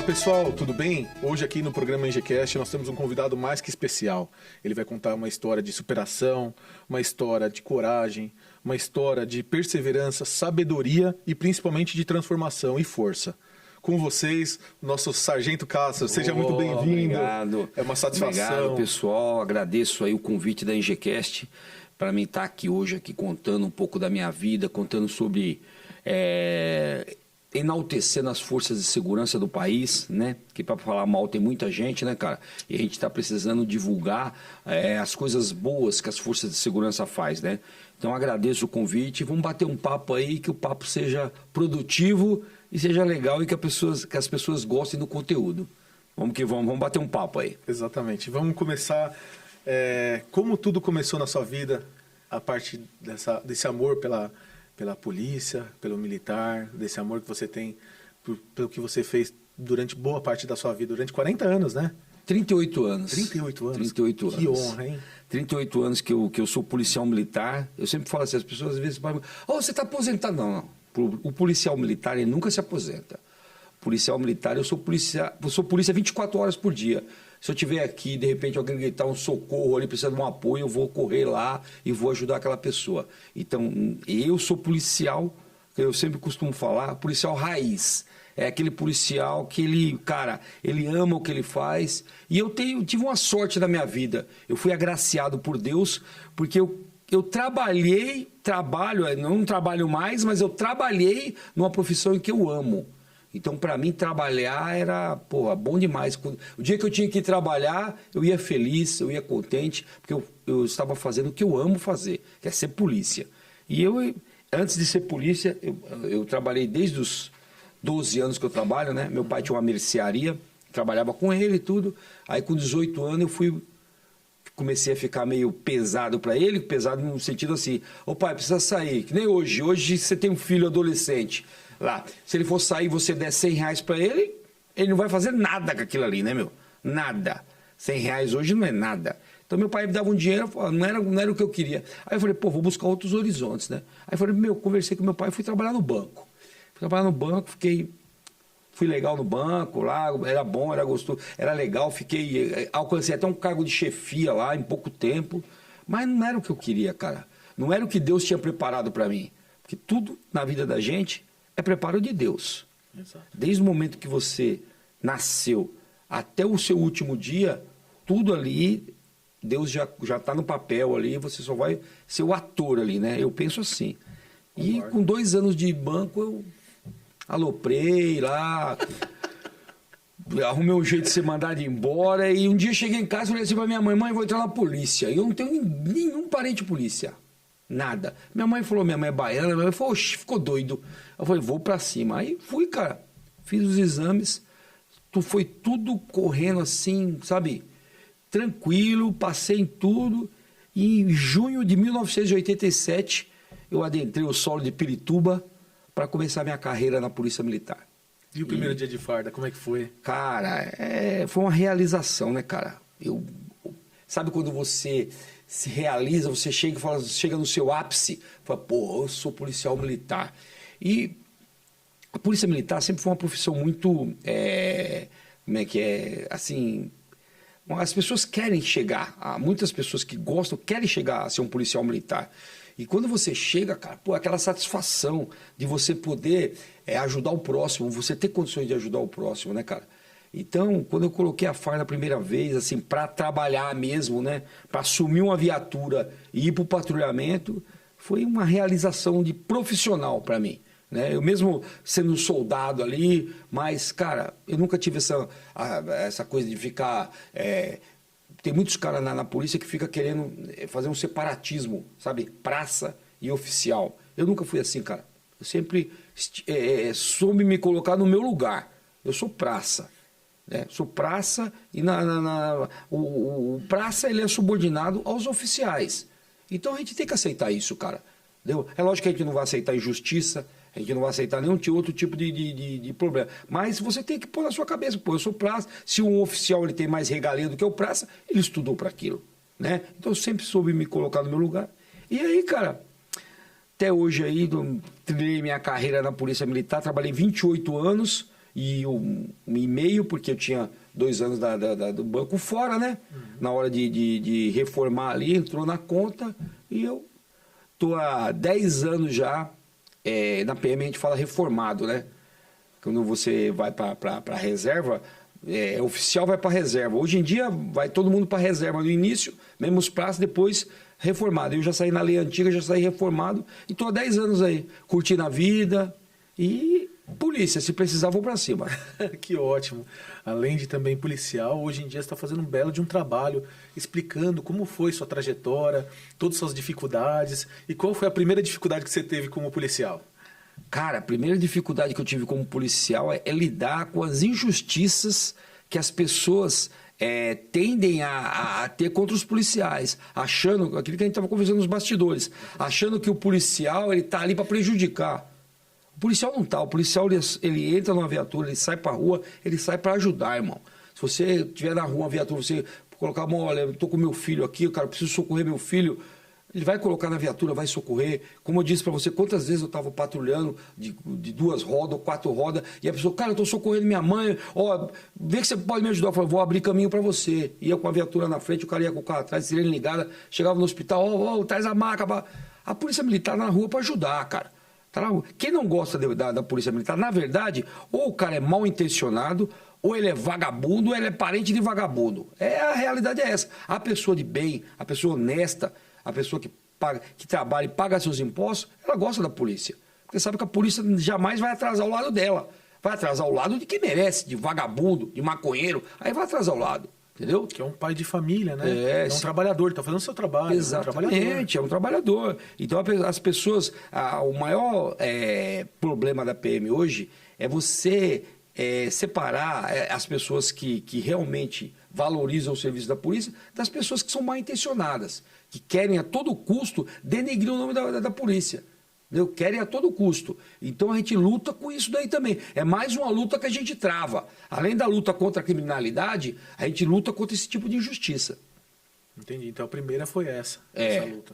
pessoal, tudo bem? Hoje aqui no programa NGCast nós temos um convidado mais que especial. Ele vai contar uma história de superação, uma história de coragem, uma história de perseverança, sabedoria e principalmente de transformação e força. Com vocês, nosso Sargento Castro, seja muito bem-vindo. Obrigado. É uma satisfação. Obrigado, pessoal. Agradeço aí o convite da NGCast para mim estar aqui hoje aqui contando um pouco da minha vida, contando sobre enaltecendo as forças de segurança do país, né? Que para falar mal tem muita gente, né, cara? E a gente está precisando divulgar as coisas boas que as forças de segurança faz, né? Então agradeço o convite. Vamos bater um papo aí, que o papo seja produtivo e seja legal e que as pessoas gostem do conteúdo. Vamos que vamos bater um papo aí. Exatamente. Vamos começar. Como tudo começou na sua vida, a parte desse amor pela polícia, pelo militar, desse amor que você tem pelo que você fez durante boa parte da sua vida, durante 40 anos, né? 38 anos. 38 anos? 38 anos. Que honra, hein? 38 anos que eu sou policial militar. Eu sempre falo assim, as pessoas às vezes falam, você está aposentado? Não. O policial militar, ele nunca se aposenta. Policial militar, eu sou polícia 24 horas por dia. Se eu estiver aqui, de repente alguém gritar um socorro ali, precisa de um apoio, eu vou correr lá e vou ajudar aquela pessoa. Então, eu sou policial, eu sempre costumo falar, policial raiz. É aquele policial que ele ama o que ele faz. E eu tive uma sorte na minha vida. Eu fui agraciado por Deus, porque eu não trabalho mais, mas eu trabalhei numa profissão em que eu amo. Então, para mim, trabalhar era, bom demais. O dia que eu tinha que ir trabalhar, eu ia feliz, eu ia contente, porque eu estava fazendo o que eu amo fazer, que é ser polícia. E antes de ser polícia, eu trabalhei desde os 12 anos que eu trabalho, né? Meu pai tinha uma mercearia, trabalhava com ele e tudo. Aí, com 18 anos, comecei a ficar meio pesado para ele, pesado no sentido assim, ô pai, precisa sair, que nem hoje. Hoje você tem um filho adolescente lá. Se ele for sair e você der 100 reais para ele, ele não vai fazer nada com aquilo ali, né, meu? Nada. 100 reais hoje não é nada. Então meu pai me dava um dinheiro, não era o que eu queria. Aí eu falei, vou buscar outros horizontes, né? Aí eu falei, conversei com meu pai e fui trabalhar no banco. Fui legal no banco lá, era bom, era gostoso, era legal, alcancei até um cargo de chefia lá em pouco tempo, mas não era o que eu queria, cara. Não era o que Deus tinha preparado para mim. Porque tudo na vida da gente é preparo de Deus. Exato. Desde o momento que você nasceu até o seu último dia, tudo ali, Deus já está no papel ali, você só vai ser o ator ali, né? Eu penso assim. E com 2 anos de banco, eu aloprei lá, arrumei um jeito de ser mandado embora, e um dia cheguei em casa e falei assim pra minha mãe, vou entrar na polícia. E eu não tenho nenhum parente polícia. Nada. Minha mãe é baiana, minha mãe falou, oxe, ficou doido. Eu falei, vou pra cima. Aí fui, cara, fiz os exames, foi tudo correndo assim, sabe, tranquilo, passei em tudo. E em junho de 1987, eu adentrei o solo de Pirituba para começar minha carreira na Polícia Militar. E o primeiro dia de farda, como é que foi? Cara, foi uma realização, né, cara? Sabe quando você se realiza, você chega no seu ápice, fala, eu sou policial militar. E a Polícia Militar sempre foi uma profissão muito, como é que é, assim, as pessoas querem chegar, muitas pessoas que gostam querem chegar a ser um policial militar. E quando você chega, cara, aquela satisfação de você poder ajudar o próximo, você ter condições de ajudar o próximo, né, cara? Então, quando eu coloquei a farda a primeira vez, assim, para trabalhar mesmo, né, para assumir uma viatura e ir para o patrulhamento, foi uma realização de profissional para mim, né? Eu mesmo sendo um soldado ali, mas, cara, eu nunca tive essa coisa de ficar... Tem muitos caras na polícia que ficam querendo fazer um separatismo, sabe? Praça e oficial. Eu nunca fui assim, cara. Eu sempre soube me colocar no meu lugar. Eu sou praça. Né? Sou praça e o praça ele é subordinado aos oficiais. Então a gente tem que aceitar isso, cara. Entendeu? É lógico que a gente não vai aceitar injustiça, a gente não vai aceitar nenhum outro tipo de problema. Mas você tem que pôr na sua cabeça, eu sou praça. Se um oficial ele tem mais regalia do que o praça, ele estudou para aquilo. Né? Então eu sempre soube me colocar no meu lugar. E aí, cara, até hoje aí, trilhei minha carreira na Polícia Militar, trabalhei 28 anos e meio, porque eu tinha 2 anos do banco fora, né? Na hora de reformar ali, entrou na conta e eu tô há 10 anos já, na PM a gente fala reformado, né? Quando você vai para a reserva, oficial vai para reserva. Hoje em dia vai todo mundo para reserva no início, mesmo os prazos, depois reformado. Eu já saí na lei antiga, já saí reformado e tô há 10 anos aí, curtindo a vida e polícia, se precisar vou para cima. Que ótimo. Além de também policial, hoje em dia você está fazendo um belo de um trabalho explicando como foi sua trajetória, todas as suas dificuldades e qual foi a primeira dificuldade que você teve como policial. Cara, a primeira dificuldade que eu tive como policial é lidar com as injustiças que as pessoas tendem a ter contra os policiais, achando, aquilo que a gente estava conversando nos bastidores, achando que o policial ele está ali para prejudicar. O policial não está, o policial ele entra numa viatura, ele sai para a rua, ele sai para ajudar, irmão. Se você estiver na rua, uma viatura, você colocar a mão, olha, eu estou com meu filho aqui, eu preciso socorrer meu filho, ele vai colocar na viatura, vai socorrer. Como eu disse para você, quantas vezes eu estava patrulhando de 2 rodas ou 4 rodas, e a pessoa, cara, eu estou socorrendo minha mãe, ó, vê que você pode me ajudar. Eu falei, vou abrir caminho para você. Ia com a viatura na frente, o cara ia com o carro atrás, sirene ligada, chegava no hospital, ó, traz a maca. A polícia militar na rua para ajudar, cara. Tá na rua. Quem não gosta da polícia militar, na verdade, ou o cara é mal intencionado, ou ele é vagabundo, ou ele é parente de vagabundo. A realidade é essa. A pessoa de bem, a pessoa honesta, a pessoa que trabalha e paga seus impostos, ela gosta da polícia. Porque sabe que a polícia jamais vai atrasar o lado dela. Vai atrasar o lado de quem merece, de vagabundo, de maconheiro. Aí vai atrasar o lado, entendeu? Que é um pai de família, né? É um trabalhador, está fazendo o seu trabalho. Exatamente, é um trabalhador. Então as pessoas... o maior problema da PM hoje é você separar as pessoas que realmente valorizam o serviço da polícia das pessoas que são mal intencionadas, que querem a todo custo denegrir o nome da polícia. Entendeu? Querem a todo custo. Então a gente luta com isso daí também. É mais uma luta que a gente trava. Além da luta contra a criminalidade, a gente luta contra esse tipo de injustiça. Entendi. Então a primeira foi essa luta.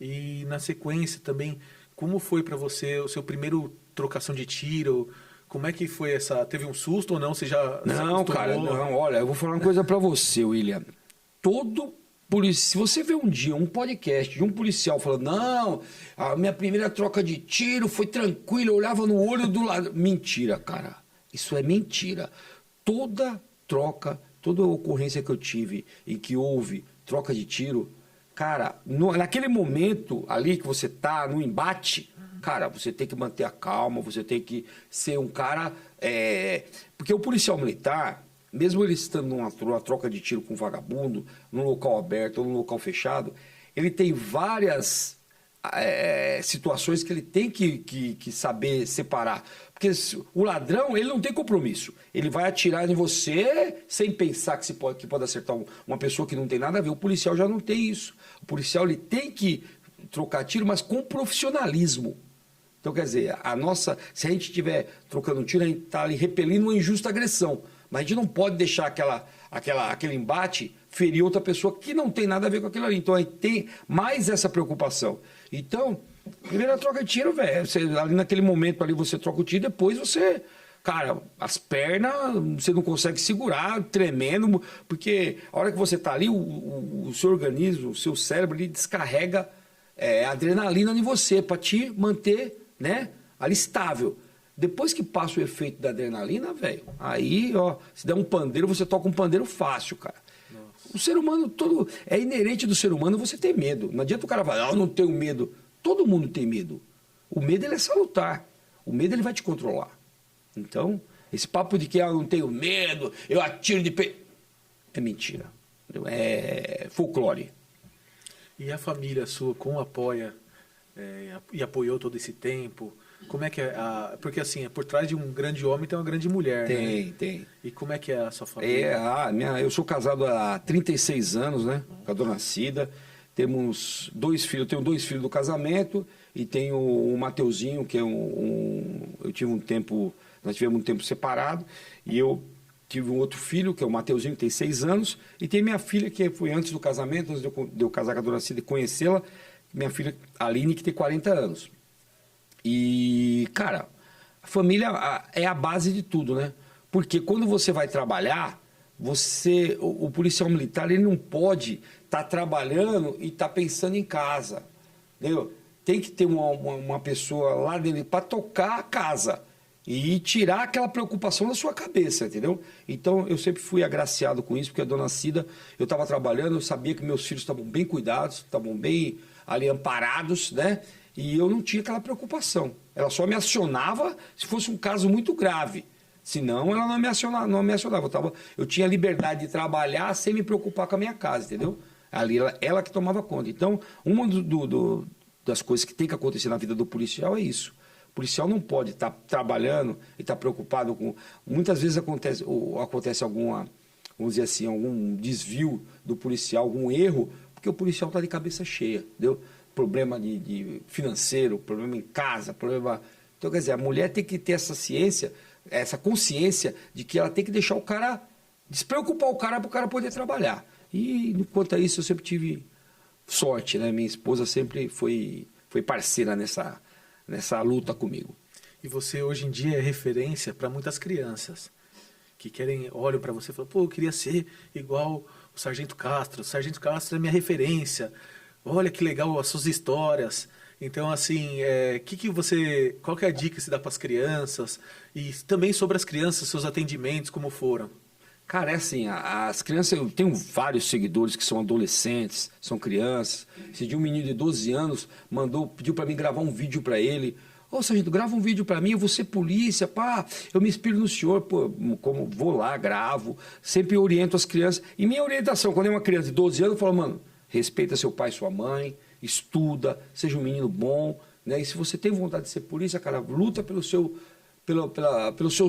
E na sequência também, como foi para você o seu primeiro trocação de tiro? Como é que foi essa? Teve um susto ou não? Você já Não, cara, não. Olha, eu vou falar uma coisa para você, William. Se você vê um dia um podcast de um policial falando, não, a minha primeira troca de tiro foi tranquila, eu olhava no olho do lado. Mentira, cara. Isso é mentira. Toda troca, toda ocorrência que eu tive em que houve troca de tiro, cara, naquele momento ali que você tá no embate, cara, você tem que manter a calma, você tem que ser um cara... Porque o policial militar, mesmo ele estando numa troca de tiro com um vagabundo, num local aberto ou num local fechado, ele tem várias situações que ele tem que saber separar. Porque o ladrão, ele não tem compromisso. Ele vai atirar em você sem pensar que pode acertar uma pessoa que não tem nada a ver. O policial já não tem isso. O policial ele tem que trocar tiro, mas com profissionalismo. Então, quer dizer, se a gente estiver trocando um tiro, a gente está ali repelindo uma injusta agressão. Mas a gente não pode deixar aquele embate ferir outra pessoa que não tem nada a ver com aquilo ali. Então, a gente tem mais essa preocupação. Então, primeira troca de tiro, velho, ali naquele momento ali você troca o tiro, depois você... Cara, as pernas você não consegue segurar, tremendo, porque a hora que você está ali, o seu organismo, o seu cérebro, ele descarrega adrenalina em você para te manter, né, ali estável. Depois que passa o efeito da adrenalina, velho, aí, ó, se der um pandeiro, você toca um pandeiro fácil, cara. Nossa. O ser humano todo... É inerente do ser humano você ter medo. Não adianta o cara falar, eu não tenho medo. Todo mundo tem medo. O medo, ele é salutar. O medo, ele vai te controlar. Então, esse papo de que eu não tenho medo, eu atiro de peito... É mentira. É folclore. E a família sua, como apoia e apoiou todo esse tempo? Como é que é porque assim, por trás de um grande homem tem uma grande mulher, né? Tem. E como é que é a sua família? Eu sou casado há 36 anos, né? Com a dona Cida. Temos 2 filhos, eu tenho 2 filhos do casamento e tenho o Mateuzinho, que é eu tive nós tivemos um tempo separado, e eu tive um outro filho, que é o Mateuzinho, que tem 6 anos, e tem minha filha, que foi antes do casamento, antes de eu casar com a dona Cida e conhecê-la, minha filha Aline, que tem 40 anos. E, cara, A família é a base de tudo, né? Porque quando você vai trabalhar, o policial militar ele não pode estar trabalhando e estar pensando em casa, entendeu? Tem que ter uma pessoa lá dentro para tocar a casa e tirar aquela preocupação da sua cabeça, entendeu? Então, eu sempre fui agraciado com isso, porque a dona Cida, eu estava trabalhando, eu sabia que meus filhos estavam bem cuidados, estavam bem ali amparados, né? E eu não tinha aquela preocupação. Ela só me acionava se fosse um caso muito grave. Senão, ela não me acionava. Eu tinha liberdade de trabalhar sem me preocupar com a minha casa, entendeu? Ali, ela que tomava conta. Então, uma das coisas que tem que acontecer na vida do policial é isso. O policial não pode estar trabalhando e estar preocupado com... Muitas vezes acontece alguma, vamos dizer assim, algum desvio do policial, algum erro, porque o policial está de cabeça cheia, entendeu? Problema de financeiro, problema em casa, problema... Então, quer dizer, a mulher tem que ter essa ciência, essa consciência de que ela tem que deixar o cara, despreocupar o cara para o cara poder trabalhar. E, quanto a isso, eu sempre tive sorte, né? Minha esposa sempre foi parceira nessa luta comigo. E você hoje em dia é referência para muitas crianças que olham para você e falam, pô, eu queria ser igual o Sargento Castro. O Sargento Castro é minha referência. Olha que legal as suas histórias. Então, assim, qual que é a dica que você dá para as crianças? E também sobre as crianças, seus atendimentos, como foram? Cara, é assim, as crianças, eu tenho vários seguidores que são adolescentes, são crianças. Esse dia um menino de 12 anos pediu para mim gravar um vídeo para ele. Ô, sargento, grava um vídeo para mim, eu vou ser polícia, pá, eu me inspiro no senhor, pô, como vou lá, gravo, sempre oriento as crianças. E minha orientação, quando é uma criança de 12 anos, eu falo, mano, respeita seu pai e sua mãe, estuda, seja um menino bom, né? E se você tem vontade de ser polícia, cara, luta pelo seu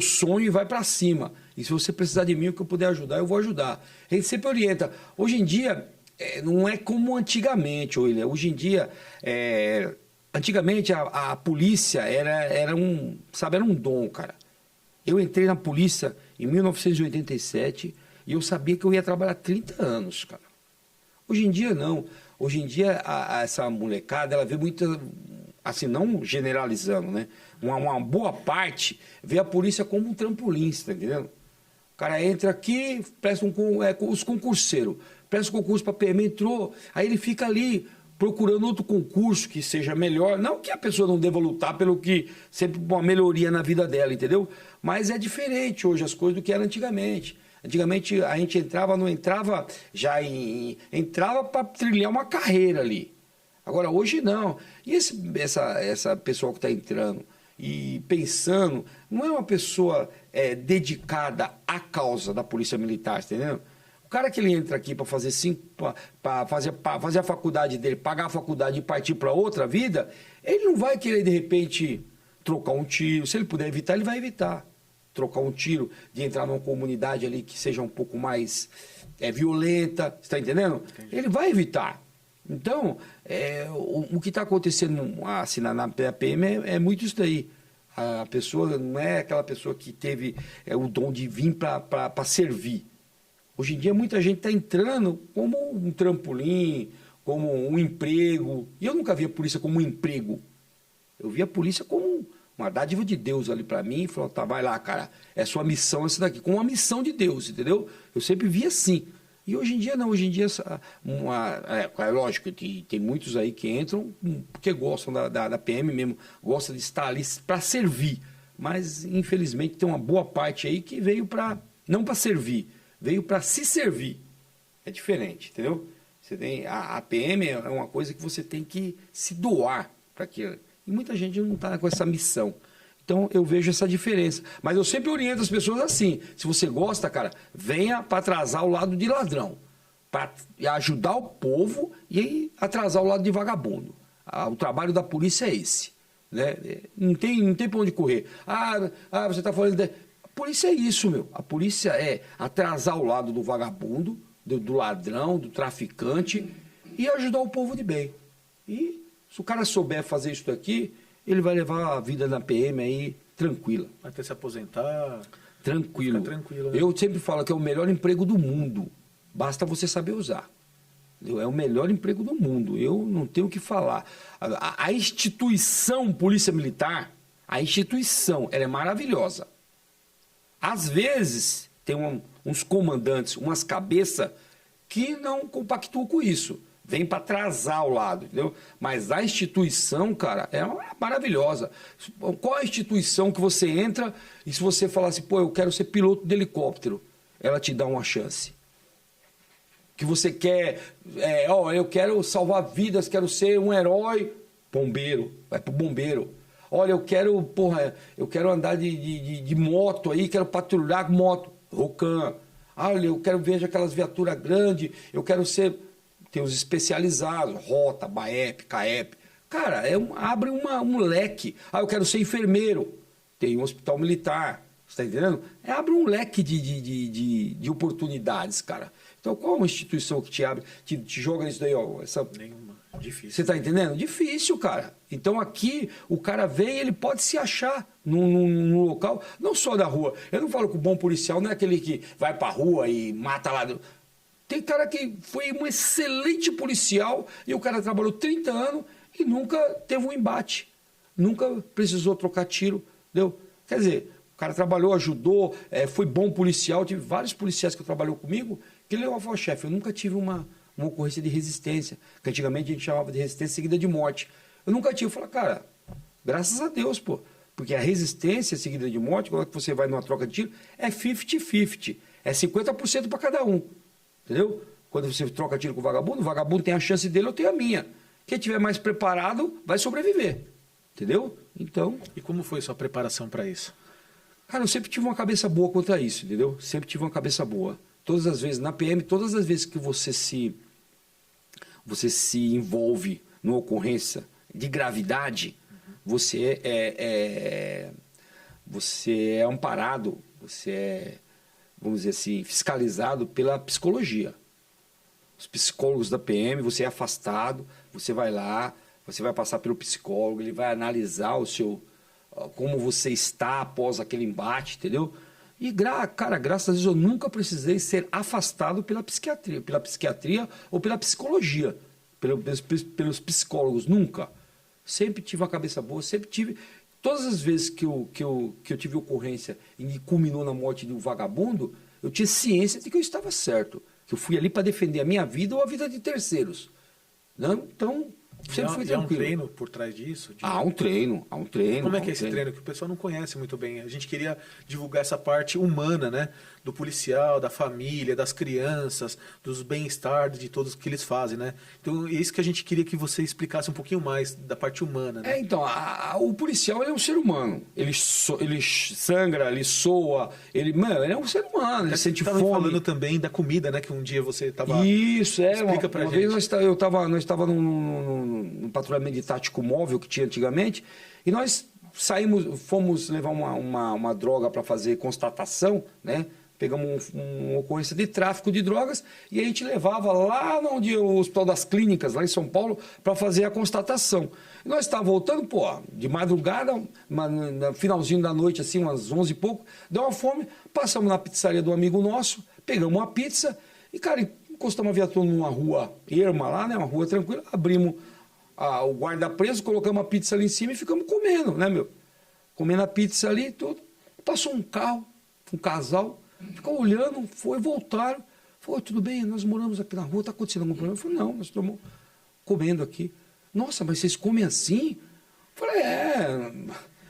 sonho e vai para cima. E se você precisar de mim, o que eu puder ajudar, eu vou ajudar. A gente sempre orienta. Hoje em dia, não é como antigamente, William. Hoje em dia, antigamente a polícia era um dom, cara. Eu entrei na polícia em 1987 e eu sabia que eu ia trabalhar 30 anos, cara. Hoje em dia, não. Hoje em dia, essa molecada, ela vê muita... Assim, não generalizando, né? Uma boa parte vê a polícia como um trampolim, você tá entendendo? O cara entra aqui, presta os concurseiros, presta um concurso para PM, entrou, aí ele fica ali procurando outro concurso que seja melhor. Não que a pessoa não deva lutar pelo que sempre uma melhoria na vida dela, entendeu? Mas é diferente hoje as coisas do que era antigamente. Antigamente a gente não entrava entrava para trilhar uma carreira ali. Agora, hoje não. E essa pessoa que está entrando e pensando, não é uma pessoa dedicada à causa da Polícia Militar, tá entendendo? O cara que ele entra aqui para fazer fazer a faculdade dele, pagar a faculdade e partir para outra vida, ele não vai querer, de repente, trocar um tiro. Se ele puder evitar, ele vai evitar. Trocar um tiro, de entrar numa comunidade ali que seja um pouco mais violenta, você está entendendo? Entendi. Ele vai evitar. Então, o que está acontecendo assim, na PM é muito isso daí. A pessoa não é aquela pessoa que teve o dom de vir para servir. Hoje em dia, muita gente está entrando como um trampolim, como um emprego. E eu nunca vi a polícia como um emprego. Eu vi a polícia como uma dádiva de Deus ali para mim. E falou, tá, vai lá, cara, é sua missão essa daqui. Com uma missão de Deus, entendeu? Eu sempre vi assim. E hoje em dia não, hoje em dia é lógico que tem muitos aí que entram porque gostam da PM mesmo, gostam de estar ali para servir, mas infelizmente tem uma boa parte aí que veio não para servir, veio para se servir, é diferente, entendeu? Você tem, a PM é uma coisa que você tem que se doar para aquilo, e muita gente não está com essa missão. Então, eu vejo essa diferença. Mas eu sempre oriento as pessoas assim. Se você gosta, cara, venha para atrasar o lado de ladrão. Para ajudar o povo e atrasar o lado de vagabundo. O trabalho da polícia é esse. Né? Não tem para onde correr. Você está falando... A polícia é isso, meu. A polícia é atrasar o lado do vagabundo, do ladrão, do traficante e ajudar o povo de bem. E se o cara souber fazer isso daqui... ele vai levar a vida na PM aí tranquila. Até se aposentar. Tranquilo. Tranquilo, né? Eu sempre falo que é o melhor emprego do mundo. Basta você saber usar. É o melhor emprego do mundo. Eu não tenho o que falar. A instituição Polícia Militar, A instituição, ela é maravilhosa. Às vezes, tem uns comandantes, umas cabeças que não compactuam com isso. Vem para atrasar o lado, entendeu? Mas a instituição, cara, é maravilhosa. Qual a instituição que você entra e se você falar assim, pô, eu quero ser piloto de helicóptero, ela te dá uma chance. Que você quer, eu quero salvar vidas, quero ser um herói, bombeiro, vai pro bombeiro. Olha, eu quero andar de moto aí, quero patrulhar com moto, Rocan. Olha, eu quero ver aquelas viaturas grandes, eu quero ser... Tem os especializados, Rota, BAEP, CAEP. Cara, abre um leque. Eu quero ser enfermeiro. Tem um hospital militar. Você está entendendo? Abre um leque de oportunidades, cara. Então, qual é uma instituição que te abre, te joga isso daí? Nenhuma. Difícil. Você está entendendo? Difícil, cara. Então, aqui, o cara vem e ele pode se achar num local, não só da rua. Eu não falo que o bom policial não é aquele que vai pra rua e mata lá... Tem cara que foi um excelente policial e o cara trabalhou 30 anos e nunca teve um embate. Nunca precisou trocar tiro, entendeu? Quer dizer, o cara trabalhou, ajudou, foi bom policial. Tive vários policiais que trabalhou comigo que ele falou, chefe, eu nunca tive uma ocorrência de resistência, que antigamente a gente chamava de resistência seguida de morte. Eu nunca tive. Eu falei, cara, graças a Deus, pô. Porque a resistência seguida de morte, quando você vai numa troca de tiro, é 50-50. É 50% para cada um. Entendeu? Quando você troca tiro com o vagabundo tem a chance dele, eu tenho a minha. Quem tiver mais preparado vai sobreviver. Entendeu? Então... E como foi sua preparação para isso? Cara, eu sempre tive uma cabeça boa contra isso, entendeu? Sempre tive uma cabeça boa. Todas as vezes, na PM, todas as vezes que você se envolve numa ocorrência de gravidade, você é amparado, você é, vamos dizer assim, fiscalizado pela psicologia. Os psicólogos da PM, você é afastado, você vai lá, você vai passar pelo psicólogo, ele vai analisar como você está após aquele embate, entendeu? E, cara, graças a Deus eu nunca precisei ser afastado pela psiquiatria ou pela psicologia, pelos psicólogos, nunca. Sempre tive uma cabeça boa, sempre tive... Todas as vezes que eu tive ocorrência e culminou na morte de um vagabundo, eu tinha ciência de que eu estava certo. Que eu fui ali para defender a minha vida ou a vida de terceiros. Não? Então, sempre fui tranquilo. Há um treino por trás disso? Há um treino. Como é que é esse treino? Que o pessoal não conhece muito bem. A gente queria divulgar essa parte humana, né? Do policial, da família, das crianças, dos bem-estar de todos que eles fazem, né? Então, é isso que a gente queria que você explicasse um pouquinho mais da parte humana, né? Então, o policial ele é um ser humano. Ele sangra, ele soa, ele é um ser humano, ele sente fome. Falando também da comida, né? Que um dia você estava... Isso, Explica pra uma gente. vez nós estava num patrulhamento de tático móvel que tinha antigamente, e nós fomos levar uma droga para fazer constatação, né? Pegamos uma ocorrência de tráfico de drogas e a gente levava lá onde o Hospital das Clínicas, lá em São Paulo, para fazer a constatação. E nós estávamos voltando, de madrugada, no finalzinho da noite, assim, umas 11 e pouco, deu uma fome, passamos na pizzaria do amigo nosso, pegamos uma pizza e, cara, encostamos a viatura numa rua erma lá, né, uma rua tranquila, abrimos o guarda-preso, colocamos a pizza ali em cima e ficamos comendo, né, meu? Comendo a pizza ali e tudo. Passou um carro, um casal, ficou olhando, voltaram. Falou, tudo bem, nós moramos aqui na rua, está acontecendo algum problema? Eu falei, não, nós estamos comendo aqui. Nossa, mas vocês comem assim? Eu falei,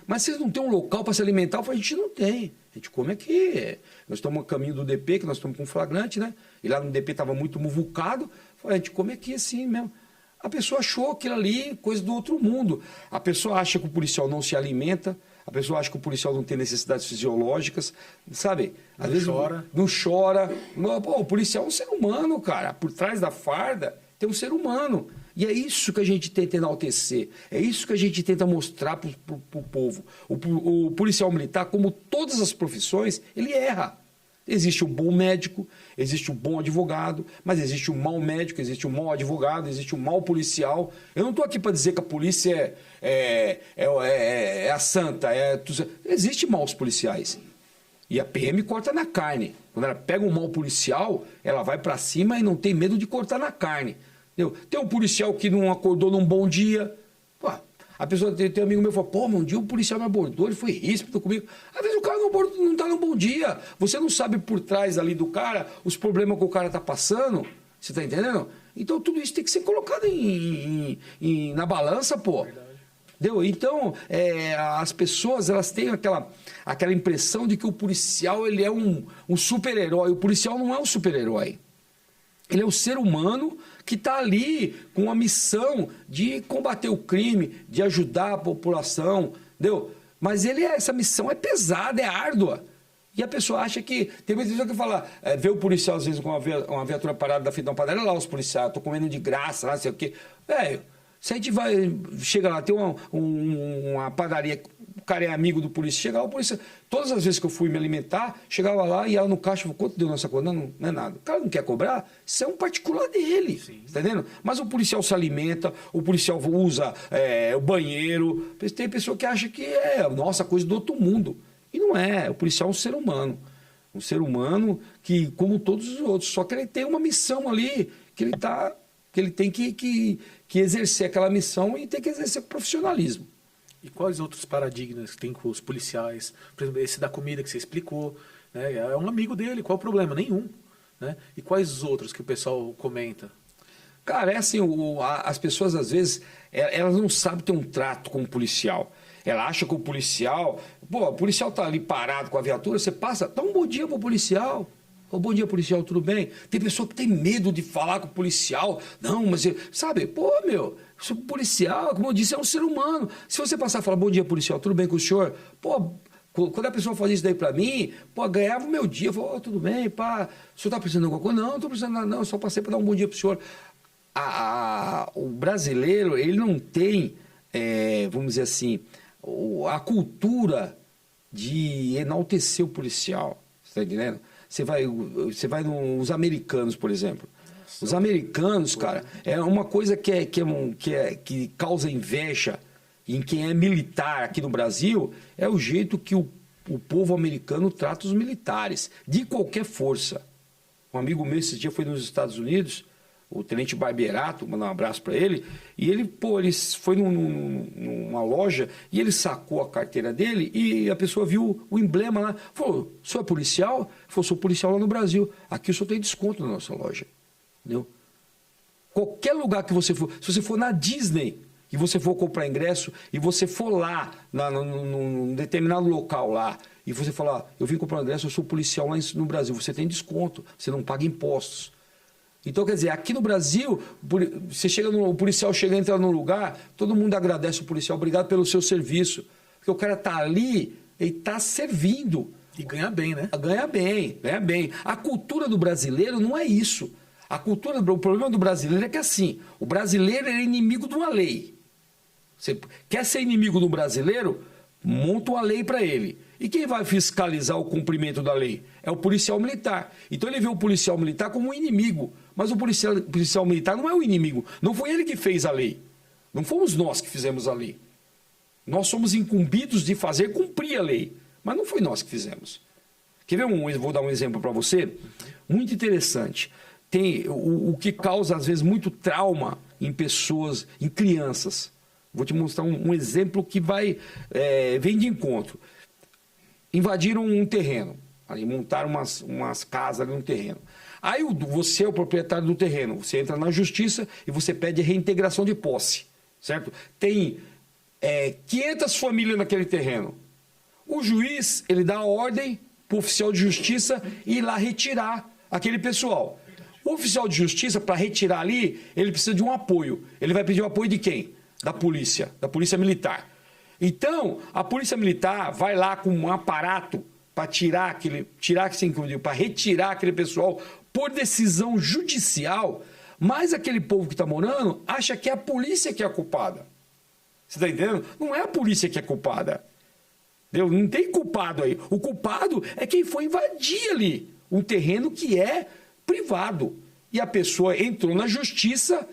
mas vocês não têm um local para se alimentar? Eu falei, a gente não tem, a gente come aqui. Nós estamos a caminho do DP, que nós estamos com flagrante, né? E lá no DP estava muito muvucado. Eu falei, a gente come aqui assim mesmo. A pessoa achou aquilo ali coisa do outro mundo. A pessoa acha que o policial não se alimenta, a pessoa acha que o policial não tem necessidades fisiológicas, sabe? Às vezes chora. Não chora. Pô, o policial é um ser humano, cara. Por trás da farda tem um ser humano. E é isso que a gente tenta enaltecer. É isso que a gente tenta mostrar para o povo. O policial militar, como todas as profissões, ele erra. Existe um bom médico, existe um bom advogado, mas existe um mau médico, existe um mau advogado, existe um mau policial. Eu não estou aqui para dizer que a polícia é a santa. Existe maus policiais. E a PM corta na carne. Quando ela pega um mau policial, ela vai para cima e não tem medo de cortar na carne. Entendeu? Tem um policial que não acordou num bom dia. Pô, A pessoa tem um amigo meu que fala, pô, um dia o policial me abordou, ele foi ríspido comigo. Às vezes o cara não tá num bom dia. Você não sabe por trás ali do cara os problemas que o cara tá passando. Você tá entendendo? Então tudo isso tem que ser colocado na balança, pô. Entendeu? Então, as pessoas elas têm aquela impressão de que o policial ele é um super-herói. O policial não é um super-herói. Ele é o ser humano que está ali com a missão de combater o crime, de ajudar a população, entendeu? Mas essa missão é pesada, é árdua. E a pessoa acha que... Tem muita pessoa que fala, vê o policial às vezes com uma viatura parada da frente da padaria, lá os policiais, tô comendo de graça, lá sei o quê. Velho, se a gente chega lá, tem uma padaria, o cara é amigo do polícia, chega lá, o polícia, todas as vezes que eu fui me alimentar, chegava lá e ia no caixa, quanto deu nossa conta? Não é nada. O cara não quer cobrar, isso é um particular dele, tá entendendo? Mas o policial se alimenta, o policial usa o banheiro, tem pessoa que acha que nossa, coisa do outro mundo. E não é, o policial é um ser humano. Um ser humano que, como todos os outros, só que ele tem uma missão ali, que ele tem que exercer aquela missão e tem que exercer com profissionalismo. E quais outros paradigmas que tem com os policiais? Por exemplo, esse da comida que você explicou, né? É um amigo dele, qual o problema? Nenhum. Né? E quais outros que o pessoal comenta? Cara, é assim, as pessoas às vezes, elas não sabem ter um trato com o policial. Ela acha que o policial... Pô, o policial tá ali parado com a viatura, você passa, dá um bom dia pro policial. Bom dia, policial, tudo bem? Tem pessoa que tem medo de falar com o policial. Não, mas... Sabe? Pô, meu, o policial, como eu disse, é um ser humano. Se você passar e falar, bom dia, policial, tudo bem com o senhor? Pô, quando a pessoa faz isso daí pra mim, pô, ganhava o meu dia. Eu falo, tudo bem, pá. O senhor tá precisando de alguma coisa? Não, não tô precisando de nada, não. Eu só passei pra dar um bom dia pro senhor. O brasileiro, ele não tem, vamos dizer assim, a cultura de enaltecer o policial. Você tá entendendo? Você vai nos americanos, por exemplo. Os americanos, cara, é uma coisa que causa inveja em quem é militar aqui no Brasil, é o jeito que o povo americano trata os militares, de qualquer força. Um amigo meu esse dia foi nos Estados Unidos, o Tenente Barberato, mandar um abraço para ele, e ele foi numa loja e ele sacou a carteira dele e a pessoa viu o emblema lá, falou, o senhor é policial? Ele falou, sou policial lá no Brasil, aqui o senhor tem desconto na nossa loja, entendeu? Qualquer lugar que você for, se você for na Disney e você for comprar ingresso e você for lá, num determinado local lá, e você falar, eu vim comprar ingresso, eu sou policial lá no Brasil, você tem desconto, você não paga impostos. Então, quer dizer, aqui no Brasil, o policial chega, entra num lugar, todo mundo agradece o policial, obrigado pelo seu serviço. Porque o cara está ali, ele está servindo. E ganha bem, né? Ganha bem, ganha bem. A cultura do brasileiro não é isso. O problema do brasileiro é que assim, o brasileiro é inimigo de uma lei. Você quer ser inimigo do brasileiro? Monta uma lei para ele. E quem vai fiscalizar o cumprimento da lei? É o policial militar. Então ele vê o policial militar como um inimigo. Mas o policial militar não é o inimigo. Não foi ele que fez a lei. Não fomos nós que fizemos a lei. Nós somos incumbidos de fazer cumprir a lei. Mas não foi nós que fizemos. Quer ver vou dar um exemplo para você? Muito interessante. Tem o que causa, às vezes, muito trauma em pessoas, em crianças. Vou te mostrar um exemplo que vem de encontro. Invadiram um terreno, ali, montaram umas casas ali no terreno. Aí você é o proprietário do terreno, você entra na justiça e você pede reintegração de posse, certo? Tem 500 famílias naquele terreno. O juiz, ele dá a ordem para o oficial de justiça ir lá retirar aquele pessoal. O oficial de justiça, para retirar ali, ele precisa de um apoio. Ele vai pedir o apoio de quem? Da polícia militar. Então, a polícia militar vai lá com um aparato para para retirar aquele pessoal por decisão judicial, mas aquele povo que está morando acha que é a polícia que é a culpada. Você está entendendo? Não é a polícia que é culpada. Entendeu? Não tem culpado aí. O culpado é quem foi invadir ali um terreno que é privado. E a pessoa entrou na justiça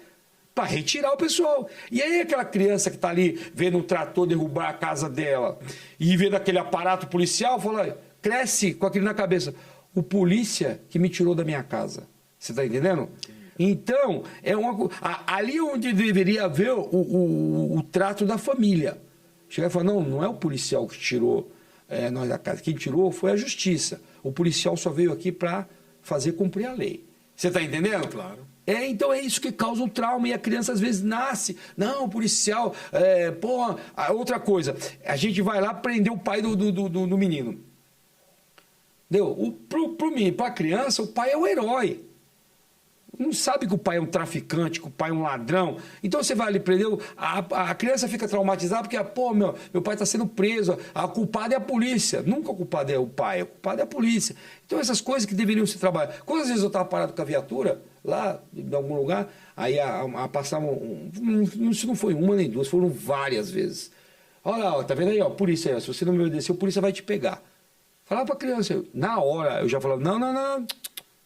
para retirar o pessoal. E aí aquela criança que está ali vendo o trator derrubar a casa dela e vendo aquele aparato policial, fala, cresce com aquilo na cabeça. O polícia que me tirou da minha casa. Você está entendendo? Então, ali onde deveria haver o trato da família. Chegar e falar, não é o policial que tirou nós da casa. Quem tirou foi a justiça. O policial só veio aqui para fazer cumprir a lei. Você está entendendo? Claro. Então é isso que causa o trauma e a criança às vezes nasce. Não, o policial, outra coisa. A gente vai lá prender o pai do menino. Entendeu? Para a criança, o pai é o herói. Não sabe que o pai é um traficante, que o pai é um ladrão. Então você vai ali prender, a criança fica traumatizada porque, meu pai está sendo preso, a culpada é a polícia. Nunca o culpado é o pai, o culpado é a polícia. Então essas coisas que deveriam se trabalhar. Quantas vezes eu estava parado com a viatura, lá em algum lugar, aí passavam, isso não foi uma nem duas, foram várias vezes. Olha lá, tá vendo aí, polícia, se você não me obedecer, a polícia vai te pegar. Falava para a criança, na hora, eu já falava, não,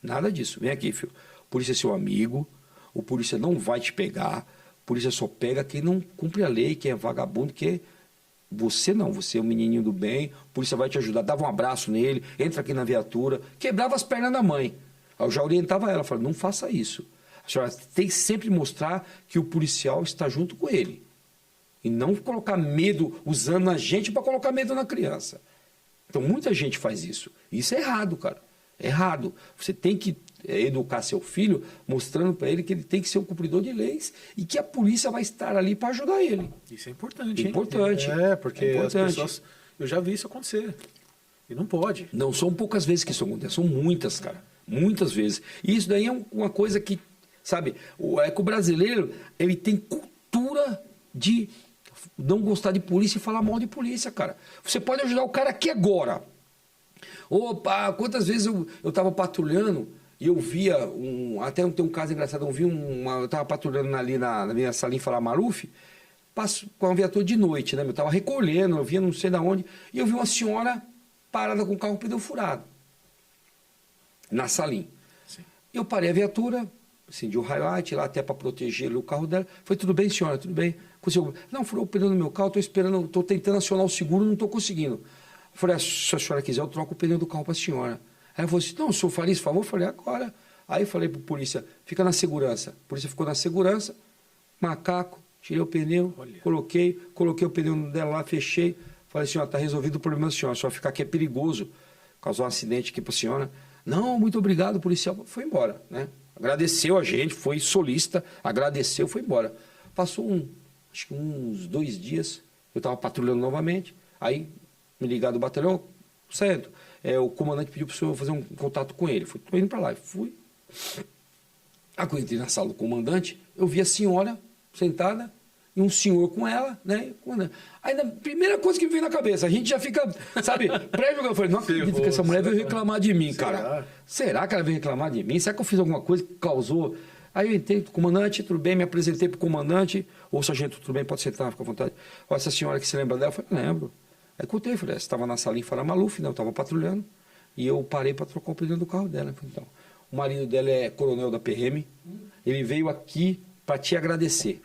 nada disso, vem aqui, filho. O polícia é seu amigo, o polícia não vai te pegar, o polícia só pega quem não cumpre a lei, quem é vagabundo, que você não, você é um menininho do bem, o polícia vai te ajudar, dava um abraço nele, entra aqui na viatura, quebrava as pernas da mãe. Aí eu já orientava ela, falava, não faça isso. A senhora tem que sempre mostrar que o policial está junto com ele. E não colocar medo, usando a gente para colocar medo na criança. Então muita gente faz isso. Isso é errado, cara. É errado. Você tem que educar seu filho, mostrando para ele que ele tem que ser um cumpridor de leis e que a polícia vai estar ali para ajudar ele. Isso é importante, hein? Importante. Porque as pessoas... Eu já vi isso acontecer. E não pode. Não são poucas vezes que isso acontece, são muitas, cara. Muitas vezes. E isso daí é uma coisa que, sabe, é que o brasileiro, ele tem cultura de não gostar de polícia e falar mal de polícia, cara. Você pode ajudar o cara aqui agora. Opa, quantas vezes eu estava patrulhando e eu via até tem um caso engraçado, eu estava patrulhando ali na minha salinha Falar Maluf, passo com uma viatura de noite, né? Eu estava recolhendo, eu via não sei de onde, e eu vi uma senhora parada com o carro com o pneu furado, na salinha. Sim. Eu parei a viatura, acendi o highlight lá até para proteger o carro dela. Foi, tudo bem, senhora, tudo bem? Não, furou o pneu no meu carro, estou tentando acionar o seguro, não estou conseguindo. Eu falei, se a senhora quiser, eu troco o pneu do carro para a senhora. Aí ela falou assim, não, o senhor faria esse favor? Eu falei, agora. Aí eu falei para o polícia, fica na segurança. A polícia ficou na segurança, macaco, tirei o pneu, coloquei o pneu dela lá, fechei. Falei, senhora, está resolvido o problema da senhora, só ficar aqui é perigoso, causou um acidente aqui para a senhora. Não, muito obrigado, policial. Foi embora, né? Agradeceu a gente, foi solícita, agradeceu, foi embora. Passou acho que uns 2 dias, eu estava patrulhando novamente, aí me ligaram do batalhão, certo, o comandante pediu para o senhor fazer um contato com ele. Estou indo para lá, fui. Aí quando eu entrei na sala do comandante, eu vi a senhora sentada e um senhor com ela, né? Aí a primeira coisa que me veio na cabeça, a gente já fica, sabe, pré-julgando. Eu falei, não acredito que essa mulher veio reclamar de mim, cara. Será que ela veio reclamar de mim? Será que eu fiz alguma coisa que causou? Aí eu entrei, comandante, tudo bem, me apresentei para o comandante. Ô, sargento, tudo bem, pode sentar, fica à vontade. Olha, essa senhora que se lembra dela? Eu falei, lembro. Aí contei, falei, você estava na salinha Falar Maluf, né? Eu estava patrulhando. E eu parei para trocar o pneu do carro dela. Falei, então, o marido dela é coronel da PM. Ele veio aqui para te agradecer.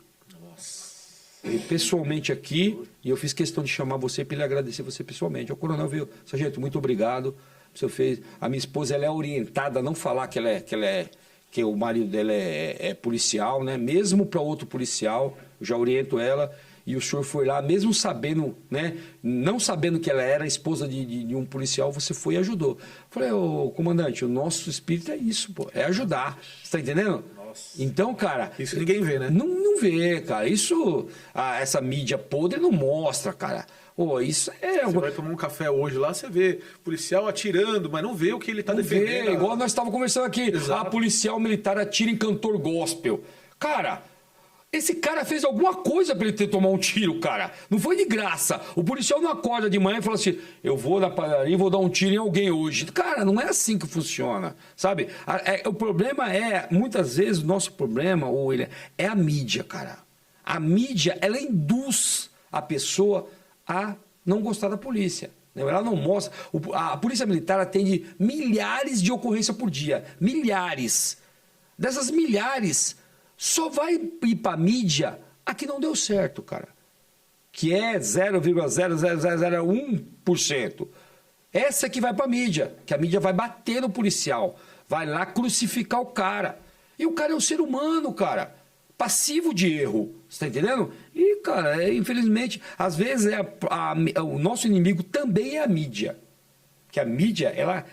Ele pessoalmente aqui, e eu fiz questão de chamar você para ele agradecer você pessoalmente. O coronel veio, sargento, muito obrigado. Você fez. A minha esposa, ela é orientada a não falar que o marido dela é policial, né? Mesmo para outro policial, eu já oriento ela. E o senhor foi lá, mesmo sabendo, né? Não sabendo que ela era a esposa de um policial, você foi e ajudou. Falei, ô comandante, o nosso espírito é isso, pô, é ajudar. Você está entendendo? Nossa. Então, cara... Isso ninguém vê, né? Não vê, cara. Isso, essa mídia podre não mostra, cara. Isso é... Você vai tomar um café hoje lá, você vê policial atirando, mas não vê o que ele está defendendo. Vê, igual nós estávamos conversando aqui. Exato. Policial militar atira em cantor gospel. Cara... Esse cara fez alguma coisa para ele ter tomado um tiro, cara. Não foi de graça. O policial não acorda de manhã e fala assim, eu vou na padaria e vou dar um tiro em alguém hoje. Cara, não é assim que funciona, sabe? O problema muitas vezes, o nosso problema, William, é a mídia, cara. A mídia, ela induz a pessoa a não gostar da polícia. Ela não mostra. A polícia militar atende milhares de ocorrências por dia. Milhares. Dessas milhares... Só vai ir para a mídia a que não deu certo, cara. Que é 0,00001%. Essa que vai para a mídia. Que a mídia vai bater no policial. Vai lá crucificar o cara. E o cara é um ser humano, cara. Passivo de erro. Você tá entendendo? E, cara, infelizmente, às vezes o nosso inimigo também é a mídia. Que a mídia, ela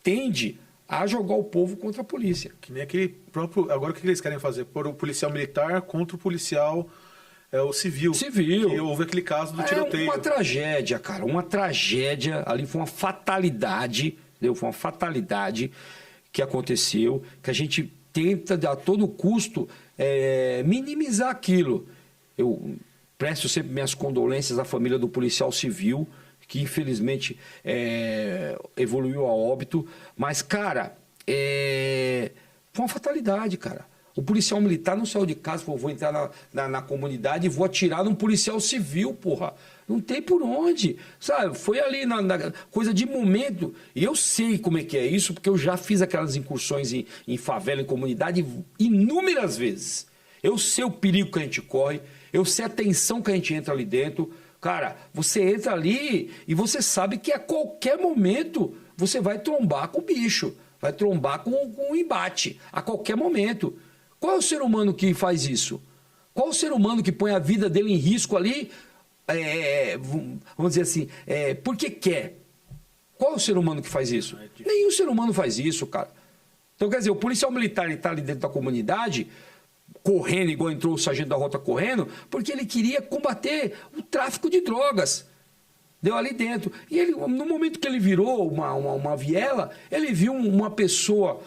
tende a jogar o povo contra a polícia. Que nem aquele próprio... Agora o que eles querem fazer? Pôr o policial militar contra o policial o civil. Civil. Que houve aquele caso do tiroteio. É uma tragédia, cara. Uma tragédia. Ali foi uma fatalidade. Entendeu? Foi uma fatalidade que aconteceu, que a gente tenta, a todo custo, minimizar aquilo. Eu presto sempre minhas condolências à família do policial civil, que infelizmente evoluiu a óbito. Mas, cara, foi uma fatalidade, cara. O policial militar não saiu de casa, falou, vou entrar na comunidade e vou atirar num policial civil, porra. Não tem por onde, sabe? Foi ali na coisa de momento. E eu sei como é que é isso, porque eu já fiz aquelas incursões em favela, em comunidade, inúmeras vezes. Eu sei o perigo que a gente corre, eu sei a tensão que a gente entra ali dentro. Cara, você entra ali e você sabe que a qualquer momento você vai trombar com o bicho, vai trombar com um embate, a qualquer momento. Qual é o ser humano que faz isso? Qual é o ser humano que põe a vida dele em risco ali, vamos dizer assim, porque quer? Qual é o ser humano que faz isso? Nenhum ser humano faz isso, cara. Então, quer dizer, o policial militar está ali dentro da comunidade, correndo, igual entrou o sargento da rota correndo, porque ele queria combater o tráfico de drogas. Deu ali dentro. E ele, no momento que ele virou uma viela, ele viu uma pessoa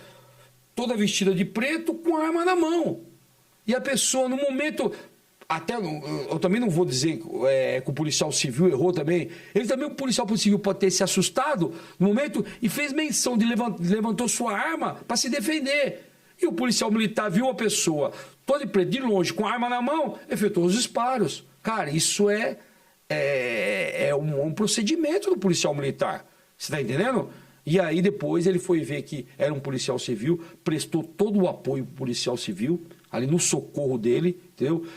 toda vestida de preto com a arma na mão. E a pessoa, no momento... Até, eu também não vou dizer que o policial civil errou também. Ele também, o policial civil pode ter se assustado no momento e fez menção de levantou sua arma para se defender. E o policial militar viu a pessoa toda de preto, de longe, com a arma na mão, efetuou os disparos. Cara, isso é um procedimento do policial militar. Você está entendendo? E aí depois ele foi ver que era um policial civil, prestou todo o apoio para o policial civil, ali no socorro dele, entendeu?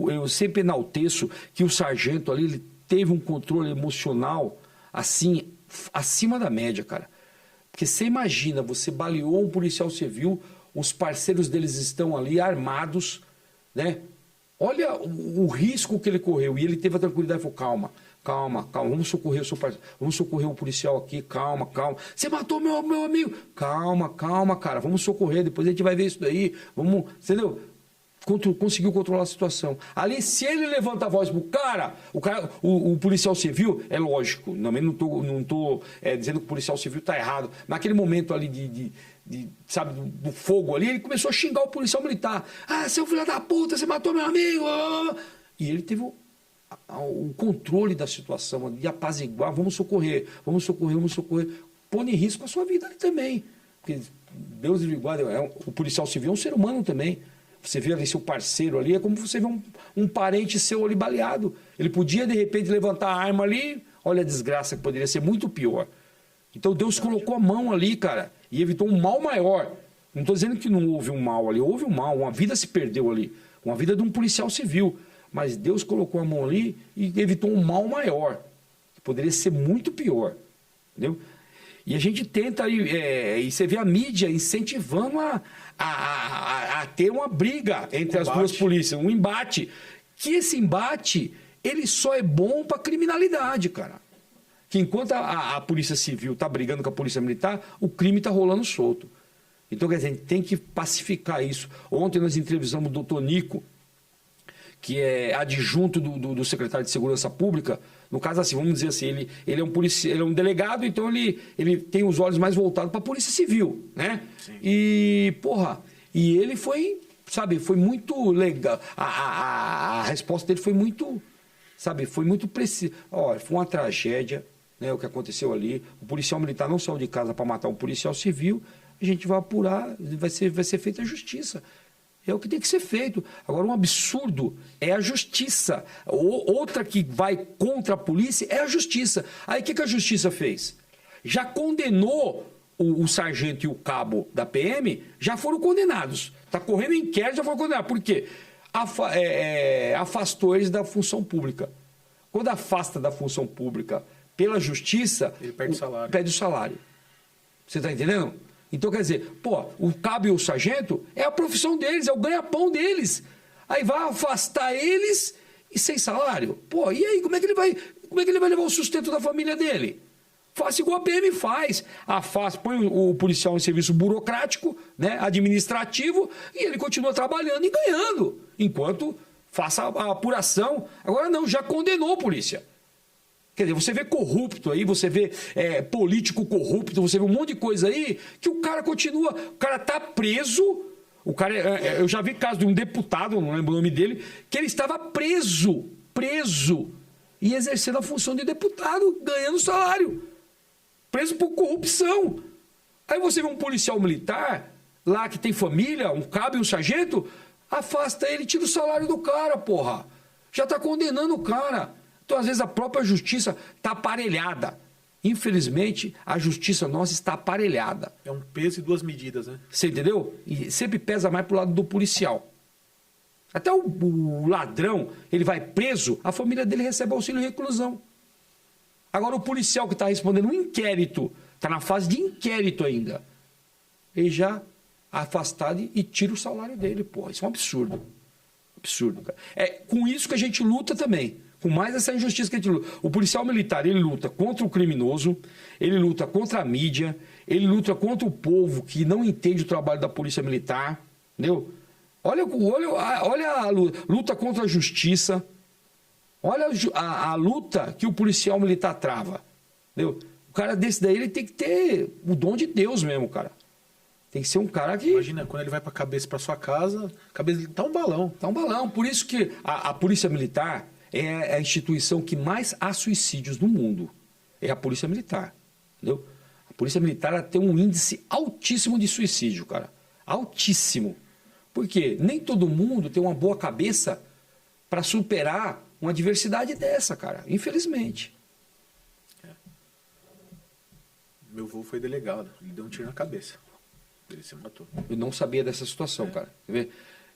Eu sempre enalteço que o sargento ali, ele teve um controle emocional, assim, acima da média, cara. Porque você imagina, você baleou um policial civil, os parceiros deles estão ali armados, né? Olha o risco que ele correu. E ele teve a tranquilidade e falou, calma, vamos socorrer o seu parceiro, vamos socorrer o policial aqui, calma. Você matou meu amigo. Calma, cara, vamos socorrer, depois a gente vai ver isso daí, vamos, entendeu? Conseguiu controlar a situação. Ali, se ele levanta a voz pro cara, o policial civil, é lógico, também não tô dizendo que o policial civil tá errado. Naquele momento ali sabe, do fogo ali, ele começou a xingar o policial militar. Ah, seu filho da puta, você matou meu amigo. E ele teve o controle da situação, de apaziguar, vamos socorrer, pondo em risco a sua vida ali também. Porque Deus lhe guarde, o policial civil é um ser humano também. Você vê ali seu parceiro ali, é como você vê um parente seu ali baleado. Ele podia, de repente, levantar a arma ali, olha a desgraça que poderia ser muito pior. Então Deus colocou a mão ali, cara, e evitou um mal maior. Não estou dizendo que não houve um mal ali, houve um mal, uma vida se perdeu ali, uma vida de um policial civil. Mas Deus colocou a mão ali e evitou um mal maior, que poderia ser muito pior, entendeu? E a gente tenta, e você vê a mídia incentivando a ter uma briga entre as duas polícias, um embate. Que esse embate, ele só é bom para criminalidade, cara. Que enquanto a polícia civil está brigando com a polícia militar, o crime está rolando solto. Então, quer dizer, a gente tem que pacificar isso. Ontem nós entrevistamos o doutor Nico, que é adjunto do secretário de Segurança Pública. No caso, assim, vamos dizer assim, ele é um delegado, então ele tem os olhos mais voltados para a Polícia Civil, né? Sim. E, e ele foi, sabe, foi muito legal. A resposta dele foi muito, sabe, foi muito precisa. Olha, foi uma tragédia, né, o que aconteceu ali. O policial militar não saiu de casa para matar um policial civil. A gente vai apurar, vai ser feita a justiça. É o que tem que ser feito. Agora, um absurdo é a justiça. Outra que vai contra a polícia é a justiça. Aí, o que a justiça fez? Já condenou o sargento e o cabo da PM, já foram condenados. Está correndo inquérito, já foram condenados. Por quê? Afastou eles da função pública. Quando afasta da função pública pela justiça, ele perde o salário. Perde o salário. Você está entendendo? Então, quer dizer, pô, o cabo e o sargento é a profissão deles, é o ganha-pão deles. Aí vai afastar eles e sem salário? Pô, e aí, como é que ele vai levar o sustento da família dele? Faça igual a PM faz. Afasta, põe o policial em serviço burocrático, né, administrativo, e ele continua trabalhando e ganhando, enquanto faça a apuração. Agora não, já condenou a polícia. Quer dizer, você vê corrupto aí, você vê político corrupto, você vê um monte de coisa aí, que o cara continua, o cara tá preso, o cara, eu já vi caso de um deputado, não lembro o nome dele, que ele estava preso, e exercendo a função de deputado, ganhando salário, preso por corrupção. Aí você vê um policial militar, lá que tem família, um cabo e um sargento, afasta ele, tira o salário do cara, porra. Já tá condenando o cara. Então, às vezes, a própria justiça está aparelhada. Infelizmente, a justiça nossa está aparelhada. É um peso e duas medidas, né? Você entendeu? E sempre pesa mais pro lado do policial. Até o ladrão, ele vai preso, a família dele recebe auxílio reclusão. Agora, o policial que está respondendo um inquérito, está na fase de inquérito ainda, ele já é afastado e tira o salário dele. Pô, isso é um absurdo. Absurdo, cara. É com isso que a gente luta também. Com mais essa injustiça que a gente luta. O policial militar, ele luta contra o criminoso, ele luta contra a mídia, ele luta contra o povo que não entende o trabalho da polícia militar, entendeu? Olha a luta contra a justiça, olha a luta que o policial militar trava, entendeu? O cara desse daí, ele tem que ter o dom de Deus mesmo, cara. Tem que ser um cara que... Imagina, quando ele vai para sua casa, a cabeça dele tá um balão. Tá um balão. Por isso que a polícia militar é a instituição que mais há suicídios no mundo. É a polícia militar, entendeu? A polícia militar, ela tem um índice altíssimo de suicídio, cara. Altíssimo. Por quê? Nem todo mundo tem uma boa cabeça para superar uma adversidade dessa, cara. Infelizmente. Meu avô foi delegado. Ele deu um tiro na cabeça. Ele se matou. Eu não sabia dessa situação, cara. Quer ver?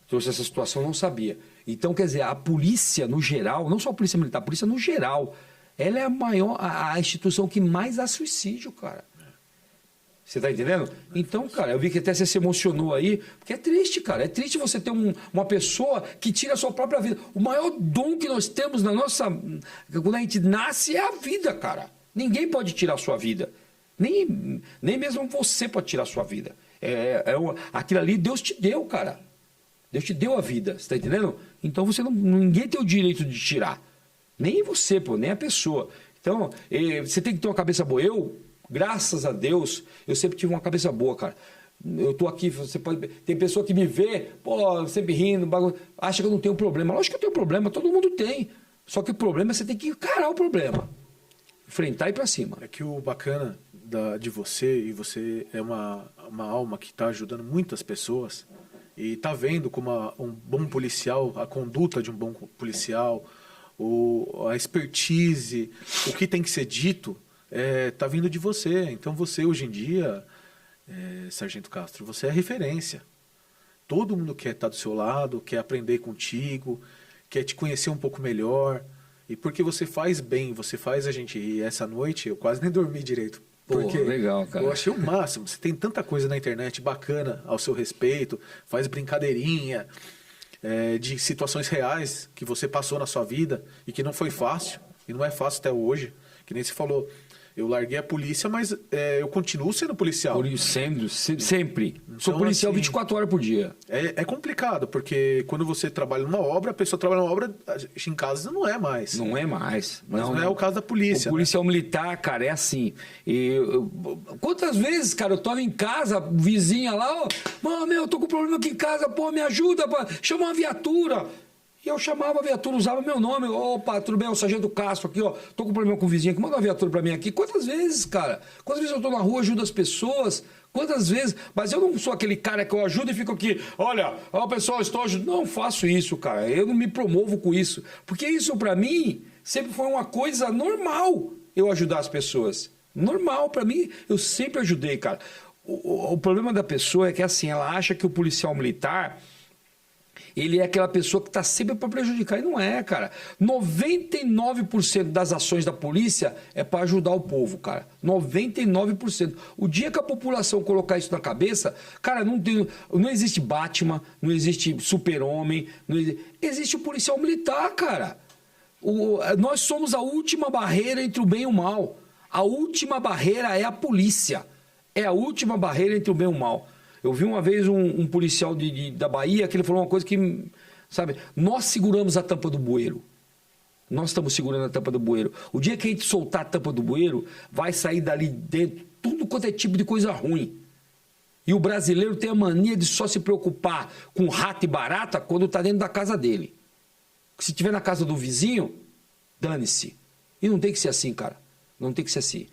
Trouxe essa situação, não sabia. Então, quer dizer, a polícia no geral, não só a polícia militar, a polícia no geral, ela é a maior, a instituição que mais há suicídio, cara. Você tá entendendo? Então, cara, eu vi que até você se emocionou aí, porque é triste, cara. É triste você ter uma pessoa que tira a sua própria vida. O maior dom que nós temos na nossa... Quando a gente nasce, é a vida, cara. Ninguém pode tirar a sua vida. Nem mesmo você pode tirar a sua vida. Aquilo ali Deus te deu, cara. Deus te deu a vida, você está entendendo? Então ninguém tem o direito de tirar. Nem você, pô, nem a pessoa. Então, você tem que ter uma cabeça boa. Eu, graças a Deus, eu sempre tive uma cabeça boa, cara. Eu tô aqui, tem pessoa que me vê, pô, sempre rindo, acha que eu não tenho problema. Lógico que eu tenho problema, todo mundo tem. Só que o problema é você tem que encarar o problema. Enfrentar e ir pra cima. É que o bacana de você, e você é uma alma que está ajudando muitas pessoas, e está vendo como um bom policial, a conduta de um bom policial, a expertise, o que tem que ser dito, está vindo de você. Então você, hoje em dia, Sargento Castro, você é referência. Todo mundo quer estar do seu lado, quer aprender contigo, quer te conhecer um pouco melhor. E porque você faz bem, você faz a gente rir. Essa noite eu quase nem dormi direito. Porque legal, cara. Eu achei o máximo. Você tem tanta coisa na internet bacana ao seu respeito, faz brincadeirinha de situações reais que você passou na sua vida e que não foi fácil, e não é fácil até hoje, que nem você falou. Eu larguei a polícia, mas eu continuo sendo policial. Sempre. Então, sou policial assim, 24 horas por dia. É complicado, porque quando você trabalha numa obra, a pessoa trabalha numa obra, em casa não é mais. Não é mais. Mas não é o caso da polícia. O policial militar, cara, é assim. Quantas vezes, cara, eu tava em casa, vizinha lá, mano, eu tô com problema aqui em casa, pô, me ajuda, chama uma viatura. E eu chamava a viatura, usava meu nome. Opa, tudo bem, o Sargento Castro aqui, ó. Tô com problema com o vizinho aqui, manda uma viatura pra mim aqui. Quantas vezes, cara? Quantas vezes eu tô na rua, ajudo as pessoas? Quantas vezes? Mas eu não sou aquele cara que eu ajudo e fico aqui, olha, ó, pessoal, estou ajudando. Não faço isso, cara. Eu não me promovo com isso. Porque isso, pra mim, sempre foi uma coisa normal, eu ajudar as pessoas. Normal, pra mim, eu sempre ajudei, cara. O problema da pessoa é que, assim, ela acha que o policial militar... Ele é aquela pessoa que está sempre para prejudicar. E não é, cara. 99% das ações da polícia é para ajudar o povo, cara. 99%. O dia que a população colocar isso na cabeça, cara, não existe Batman, não existe super-homem, existe o policial militar, cara. Nós somos a última barreira entre o bem e o mal. A última barreira é a polícia. É a última barreira entre o bem e o mal. Eu vi uma vez um policial da Bahia que ele falou uma coisa que, sabe, nós seguramos a tampa do bueiro. Nós estamos segurando a tampa do bueiro. O dia que a gente soltar a tampa do bueiro, vai sair dali dentro tudo quanto é tipo de coisa ruim. E o brasileiro tem a mania de só se preocupar com rato e barata quando está dentro da casa dele. Se estiver na casa do vizinho, dane-se. E não tem que ser assim, cara. Não tem que ser assim.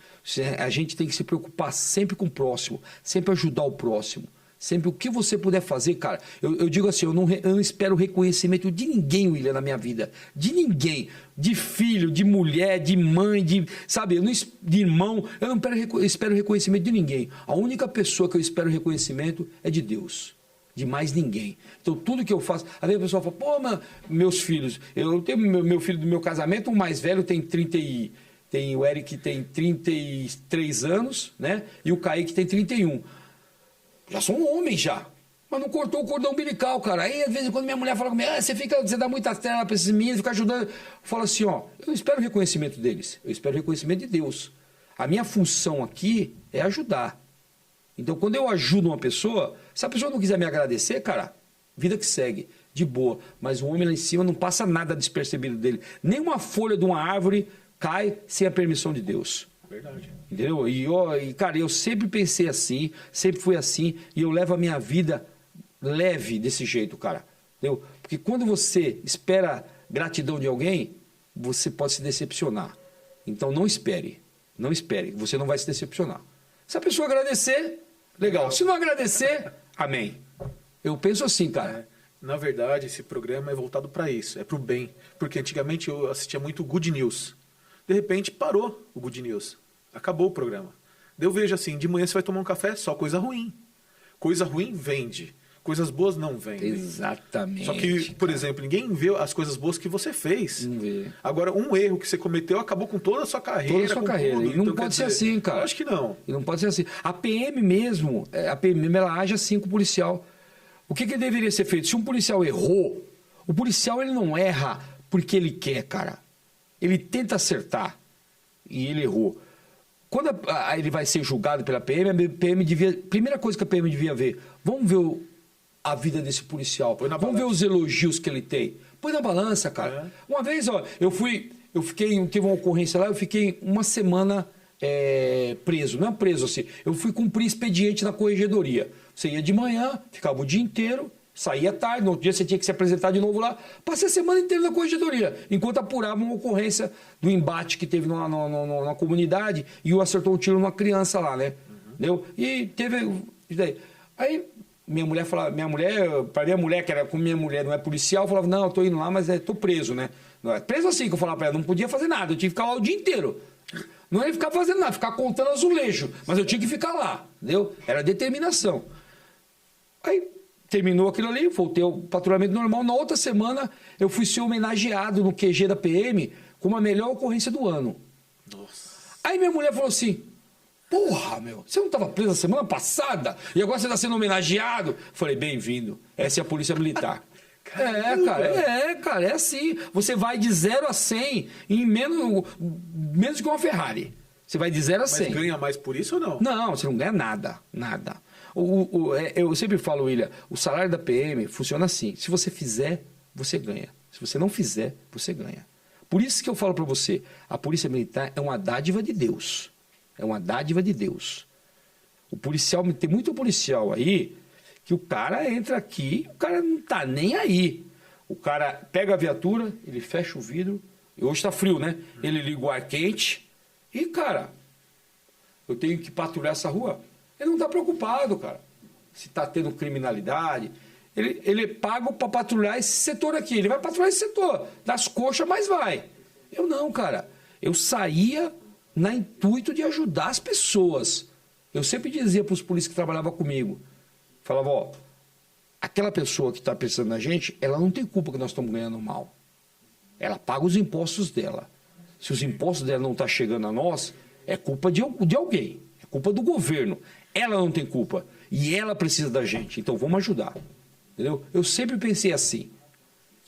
A gente tem que se preocupar sempre com o próximo, sempre ajudar o próximo. Sempre o que você puder fazer, cara. Eu digo assim, eu não espero reconhecimento de ninguém, William, na minha vida. De ninguém. De filho, de mulher, de mãe, sabe, de irmão. Eu não espero reconhecimento de ninguém. A única pessoa que eu espero reconhecimento é de Deus. De mais ninguém. Então, tudo que eu faço... Às vezes a pessoa fala, pô, mano, meus filhos... Eu tenho meu filho do meu casamento, o mais velho tem tem o Eric tem 33 anos, né? E o Kaique tem 31. Já são homens já. Mas não cortou o cordão umbilical, cara. Aí, às vezes, quando minha mulher fala comigo, você dá muita tela para esses meninos, fica ajudando. Eu falo assim, ó, eu não espero o reconhecimento deles. Eu espero o reconhecimento de Deus. A minha função aqui é ajudar. Então, quando eu ajudo uma pessoa, se a pessoa não quiser me agradecer, cara, vida que segue, de boa. Mas o homem lá em cima não passa nada despercebido dele. Nem uma folha de uma árvore cai sem a permissão de Deus. Verdade. Entendeu? E, cara, eu sempre pensei assim, sempre fui assim, e eu levo a minha vida leve desse jeito, cara. Entendeu? Porque quando você espera gratidão de alguém, você pode se decepcionar. Então não espere. Não espere. Você não vai se decepcionar. Se a pessoa agradecer, legal. Se não agradecer, amém. Eu penso assim, cara. Na verdade, esse programa é voltado para isso, é para o bem. Porque antigamente eu assistia muito Good News. De repente parou o Good News. Acabou o programa. Daí eu vejo assim, de manhã você vai tomar um café, só coisa ruim. Coisa ruim vende. Coisas boas não vendem. Exatamente. Só que, por exemplo, ninguém vê as coisas boas que você fez. Não vê. Agora, um erro que você cometeu acabou com toda a sua carreira. Toda a sua carreira. Tudo. E não Então, pode ser dizer, assim, cara. Eu acho que não. E não pode ser assim. A PM mesmo, ela age assim com o policial. O que deveria ser feito? Se um policial errou, o policial ele não erra porque ele quer, cara. Ele tenta acertar. E ele errou. Quando ele vai ser julgado pela PM, a PM devia... Primeira coisa que a PM devia ver, vamos ver a vida desse policial. Vamos ver os elogios que ele tem. Põe na balança, cara. Uma vez, ó, teve uma ocorrência lá, eu fiquei uma semana preso. Não é preso assim. Eu fui cumprir expediente na corregedoria. Você ia de manhã, ficava o dia inteiro, saía tarde, no outro dia você tinha que se apresentar de novo lá. Passei a semana inteira na corregedoria, enquanto apurava uma ocorrência do embate que teve na comunidade e o acertou um tiro numa criança lá, né? Entendeu? E teve isso daí. Aí minha mulher, para minha mulher, que era como minha mulher não é policial, falava, não, eu tô indo lá, mas tô preso, né? Preso assim, que eu falava para ela, não podia fazer nada, eu tinha que ficar lá o dia inteiro. Não ia ficar fazendo nada, ficar contando azulejo, mas eu tinha que ficar lá, entendeu? Era determinação. Aí terminou aquilo ali, voltei ao patrulhamento normal. Na outra semana, eu fui ser homenageado no QG da PM como a melhor ocorrência do ano. Nossa. Aí minha mulher falou assim, porra, meu, você não estava preso a semana passada? E agora você está sendo homenageado? Falei, bem-vindo, essa é a Polícia Militar. Cara, é assim. Você vai de 0 a 100 em menos que uma Ferrari. Você vai de 0 a 100. Mas ganha mais por isso ou não? Não, você não ganha nada, nada. Eu sempre falo, William, o salário da PM funciona assim. Se você fizer, você ganha. Se você não fizer, você ganha. Por isso que eu falo para você, a Polícia Militar é uma dádiva de Deus. É uma dádiva de Deus. O policial, tem muito policial aí que o cara entra aqui, o cara não tá nem aí. O cara pega a viatura, ele fecha o vidro, e hoje tá frio, né? Ele liga o ar quente e, cara, eu tenho que patrulhar essa rua. Ele não está preocupado, cara. Se está tendo criminalidade. Ele paga para patrulhar esse setor aqui. Ele vai patrulhar esse setor. Das coxas, mas vai. Eu não, cara. Eu saía na intuito de ajudar as pessoas. Eu sempre dizia para os polícias que trabalhavam comigo. Falava, ó, aquela pessoa que está pensando na gente, ela não tem culpa que nós estamos ganhando mal. Ela paga os impostos dela. Se os impostos dela não estão chegando a nós, é culpa de alguém. É culpa do governo. Ela não tem culpa. E ela precisa da gente. Então vamos ajudar. Entendeu? Eu sempre pensei assim.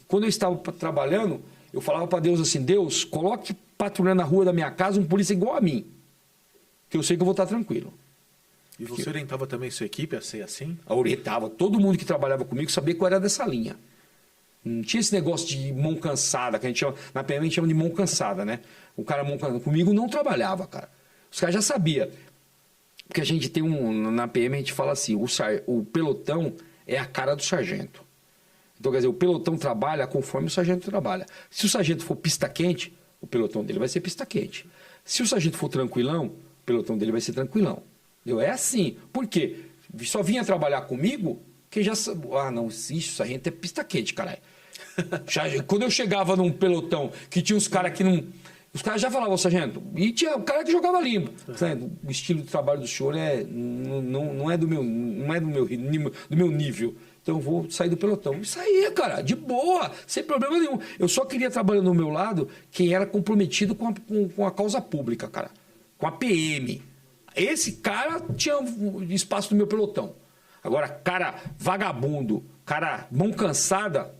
Quando eu estava trabalhando, eu falava para Deus assim, Deus, coloque patrulhando na rua da minha casa um polícia igual a mim. Que eu sei que eu vou estar tranquilo. E você orientava também sua equipe a ser assim? Eu orientava. Todo mundo que trabalhava comigo sabia que eu era dessa linha. Não tinha esse negócio de mão cansada, que a gente chama, na PM a gente chama de mão cansada, né? O cara mão cansada. Comigo não trabalhava, cara. Os caras já sabiam. Porque a gente tem na PM a gente fala assim, o pelotão é a cara do sargento. Então, quer dizer, o pelotão trabalha conforme o sargento trabalha. Se o sargento for pista quente, o pelotão dele vai ser pista quente. Se o sargento for tranquilão, o pelotão dele vai ser tranquilão. Entendeu? É assim. Por quê? Só vinha trabalhar comigo que já... Ah, não, isso, o sargento é pista quente, caralho. Quando eu chegava num pelotão que tinha uns caras que não... Os caras já falavam, sargento, e tinha o cara que jogava limpo. O estilo de trabalho do senhor não é do meu nível. Então eu vou sair do pelotão. E saía, cara, de boa, sem problema nenhum. Eu só queria trabalhar no meu lado quem era comprometido com a causa pública, cara. Com a PM. Esse cara tinha espaço no meu pelotão. Agora, cara vagabundo, cara mão cansada,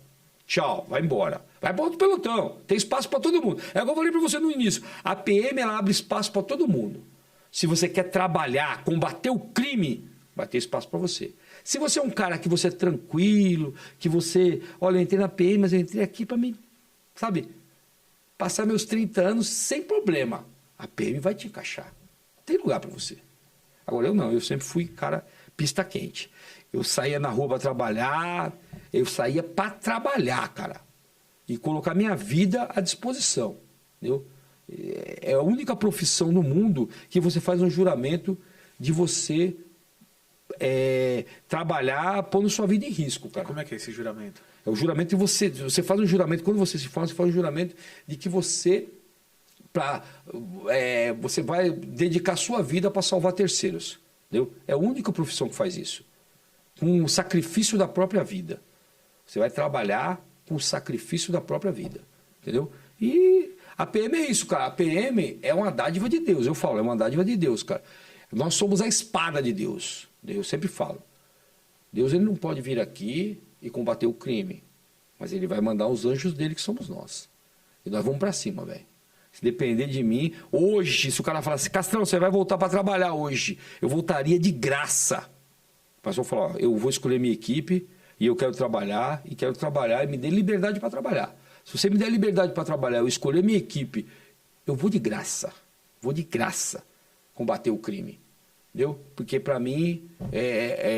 tchau, vai embora. Vai para outro pelotão. Tem espaço para todo mundo. É igual eu falei para você no início. A PM, ela abre espaço para todo mundo. Se você quer trabalhar, combater o crime, vai ter espaço para você. Se você é um cara que você é tranquilo, que você... Olha, eu entrei na PM, mas eu entrei aqui para mim, sabe? Passar meus 30 anos sem problema. A PM vai te encaixar. Tem lugar para você. Agora, eu não. Eu sempre fui, cara, pista quente. Eu saía na rua para trabalhar. Eu saía para trabalhar, cara. E colocar minha vida à disposição. Entendeu? É a única profissão no mundo que você faz um juramento de você trabalhar pondo sua vida em risco, cara. Como é que é esse juramento? É o juramento de você faz um juramento, quando você se forma, você faz um juramento de que você vai dedicar sua vida para salvar terceiros. Entendeu? É a única profissão que faz isso. Com o sacrifício da própria vida. Você vai trabalhar com o sacrifício da própria vida. Entendeu? E a PM é isso, cara. A PM é uma dádiva de Deus. Eu falo, é uma dádiva de Deus, cara. Nós somos a espada de Deus. Eu sempre falo. Deus, ele não pode vir aqui e combater o crime. Mas ele vai mandar os anjos dele, que somos nós. E nós vamos para cima, velho. Se depender de mim, hoje, se o cara falar assim, Castrão, você vai voltar para trabalhar hoje, eu voltaria de graça. O pastor falou, ó, eu vou escolher minha equipe e eu quero trabalhar e me dê liberdade para trabalhar. Se você me der liberdade para trabalhar, eu escolher minha equipe, eu vou de graça combater o crime. Entendeu? Porque para mim,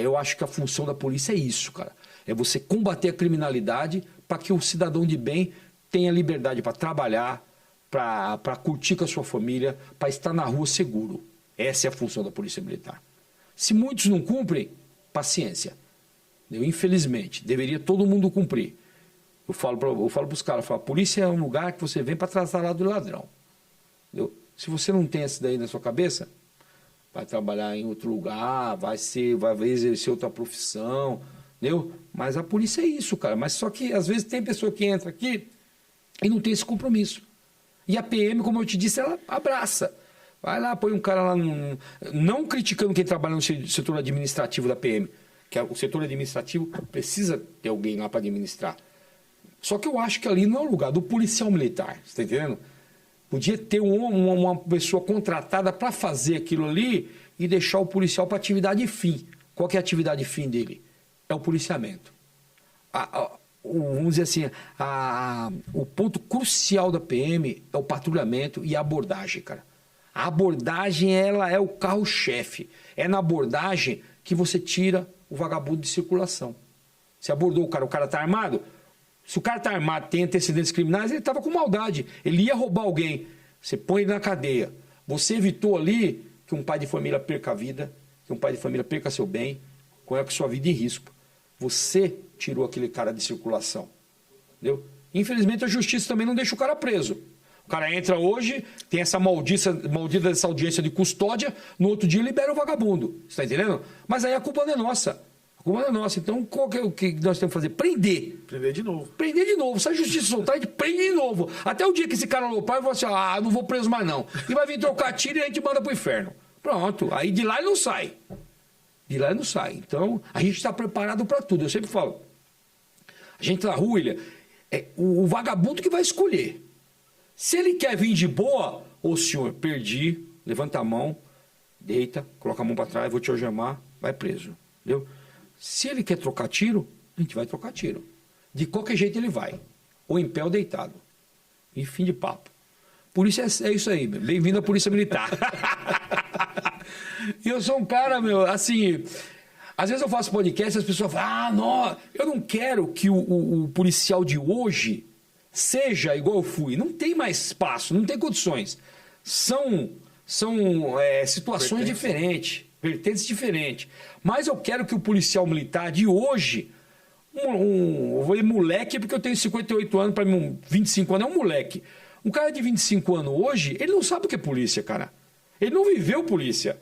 eu acho que a função da polícia é isso, cara. É você combater a criminalidade para que o cidadão de bem tenha liberdade para trabalhar, para curtir com a sua família, para estar na rua seguro. Essa é a função da Polícia Militar. Se muitos não cumprem, paciência. Infelizmente, deveria todo mundo cumprir. Eu falo para os caras, a polícia é um lugar que você vem para tratar lá do ladrão. Entendeu? Se você não tem isso daí na sua cabeça, vai trabalhar em outro lugar, vai exercer outra profissão, entendeu? Mas a polícia é isso, cara. Mas só que às vezes tem pessoa que entra aqui e não tem esse compromisso. E a PM, como eu te disse, ela abraça. Vai lá, põe um cara lá, não criticando quem trabalha no setor administrativo da PM, que o setor administrativo precisa ter alguém lá para administrar. Só que eu acho que ali não é o lugar do policial militar, você está entendendo? Podia ter uma pessoa contratada para fazer aquilo ali e deixar o policial para atividade fim. Qual que é a atividade fim dele? É o policiamento. Vamos dizer assim, o ponto crucial da PM é o patrulhamento e a abordagem, cara. A abordagem, ela é o carro-chefe. É na abordagem que você tira o vagabundo de circulação. Você abordou o cara está armado? Se o cara está armado, tem antecedentes criminais, ele estava com maldade. Ele ia roubar alguém. Você põe ele na cadeia. Você evitou ali que um pai de família perca a vida, que um pai de família perca seu bem, coloque sua vida em risco. Você tirou aquele cara de circulação. Entendeu? Infelizmente, a justiça também não deixa o cara preso. O cara entra hoje, tem essa maldita essa audiência de custódia, no outro dia libera o vagabundo. Você está entendendo? Mas aí a culpa não é nossa. A culpa não é nossa. Então, qual que é o que nós temos que fazer? Prender. Prender de novo. Prender de novo. Se a justiça soltar, a gente prende de novo. Até o dia que esse cara lopar, eu vou assim, não vou preso mais não. E vai vir trocar tiro e a gente manda pro inferno. Pronto. Aí de lá ele não sai. De lá ele não sai. Então, a gente está preparado para tudo. Eu sempre falo. A gente na rua, William, é o vagabundo que vai escolher. Se ele quer vir de boa, ô senhor, perdi, levanta a mão, deita, coloca a mão para trás, vou te algemar, vai preso. Entendeu? Se ele quer trocar tiro, a gente vai trocar tiro. De qualquer jeito ele vai. Ou em pé ou deitado. E fim de papo. Por isso é isso aí, meu. Bem-vindo à Polícia Militar. E eu sou um cara, meu, assim... Às vezes eu faço podcast e as pessoas falam, não, eu não quero que o policial de hoje seja igual eu fui. Não tem mais espaço, não tem condições. São situações diferentes, vertentes diferentes. Mas eu quero que o policial militar de hoje, eu vou dizer moleque porque eu tenho 58 anos, para mim 25 anos é um moleque. Um cara de 25 anos hoje, ele não sabe o que é polícia, cara. Ele não viveu polícia.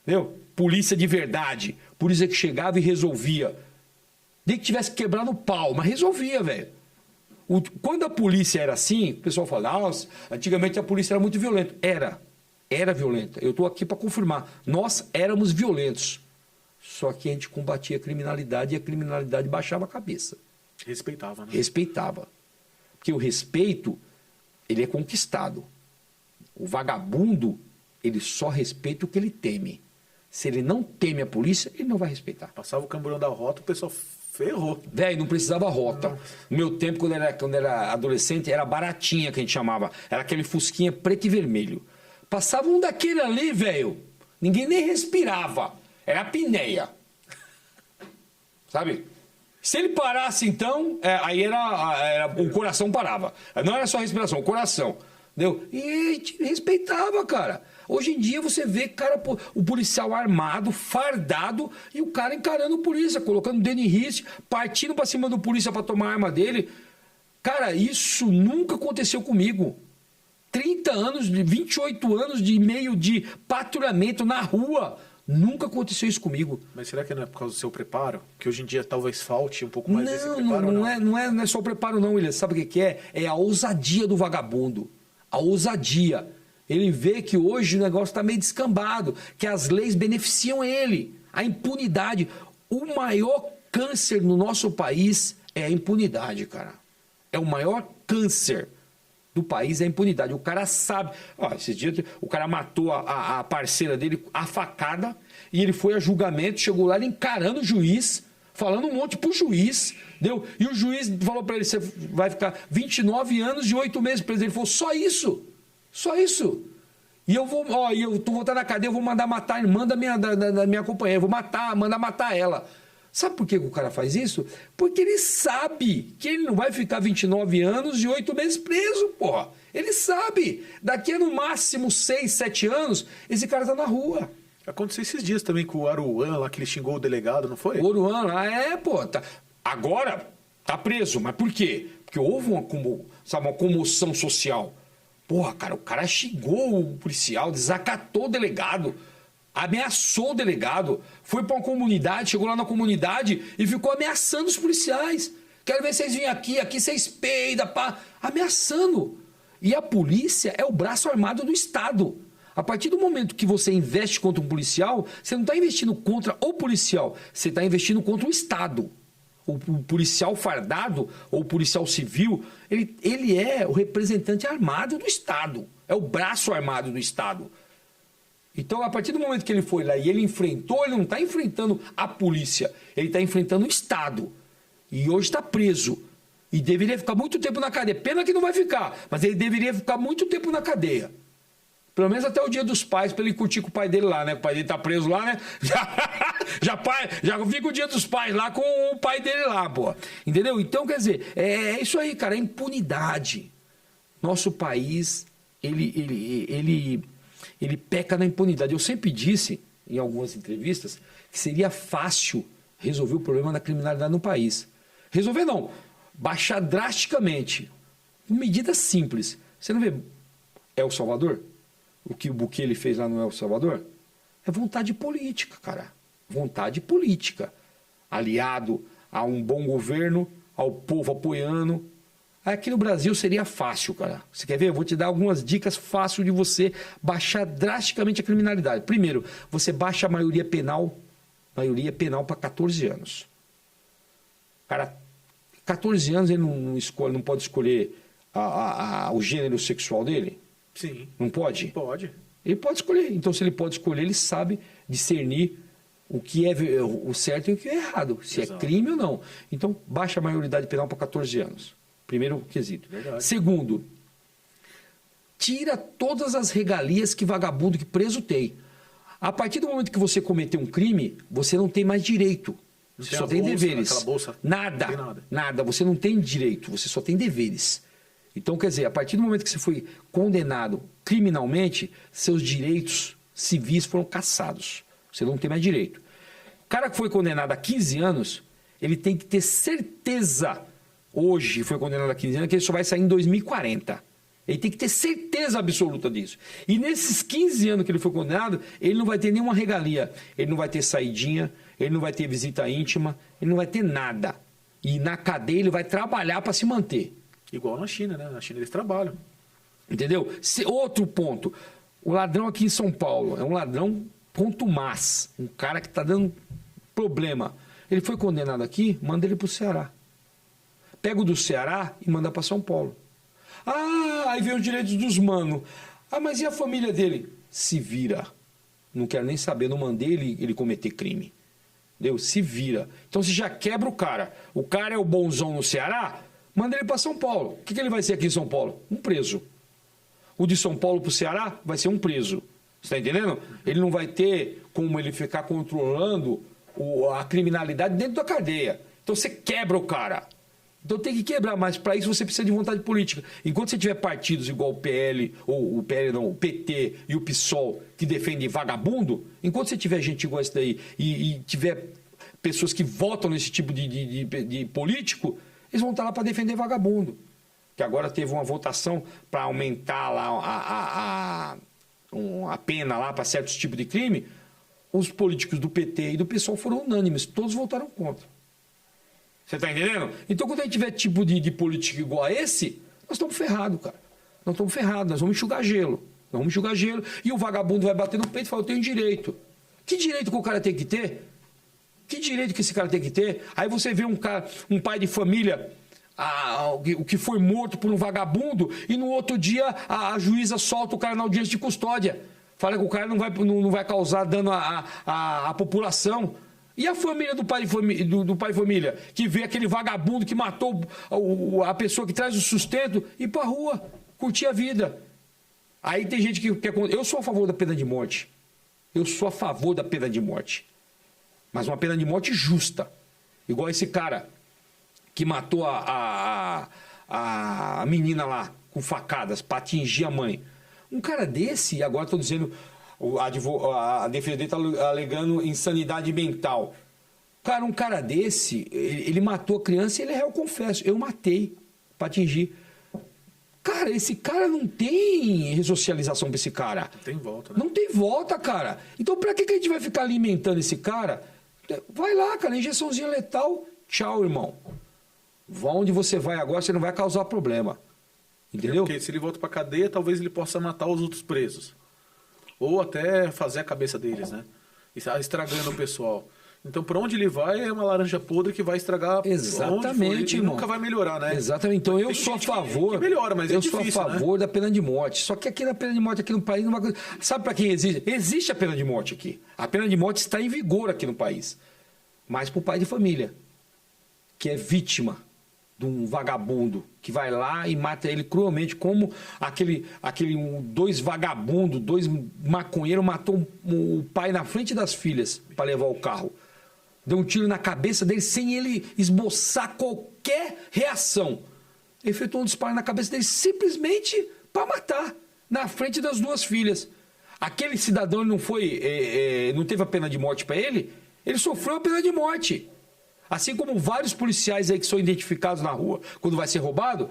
Entendeu? Polícia de verdade. Polícia que chegava e resolvia. Nem que tivesse quebrado o pau, mas resolvia, velho. Quando a polícia era assim, o pessoal fala, nossa, antigamente a polícia era muito violenta. Era violenta. Eu estou aqui para confirmar. Nós éramos violentos. Só que a gente combatia a criminalidade e a criminalidade baixava a cabeça. Respeitava, né? Respeitava. Porque o respeito, ele é conquistado. O vagabundo, ele só respeita o que ele teme. Se ele não teme a polícia, ele não vai respeitar. Passava o camburão da rota, o pessoal ferrou. Velho, não precisava rota. No meu tempo, quando era adolescente, era baratinha que a gente chamava. Era aquele fusquinha preto e vermelho. Passava um daquele ali, velho. Ninguém nem respirava. Era apneia. Sabe? Se ele parasse, então, aí o coração parava. Não era só a respiração, o coração. Entendeu? E a gente respeitava, cara. Hoje em dia você vê, cara, o policial armado, fardado, e o cara encarando o polícia, colocando o dedo em risco, partindo pra cima do polícia pra tomar a arma dele. Cara, isso nunca aconteceu comigo. 30 anos, 28 anos de meio de patrulhamento na rua. Nunca aconteceu isso comigo. Mas será que não é por causa do seu preparo? Que hoje em dia talvez falte um pouco mais desse preparo? Não é só o preparo não, William. Sabe o que é? É a ousadia do vagabundo. A ousadia. Ele vê que hoje o negócio está meio descambado, que as leis beneficiam ele. A impunidade. O maior câncer no nosso país é a impunidade, cara. É o maior câncer do país é a impunidade. O cara sabe. Esses dias o cara matou a parceira dele a facada e ele foi a julgamento, chegou lá encarando o juiz, falando um monte pro juiz, deu? E o juiz falou para ele, você vai ficar 29 anos e 8 meses preso. Ele falou, só isso? Só isso? E eu vou estar na cadeia, eu vou mandar matar a irmã da minha companheira, vou mandar matar ela. Sabe por que o cara faz isso? Porque ele sabe que ele não vai ficar 29 anos e 8 meses preso, porra. Ele sabe. Daqui a no máximo 6, 7 anos, esse cara tá na rua. Aconteceu esses dias também com o Aruan lá, que ele xingou o delegado, não foi? O Aruan lá, tá. Agora tá preso, mas por quê? Porque houve uma comoção social. Porra, cara, o cara xingou o policial, desacatou o delegado, ameaçou o delegado, foi para uma comunidade, chegou lá na comunidade e ficou ameaçando os policiais. Quero ver vocês virem aqui vocês peidam, pá. Ameaçando. E a polícia é o braço armado do Estado. A partir do momento que você investe contra um policial, você não está investindo contra o policial, você está investindo contra o Estado. O policial fardado ou o policial civil, ele é o representante armado do Estado. É o braço armado do Estado. Então, a partir do momento que ele foi lá e ele enfrentou, ele não está enfrentando a polícia, ele está enfrentando o Estado. E hoje está preso. E deveria ficar muito tempo na cadeia. Pena que não vai ficar, mas ele deveria ficar muito tempo na cadeia. Pelo menos até o Dia dos Pais, para ele curtir com o pai dele lá, né? O pai dele tá preso lá, né? Já fica o Dia dos Pais lá com o pai dele lá, pô. Entendeu? Então, quer dizer, é isso aí, cara, é impunidade. Nosso país, ele peca na impunidade. Eu sempre disse, em algumas entrevistas, que seria fácil resolver o problema da criminalidade no país. Resolver não, baixar drasticamente. Com medidas simples. Você não vê El Salvador? O que o Bukele fez lá no El Salvador? É vontade política, cara. Vontade política. Aliado a um bom governo, ao povo apoiando. Aqui no Brasil seria fácil, cara. Você quer ver? Eu vou te dar algumas dicas fáceis de você baixar drasticamente a criminalidade. Primeiro, você baixa a maioria penal para 14 anos. Cara, 14 anos ele não pode escolher o gênero sexual dele? Sim. Não pode? Pode. Ele pode escolher. Então, se ele pode escolher, ele sabe discernir o que é o certo e o que é errado. Se Exato. é crime ou não. Então, baixa a maioridade penal para 14 anos. Primeiro quesito. Verdade. Segundo, tira todas as regalias que vagabundo, que preso tem. A partir do momento que você cometeu um crime, você não tem mais direito. Você só tem deveres. Aquela bolsa, nada, não tem nada. nada. Você não tem direito, você só tem deveres. Então, quer dizer, a partir do momento que você foi condenado criminalmente, seus direitos civis foram cassados. Você não tem mais direito. O cara que foi condenado a 15 anos, ele tem que ter certeza, hoje foi condenado a 15 anos, que ele só vai sair em 2040. Ele tem que ter certeza absoluta disso. E nesses 15 anos que ele foi condenado, ele não vai ter nenhuma regalia. Ele não vai ter saidinha, ele não vai ter visita íntima, ele não vai ter nada. E na cadeia ele vai trabalhar para se manter. Igual na China, né? Na China eles trabalham. Entendeu? Outro ponto. O ladrão aqui em São Paulo é um ladrão contumaz. Um cara que está dando problema. Ele foi condenado aqui, manda ele para o Ceará. Pega o do Ceará e manda para São Paulo. Ah, aí vem os direitos dos manos. Ah, mas e a família dele? Se vira. Não quero nem saber, não mandei ele cometer crime. Entendeu? Se vira. Então você já quebra o cara. O cara é o bonzão no Ceará, manda ele para São Paulo. O que ele vai ser aqui em São Paulo? Um preso. O de São Paulo para o Ceará vai ser um preso. Você está entendendo? Ele não vai ter como ele ficar controlando a criminalidade dentro da cadeia. Então você quebra o cara. Então tem que quebrar, mas para isso você precisa de vontade política. Enquanto você tiver partidos igual o PL, ou o PL não, o PT e o PSOL que defendem vagabundo, enquanto você tiver gente igual esse daí e tiver pessoas que votam nesse tipo de político, eles vão estar lá para defender vagabundo. Que agora teve uma votação para aumentar lá a pena lá para certos tipos de crime. Os políticos do PT e do PSOL foram unânimes, todos votaram contra. Você está entendendo? Então, quando a gente tiver tipo de política igual a esse, nós estamos ferrados, cara. Nós estamos ferrados, nós vamos enxugar gelo. Nós vamos enxugar gelo e o vagabundo vai bater no peito e falar, eu tenho direito. Que direito que o cara tem que ter? Que direito que esse cara tem que ter? Aí você vê um pai de família o que foi morto por um vagabundo e no outro dia a juíza solta o cara na audiência de custódia. Fala que o cara não vai causar dano à população. E a família do pai de família, que vê aquele vagabundo que matou a pessoa que traz o sustento, ir pra rua, curtir a vida. Aí tem gente que quer... Eu sou a favor da pena de morte. Eu sou a favor da pena de morte. Mas uma pena de morte justa. Igual esse cara que matou a menina lá com facadas para atingir a mãe. Um cara desse, agora estou dizendo... A defesa dele está alegando insanidade mental. Cara, um cara desse, ele matou a criança e ele é réu confesso. Eu matei para atingir. Cara, esse cara não tem ressocialização para esse cara. Não tem volta, né? Não tem volta, cara. Então, para que a gente vai ficar alimentando esse cara? Vai lá, cara, injeçãozinha letal. Tchau, irmão. Vá onde você vai agora, você não vai causar problema. Entendeu? Porque se ele volta para cadeia, talvez ele possa matar os outros presos. Ou até fazer a cabeça deles, né? Estragando o pessoal. Então, para onde ele vai, é uma laranja podre que vai estragar. Exatamente, e irmão. nunca vai melhorar, né? Exatamente. Então, eu sou a favor. Que melhora, mas eu é difícil, sou a favor, né, da pena de morte. Só que aqui na pena de morte, aqui no país, não vai... Sabe para quem existe? Existe a pena de morte aqui. A pena de morte está em vigor aqui no país. Mas para o pai de família, que é vítima de um vagabundo que vai lá e mata ele cruelmente, como dois vagabundos, dois maconheiros matou o pai na frente das filhas para levar o carro. Deu um tiro na cabeça dele sem ele esboçar qualquer reação. Efetuou um disparo na cabeça dele simplesmente para matar na frente das duas filhas. Aquele cidadão não teve a pena de morte para ele, ele sofreu a pena de morte. Assim como vários policiais aí que são identificados na rua quando vai ser roubado,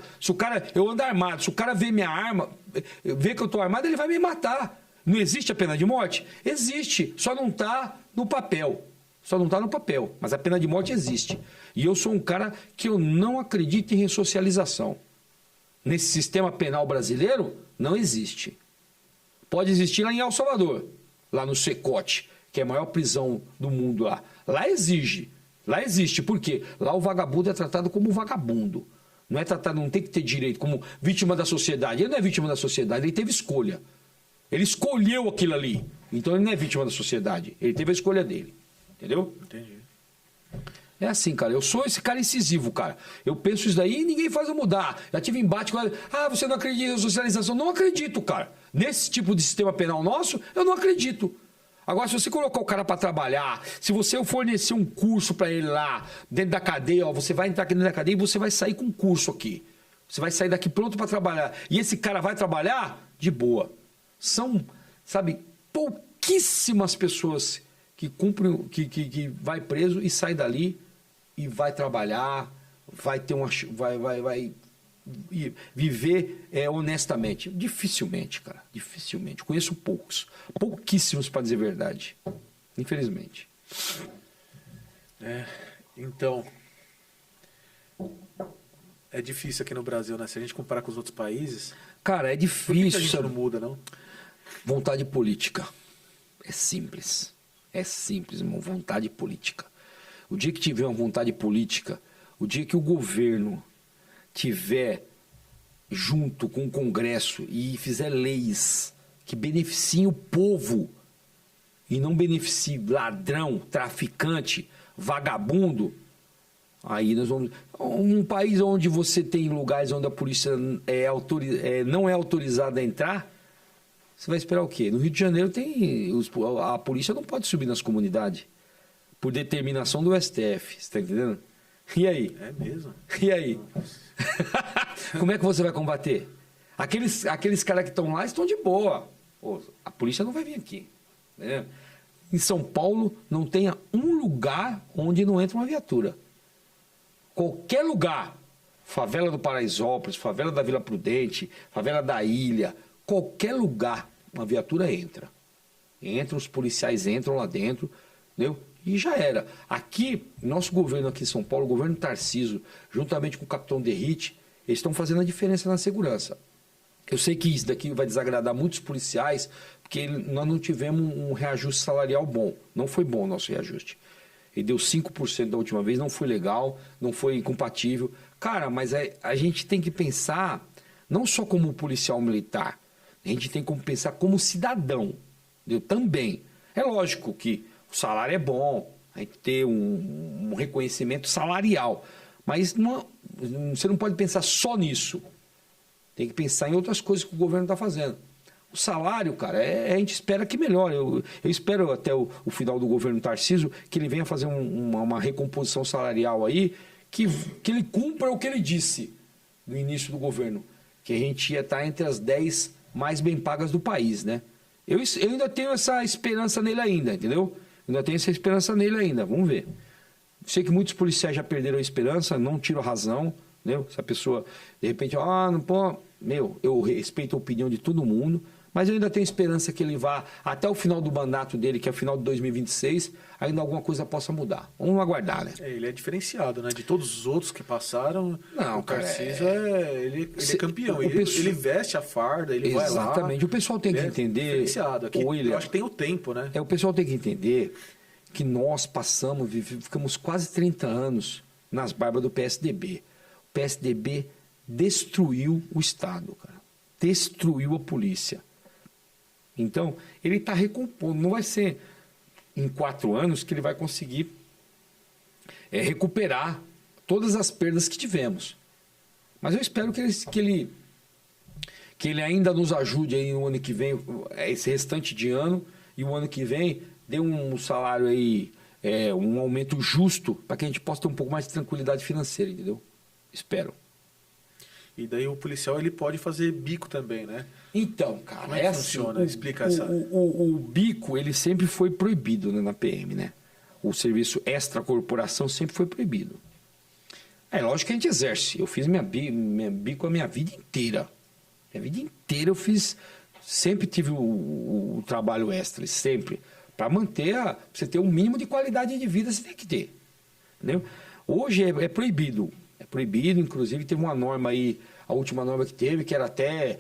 eu ando armado, se o cara vê minha arma, vê que eu estou armado, ele vai me matar. Não existe a pena de morte? Existe, só não está no papel. Só não está no papel, mas a pena de morte existe. E eu sou um cara que eu não acredito em ressocialização. Nesse sistema penal brasileiro, não existe. Pode existir lá em El Salvador, lá no Secote, que é a maior prisão do mundo lá. Lá existe. Por quê? Lá o vagabundo é tratado como vagabundo. Não é tratado, não tem que ter direito como vítima da sociedade. Ele não é vítima da sociedade, ele teve escolha. Ele escolheu aquilo ali. Então ele não é vítima da sociedade. Ele teve a escolha dele. Entendeu? Entendi. É assim, cara. Eu sou esse cara incisivo, cara. Eu penso isso daí e ninguém faz eu mudar. Já tive embate com ela. Ah, você não acredita em socialização? Não acredito, cara. Nesse tipo de sistema penal nosso, eu não acredito. Agora, se você colocar o cara para trabalhar, se você fornecer um curso para ele lá, dentro da cadeia, ó, você vai entrar aqui dentro da cadeia e você vai sair com um curso aqui. Você vai sair daqui pronto para trabalhar. E esse cara vai trabalhar de boa. São, sabe, pouquíssimas pessoas que cumprem, que vai preso e sai dali e vai trabalhar, vai ter uma, vai viver honestamente. Dificilmente, cara, dificilmente. Conheço pouquíssimos para dizer a verdade, infelizmente. Então, é difícil aqui no Brasil, né? Se a gente comparar com os outros países, cara, é por que difícil. a gente não muda, não? Vontade política. É simples. É simples, irmão. Vontade política. O dia que tiver uma vontade política, o dia que o governo tiver junto com o Congresso e fizer leis que beneficiem o povo e não beneficiem ladrão, traficante, vagabundo, aí nós vamos... Um país onde você tem lugares onde a polícia não é autorizada a entrar, você vai esperar o quê? No Rio de Janeiro a polícia não pode subir nas comunidades por determinação do STF, você está entendendo? E aí? É mesmo? E aí? Como é que você vai combater? Aqueles caras que estão lá estão de boa. Pô, a polícia não vai vir aqui. Né? Em São Paulo não tem um lugar onde não entra uma viatura. Qualquer lugar, favela do Paraisópolis, favela da Vila Prudente, favela da Ilha, qualquer lugar, uma viatura entra. Os policiais entram lá dentro, entendeu? E já era. Aqui, nosso governo aqui em São Paulo, o governo Tarcísio, juntamente com o capitão Derrite, eles estão fazendo a diferença na segurança. Eu sei que isso daqui vai desagradar muitos policiais, porque nós não tivemos um reajuste salarial bom. Não foi bom o nosso reajuste. Ele deu 5% da última vez, não foi legal, não foi compatível. Cara, mas a gente tem que pensar não só como policial militar, a gente tem que pensar como cidadão. Entendeu? Também. É lógico que o salário é bom, a gente ter um reconhecimento salarial. Mas você não pode pensar só nisso. Tem que pensar em outras coisas que o governo está fazendo. O salário, cara, a gente espera que melhore. Eu espero até o final do governo Tarcísio que ele venha fazer uma recomposição salarial aí, que ele cumpra o que ele disse no início do governo, que a gente ia estar entre as 10 mais bem pagas do país, né? Eu ainda tenho essa esperança nele ainda, entendeu? Ainda tenho essa esperança nele ainda, vamos ver. Sei que muitos policiais já perderam a esperança, não tiro a razão, entendeu? Se a pessoa, de repente, não pô... eu respeito a opinião de todo mundo, mas eu ainda tenho esperança que ele vá até o final do mandato dele, que é o final de 2026, ainda alguma coisa possa mudar. Vamos aguardar, né? Ele é diferenciado, né? De todos os outros que passaram, não, o Tarcísio ele é campeão. Ele veste a farda, ele vai lá. Exatamente. O pessoal tem que entender... É diferenciado. Aqui, eu acho que tem o tempo, né? O pessoal tem que entender que nós ficamos quase 30 anos nas barbas do PSDB. O PSDB destruiu o Estado, cara. Destruiu a polícia. Então, ele está recompondo. Não vai ser em 4 anos que ele vai conseguir recuperar todas as perdas que tivemos. Mas eu espero que ele ainda nos ajude aí no ano que vem, esse restante de ano, e o ano que vem dê um salário aí, um aumento justo, para que a gente possa ter um pouco mais de tranquilidade financeira, entendeu? Espero. E daí o policial ele pode fazer bico também, né? Então, cara, como é que funciona? Explica essa. O bico, ele sempre foi proibido, né, na PM, né? O serviço extracorporação sempre foi proibido. É lógico que a gente exerce. Eu fiz minha bico a minha vida inteira. Minha vida inteira eu fiz. Sempre tive o trabalho extra, sempre. Para manter, pra você ter um mínimo de qualidade de vida, você tem que ter. Entendeu? Hoje é proibido. É proibido, inclusive teve uma norma aí, a última norma que teve, que era até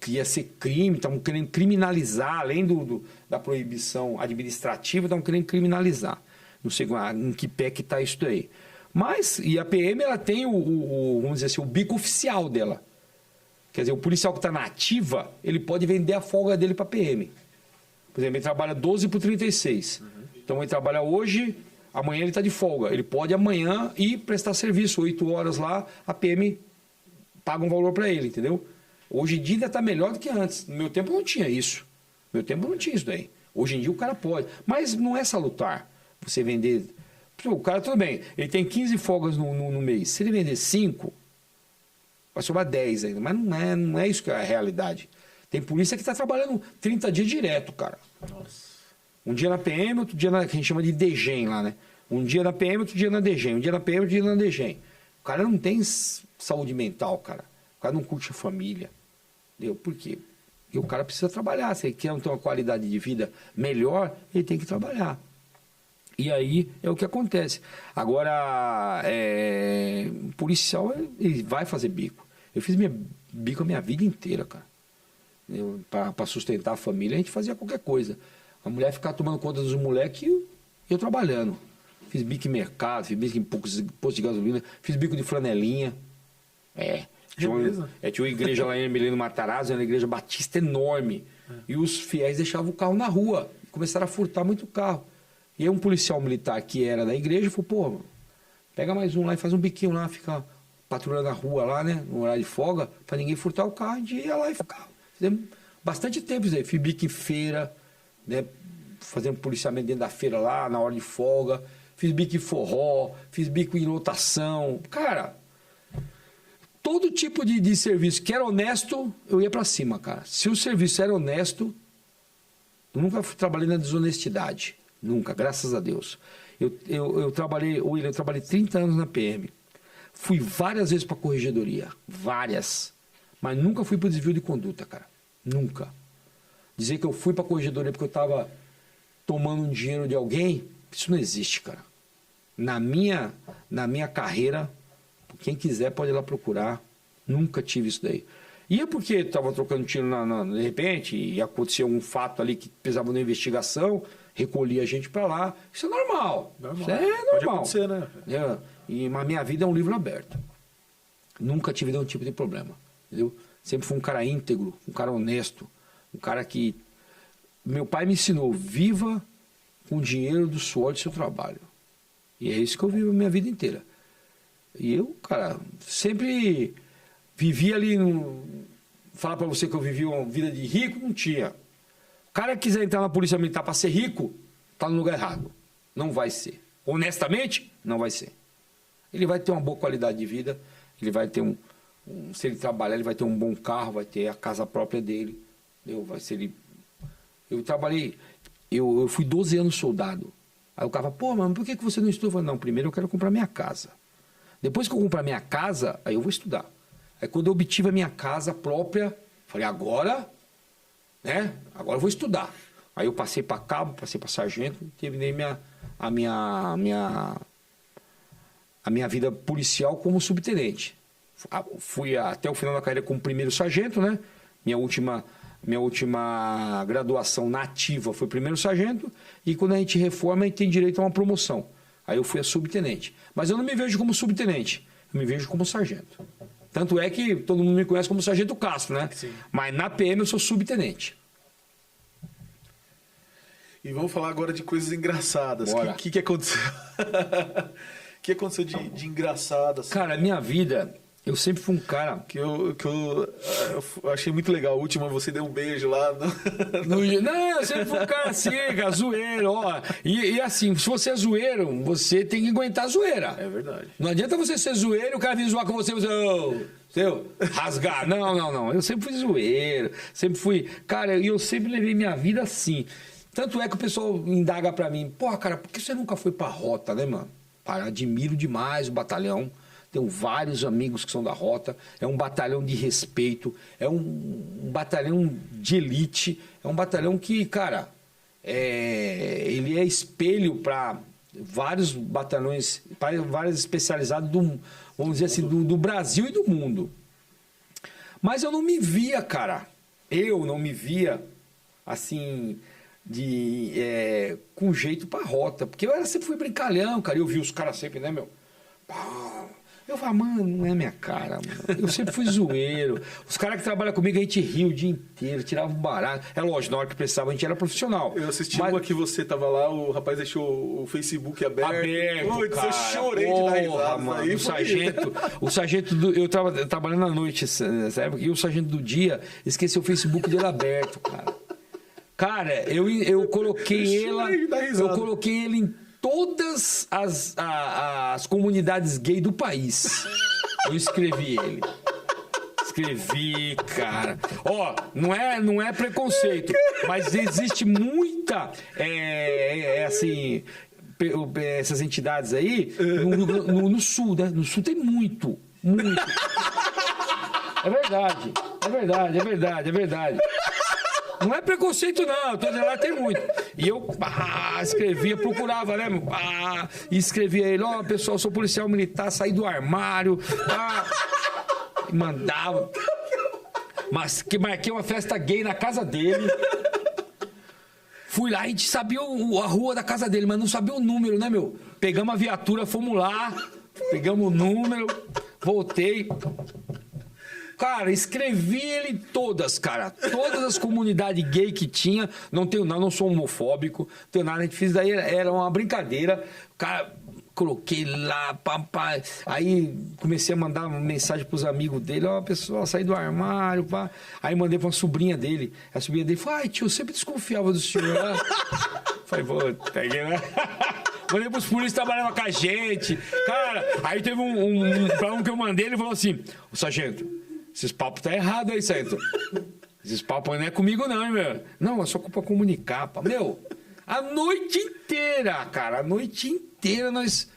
que ia ser crime, estavam querendo criminalizar, além da proibição administrativa, estavam querendo criminalizar. Não sei em que pé que está isso aí. Mas, e a PM, ela tem vamos dizer assim, o bico oficial dela. Quer dizer, o policial que está na ativa, ele pode vender a folga dele para a PM. Por exemplo, ele trabalha 12 por 36. Então, ele trabalha hoje, amanhã ele está de folga. Ele pode amanhã ir prestar serviço, 8 horas lá, a PM paga um valor para ele, entendeu? Hoje em dia ainda está melhor do que antes. No meu tempo não tinha isso. No meu tempo não tinha isso daí. Hoje em dia o cara pode. Mas não é salutar você vender... O cara, tudo bem, ele tem 15 folgas no mês. Se ele vender 5, vai sobrar 10 ainda. Mas não é isso que é a realidade. Tem polícia que está trabalhando 30 dias direto, cara. Nossa. Um dia na PM, outro dia que a gente chama de DGEM lá, né? Um dia na PM, outro dia na DGEM. Um dia na PM, outro dia na DGEM. O cara não tem saúde mental, cara. O cara não curte a família. Entendeu? Por quê? Porque o cara precisa trabalhar. Se ele quer ter uma qualidade de vida melhor, ele tem que trabalhar. E aí é o que acontece. Agora, o policial, ele vai fazer bico. Eu fiz bico a minha vida inteira, cara. Para sustentar a família, a gente fazia qualquer coisa. A mulher ficava tomando conta dos moleques e eu trabalhando. Fiz bico em mercado, fiz bico em posto de gasolina, fiz bico de flanelinha. Tinha uma igreja lá em Emiliano Matarazzo, uma igreja batista enorme. E os fiéis deixavam o carro na rua. E começaram a furtar muito carro. E aí um policial militar que era da igreja falou, pô, pega mais um lá e faz um biquinho lá, fica patrulhando a rua lá, né, no horário de folga, para ninguém furtar o carro, a gente ia lá e ficava. Fizemos bastante tempo isso aí. Fiz bico em feira, né, fazendo policiamento dentro da feira lá, na hora de folga. Fiz bico em forró, fiz bico em lotação. Cara, todo tipo de serviço que era honesto, eu ia para cima, cara. Se o serviço era honesto, eu nunca trabalhei na desonestidade. Nunca, graças a Deus. Eu trabalhei 30 anos na PM. Fui várias vezes para a corregedoria. Várias. Mas nunca fui para o desvio de conduta, cara. Nunca. Dizer que eu fui para a corregedoria porque eu estava tomando um dinheiro de alguém, isso não existe, cara. Na minha carreira, quem quiser pode ir lá procurar. Nunca tive isso daí. E é porque estava trocando tiro de repente e aconteceu um fato ali que precisava de uma investigação, recolhia a gente para lá. Isso é normal. Isso é normal. Pode acontecer, né? Mas minha vida é um livro aberto. Nunca tive nenhum tipo de problema. Entendeu? Sempre fui um cara íntegro, um cara honesto, um cara que... Meu pai me ensinou, viva com o dinheiro do suor do seu trabalho. E é isso que eu vivo a minha vida inteira. E eu, cara, sempre vivi ali... Falar para você que eu vivi uma vida de rico, não tinha. O cara que quiser entrar na polícia militar para ser rico, tá no lugar errado. Não vai ser. Honestamente, não vai ser. Ele vai ter uma boa qualidade de vida, ele vai ter se ele trabalhar, ele vai ter um bom carro, vai ter a casa própria dele. Eu trabalhei, eu fui 12 anos soldado. Aí o cara fala, pô, mas por que você não estuda? Eu falei, não, primeiro eu quero comprar minha casa. Depois que eu comprar minha casa, aí eu vou estudar. Aí quando eu obtive a minha casa própria, falei, agora eu vou estudar. Aí eu passei para cabo, passei para sargento, terminei a minha vida policial como subtenente. Fui até o final da carreira como primeiro sargento, né? Minha última graduação na ativa foi primeiro sargento, e quando a gente reforma, a gente tem direito a uma promoção. Aí eu fui a subtenente. Mas eu não me vejo como subtenente, eu me vejo como sargento. Tanto é que todo mundo me conhece como Sargento Castro, né? Sim. Mas na PM eu sou subtenente. E vamos falar agora de coisas engraçadas. O que aconteceu? O que aconteceu de engraçado? Assim? Cara, a minha vida, eu sempre fui um cara... Que eu achei muito legal. A última, você deu um beijo lá. Não, eu sempre fui um cara assim, cara, zoeiro. Ó. E assim, se você é zoeiro, você tem que aguentar a zoeira. É verdade. Não adianta você ser zoeiro e o cara vir zoar com você rasgar. Não. Eu sempre fui zoeiro. Sempre fui... Cara, eu sempre levei minha vida assim. Tanto é que o pessoal indaga pra mim, pô, cara, por que você nunca foi pra rota, né, mano? Cara, admiro demais o batalhão. Tenho vários amigos que são da rota. É um batalhão de respeito. É um batalhão de elite. É um batalhão que, cara, ele é espelho para vários batalhões, vários especializados, vamos dizer assim, do Brasil e do mundo. Mas eu não me via, cara. Eu não me via, assim, com jeito pra rota. Porque eu sempre fui brincalhão, cara. Eu vi os caras sempre, né, meu? Pá. Eu falava, mano, não é minha cara, mano. Eu sempre fui zoeiro. Os caras que trabalham comigo, a gente ria o dia inteiro, tirava um barato. É lógico, na hora que precisava, a gente era profissional. Eu assisti uma que você tava lá, o rapaz deixou o Facebook aberto. Putz, cara. Eu chorei de dar risada. Mano, aí o sargento eu tava trabalhando à noite nessa época, e o sargento do dia esqueceu o Facebook dele aberto, cara. Cara, eu coloquei ele em todas as comunidades gay do país. Eu escrevi ele. Escrevi, cara. Ó, não é preconceito, mas existe muita, assim, essas entidades aí no sul, né? No sul tem muito. É verdade. Não é preconceito, não. Tô dizendo, lá tem muito. E eu escrevia, procurava, né? E escrevia ele, pessoal, sou policial militar, saí do armário. E mandava. Mas que marquei uma festa gay na casa dele. Fui lá, a gente sabia a rua da casa dele, mas não sabia o número, né, meu? Pegamos a viatura, fomos lá, pegamos o número, voltei. Cara, escrevi ele todas, cara. Todas as comunidades gay que tinha. Não sou homofóbico. Não tenho nada. A gente fez daí, era uma brincadeira. Cara, coloquei lá, papai. Aí comecei a mandar mensagem pros amigos dele. Pessoal, saí do armário, pá. Aí mandei pra uma sobrinha dele. A sobrinha dele falou, tio, eu sempre desconfiava do senhor. Falei, peguei, né? Mandei pros polícias que trabalhavam com a gente. Cara, aí teve um que eu mandei, ele falou assim, ô sargento, esses papos tá errado aí, certo? Esses papos não é comigo não, hein, meu? Não, é só culpa comunicar, pá. Meu, a noite inteira, cara, a noite inteira nós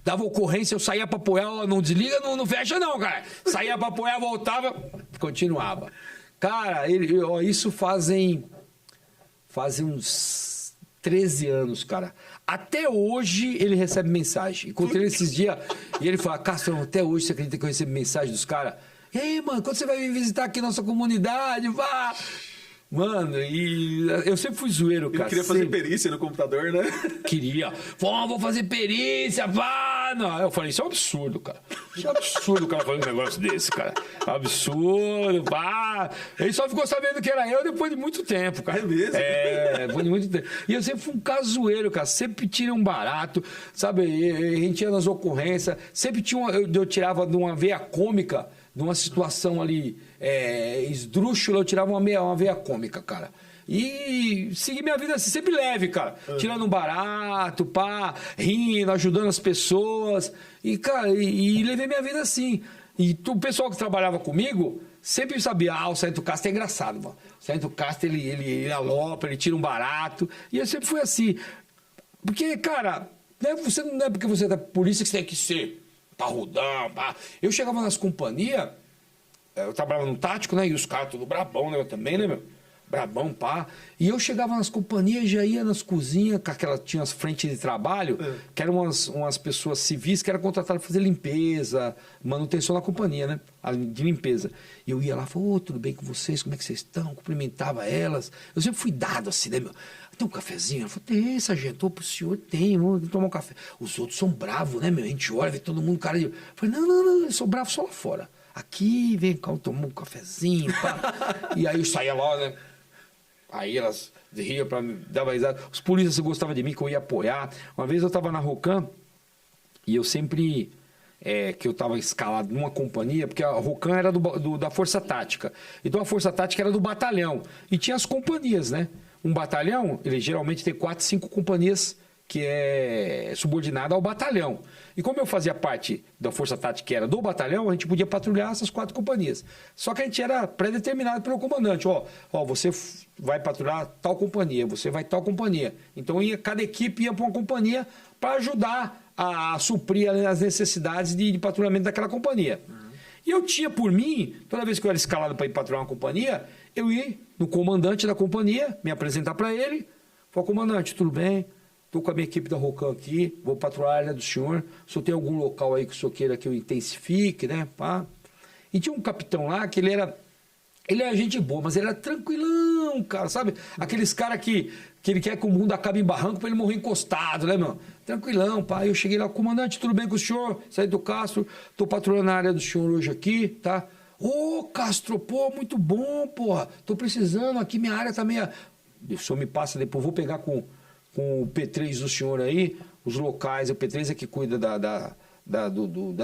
dava ocorrência, eu saía pra apoiar, não desliga, não fecha não, cara. Saía pra apoiar, voltava, continuava. Cara, isso fazem uns 13 anos, cara. Até hoje ele recebe mensagem. Encontrei ele esses dias e ele fala, Castro, até hoje você acredita que eu recebo mensagem dos caras? E aí, mano, quando você vai vir visitar aqui nossa comunidade, vá! Mano, e eu sempre fui zoeiro, cara. Ele queria fazer perícia no computador, né? Queria. Vou fazer perícia, vá! Não, eu falei, isso é um absurdo, cara. Isso é um absurdo o cara fazer um negócio desse, cara. Absurdo, vá! Ele só ficou sabendo que era eu depois de muito tempo, cara. É mesmo? Depois de muito tempo. E eu sempre fui um caso zoeiro, cara. Sempre tirei um barato, sabe? A gente ia nas ocorrências. Sempre tinha eu tirava de uma veia cômica, de uma situação ali esdrúxula, eu tirava uma veia cômica, cara. E segui minha vida assim, sempre leve, cara. Tirando um barato, pá, rindo, ajudando as pessoas. E, cara, e levei minha vida assim. E o pessoal que trabalhava comigo sempre sabia, o Sargento Castro é engraçado, mano. O Sargento Castro, ele alopra, ele tira um barato. E eu sempre fui assim. Porque, cara, não é porque você é da polícia que você tem que ser parrudão, pá. Eu chegava nas companhias, eu trabalhava no tático, né? E os caras tudo brabão, né? Eu também, né, meu? Brabão, pá. E eu chegava nas companhias, já ia nas cozinhas, tinha as frentes de trabalho, que eram umas pessoas civis que eram contratadas para fazer limpeza, manutenção na companhia, né? De limpeza. E eu ia lá, falava, tudo bem com vocês? Como é que vocês estão? Cumprimentava elas. Eu sempre fui dado assim, né, meu? Tem um cafezinho? Ela falou, tem, sargento. Pro senhor tem, vamos tomar um café. Os outros são bravos, né, meu? A gente olha, vê todo mundo, cara. Eu falei, não, eu sou bravo só lá fora. Aqui, vem cá, tomar um cafezinho, pá. E aí eu saía lá, né? Aí elas riam pra me dar risada. Os polícias gostavam de mim, que eu ia apoiar. Uma vez eu tava na Rocan e eu sempre... que eu estava escalado numa companhia, porque a Rocan era da Força Tática. Então a Força Tática era do batalhão. E tinha as companhias, né? Um batalhão, ele geralmente tem 4, 5 companhias que é subordinada ao batalhão. E como eu fazia parte da Força Tática que era do batalhão, a gente podia patrulhar essas 4 companhias. Só que a gente era pré-determinado pelo comandante. Você vai patrulhar tal companhia, você vai tal companhia. Então cada equipe ia para uma companhia para ajudar a suprir as necessidades de patrulhamento daquela companhia. E eu tinha por mim, toda vez que eu era escalado para ir patrulhar uma companhia, eu ia no comandante da companhia, me apresentar para ele, Falei, comandante, tudo bem? Estou com a minha equipe da Rocan aqui, vou patrulhar a área do senhor. O senhor tem algum local aí que o senhor queira que eu intensifique, né? Pá. E tinha um capitão lá que ele era gente boa, mas ele era tranquilão, cara, sabe? Aqueles caras que ele quer que o mundo acabe em barranco pra ele morrer encostado, né, meu? Tranquilão, pá. Eu cheguei lá, comandante, tudo bem com o senhor? Saí do Castro, tô patrulhando a área do senhor hoje aqui, tá? Ô, Castro, pô, muito bom, porra. Tô precisando aqui, minha área tá meio... O senhor me passa depois, vou pegar com o P3 do senhor aí, os locais, o P3 é que cuida da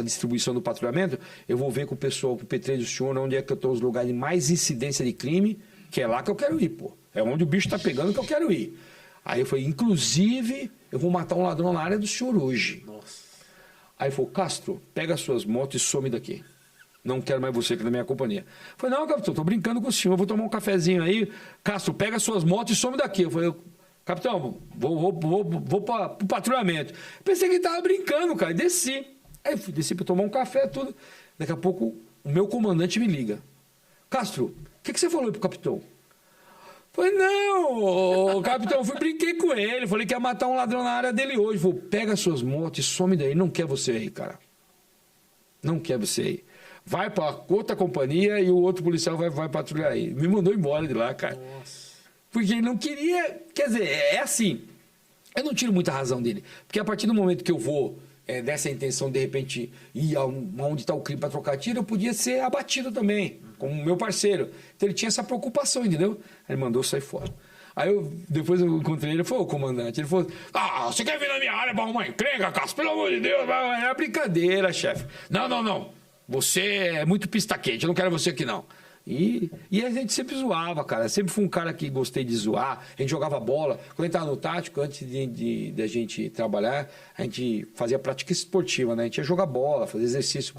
distribuição do patrulhamento, eu vou ver com o pessoal, com o P3 do senhor, onde é que estão os lugares de mais incidência de crime, que é lá que eu quero ir, pô. É onde o bicho tá pegando que eu quero ir. Aí eu falei, inclusive, eu vou matar um ladrão na área do senhor hoje. Nossa. Aí ele falou, Castro, pega as suas motos e some daqui. Não quero mais você aqui na minha companhia. Eu falei, não, capitão, tô brincando com o senhor, vou tomar um cafezinho aí. Castro, pega as suas motos e some daqui. Eu falei, capitão, vou para o patrulhamento. Pensei que ele tava brincando, cara, e desci. Aí desci para tomar um café, tudo. Daqui a pouco, o meu comandante me liga. Castro, o que você falou aí pro capitão? Falei, não, capitão, brinquei com ele. Falei que ia matar um ladrão na área dele hoje. Falei, pega as suas motos e some daí. Não quer você aí, cara. Não quer você aí. Vai para outra companhia e o outro policial vai patrulhar aí. Me mandou embora de lá, cara. Nossa. Porque ele não queria... Quer dizer, é assim. Eu não tiro muita razão dele. Porque a partir do momento que eu vou dessa intenção, de repente, ir aonde está o crime para trocar tiro, eu podia ser abatido também, como meu parceiro. Então ele tinha essa preocupação, entendeu? Aí ele mandou sair fora. Aí depois eu encontrei ele, falou, comandante, ele falou, você quer vir na minha área para arrumar encrenca, Cássio? Pelo amor de Deus, é brincadeira, chefe. Não. Você é muito pista quente, eu não quero você aqui, não. E a gente sempre zoava, cara. Sempre fui um cara que gostei de zoar. A gente jogava bola. Quando a gente estava no tático, antes de a gente trabalhar, a gente fazia prática esportiva, né? A gente ia jogar bola, fazer exercício.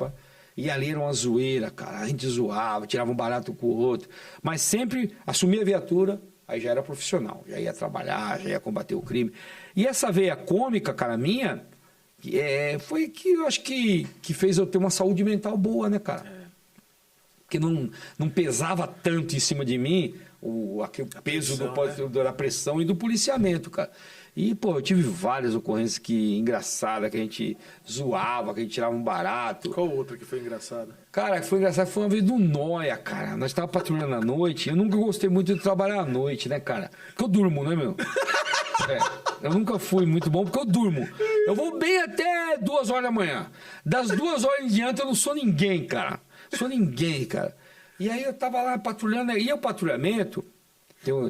E ali era uma zoeira, cara. A gente zoava, tirava um barato com o outro. Mas sempre assumia a viatura, aí já era profissional. Já ia trabalhar, já ia combater o crime. E essa veia cômica, cara, minha, foi que eu acho que fez eu ter uma saúde mental boa, né, cara? Porque não pesava tanto em cima de mim o peso da pressão e do policiamento, cara. E, pô, eu tive várias ocorrências engraçadas, que a gente zoava, que a gente tirava um barato. Qual outra que foi engraçada? Cara, que foi engraçado foi uma vez do Noia, cara. Nós estávamos patrulhando à noite. Eu nunca gostei muito de trabalhar à noite, né, cara? Porque eu durmo, né, meu? Eu nunca fui muito bom porque eu durmo. Eu vou bem até 2 horas da manhã. Das 2 horas em diante eu não sou ninguém, cara. Sou ninguém, cara. E aí eu tava lá patrulhando, e o patrulhamento,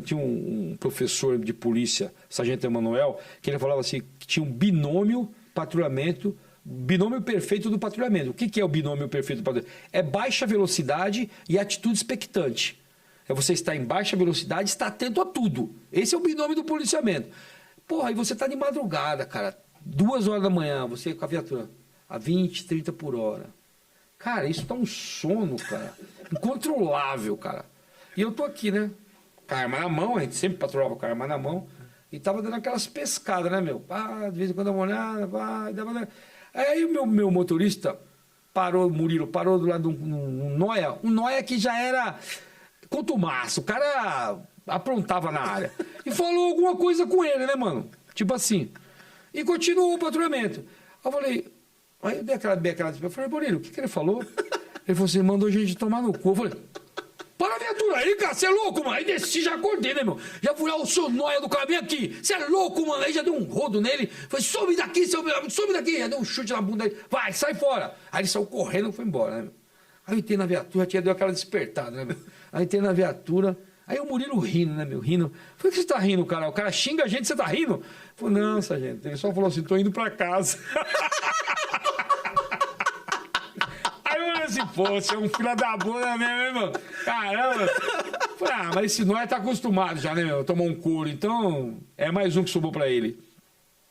tinha um professor de polícia, Sargento Emanuel, que ele falava assim, que tinha um binômio patrulhamento, binômio perfeito do patrulhamento. O que é o binômio perfeito do patrulhamento? É baixa velocidade e atitude expectante. É você estar em baixa velocidade e estar atento a tudo. Esse é o binômio do policiamento. Porra, aí você tá de madrugada, cara, 2 horas da manhã, você com a viatura, a 20, 30 por hora. Cara, isso tá um sono, cara, incontrolável, cara. E eu tô aqui, né, com a arma na mão, a gente sempre patrulhava com a arma na mão, e tava dando aquelas pescadas, né, meu? Pá, de vez em quando dá uma olhada, pá, dava... Aí o meu motorista parou, o Murilo, parou do lado de um Noia que já era contumaço, o cara aprontava na área. E falou alguma coisa com ele, né, mano? Tipo assim. E continuou o patrulhamento. Aí eu falei... Aí eu dei aquela... Eu falei, Murilo, o que ele falou? Ele falou assim, mandou a gente tomar no cu. Eu falei, para a viatura aí, cara, você é louco, mano. Aí desci, já acordei, né, meu? Já fui lá, o seu Noia do cara, vem aqui. Você é louco, mano. Aí já deu um rodo nele. Falei, some daqui, some daqui. Já deu um chute na bunda dele. Vai, sai fora. Aí ele saiu correndo e foi embora, né, meu? Aí eu entrei na viatura, já deu aquela despertada, né, meu? Aí eu entrei na viatura... Aí o Murilo rindo, né, meu? Rindo. Falei, o que você tá rindo, cara? O cara xinga a gente, você tá rindo? Falei, não, sargento. Ele só falou assim, tô indo pra casa. Aí eu falei assim, pô, você é um filho da bunda mesmo, hein, mano? Caramba. Falei, mas esse Noia tá acostumado já, né, meu? Tomou um couro, então é mais um que sobrou pra ele.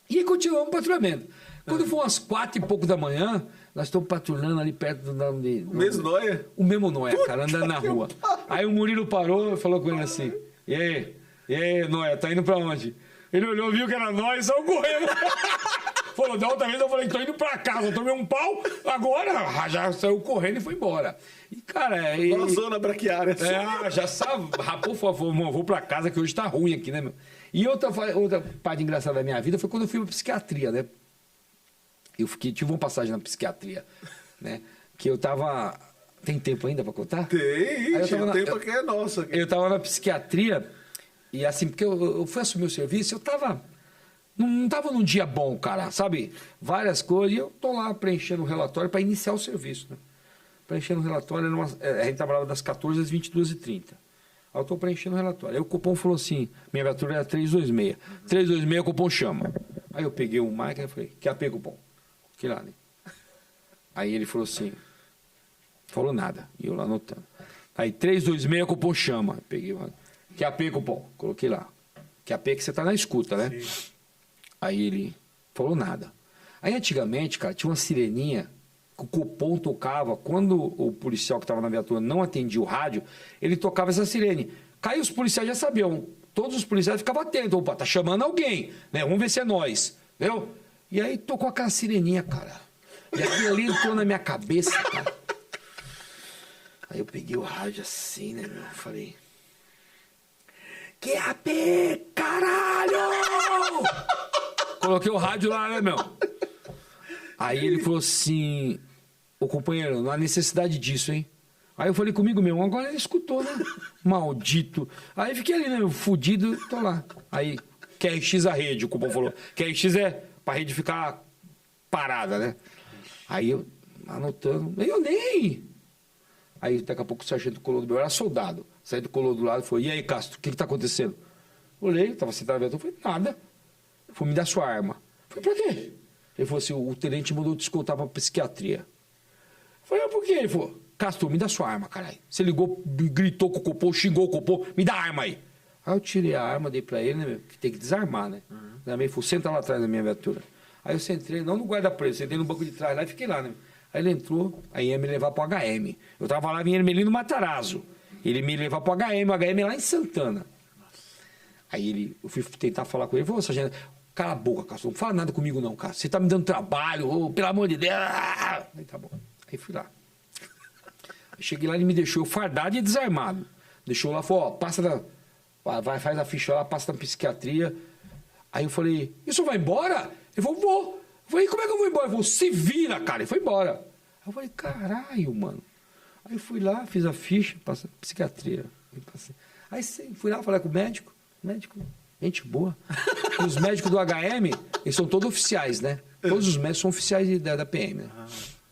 E aí continuamos o patrulhamento. Quando foi umas 4 e pouco da manhã, nós estamos patrulhando ali perto do... O mesmo Noia? O mesmo Noia, cara, andando na rua. Aí o Murilo parou e falou com ele assim, e aí, Noia, tá indo pra onde? Ele olhou, viu que era nós e saiu correndo. Falou, da outra vez eu falei, tô indo pra casa, eu tomei um pau, agora já saiu correndo e foi embora. E, cara... Uma zona braquiária. Já sabe, rapou, vou pra casa que hoje tá ruim aqui, né, meu? E outra parte engraçada da minha vida foi quando eu fui pra psiquiatria, né? Tive uma passagem na psiquiatria, né? Que eu tava... Tem tempo ainda pra contar? Tem, o tempo aqui é nosso. Aqui. Eu tava na psiquiatria e assim, porque eu fui assumir o serviço, eu tava... Não tava num dia bom, cara, sabe? Várias coisas, e eu tô lá preenchendo o relatório para iniciar o serviço, né? Preenchendo o relatório, a gente trabalhava das 14 às 22h30. Aí eu tô preenchendo o relatório. Aí o Copom falou assim, minha viatura era 326. 326, o Copom chama. Aí eu peguei o máquina e falei, quer AP, Copom? Que lá, né? Aí ele falou assim, falou nada, e eu lá anotando. Aí 326, o Copom chama. Peguei, quer AP, Copom? Coloquei lá. Quer AP que você tá na escuta, né? Sim. Aí ele falou nada. Aí antigamente, cara, tinha uma sireninha que o Copom tocava. Quando o policial que estava na viatura não atendia o rádio, ele tocava essa sirene. Aí os policiais já sabiam. Todos os policiais ficavam atentos. Opa, tá chamando alguém, né? Vamos ver se é nós. Entendeu? E aí tocou aquela sireninha, cara. E aquilo ali entrou na minha cabeça, cara. Aí eu peguei o rádio assim, né, meu? Falei... QAP, caralho! Coloquei o rádio lá, né, meu? Aí ele falou assim, ô companheiro, não há necessidade disso, hein? Aí eu falei comigo mesmo, agora ele escutou, né? Maldito. Aí fiquei ali, né, meu, fudido, tô lá. Aí, QRX a rede, o cupom falou. QRX é pra rede ficar parada, né? Aí eu, anotando, eu nem... Aí daqui a pouco o sargento colou do meu, era soldado. Saiu do colou do lado e falou, e aí, Castro, o que tá acontecendo? Olhei, tava sentado na viatura, falei, nada. Falei, me dá sua arma. Falei, pra quê? Ele falou assim, o tenente mandou descontar pra psiquiatria. Falei, por quê? Ele falou, Castro, me dá sua arma, caralho. Você ligou, gritou com o Copom, xingou o Copom, me dá a arma aí. Aí eu tirei a arma, dei pra ele, né, meu? Que tem que desarmar, né? Ele falou, senta lá atrás da minha viatura. Aí eu sentei, não no guarda-preso, sentei no banco de trás lá e fiquei lá, né? Aí ele entrou, aí ia me levar pro HM. Eu tava lá em Ermelino Matarazzo. Ele me levar pro HM, o HM é lá em Santana. Aí eu fui tentar falar com ele, falou, sargento, cala a boca, Castro, não fala nada comigo não, cara. Você tá me dando trabalho, pelo amor de Deus. Aí tá bom. Aí fui lá. Aí cheguei lá, ele me deixou fardado e desarmado. Deixou lá, falou, ó, passa faz a ficha lá, passa na psiquiatria. Aí eu falei, isso vai embora? Ele falou, vou. Eu falei, como é que eu vou embora? Ele falou, se vira, cara. Ele foi embora. Aí eu falei, caralho, mano. Aí eu fui lá, fiz a ficha, passei psiquiatria. Aí fui lá falar com o médico, gente boa. E os médicos do HM, eles são todos oficiais, né? Todos os médicos são oficiais da PM, né?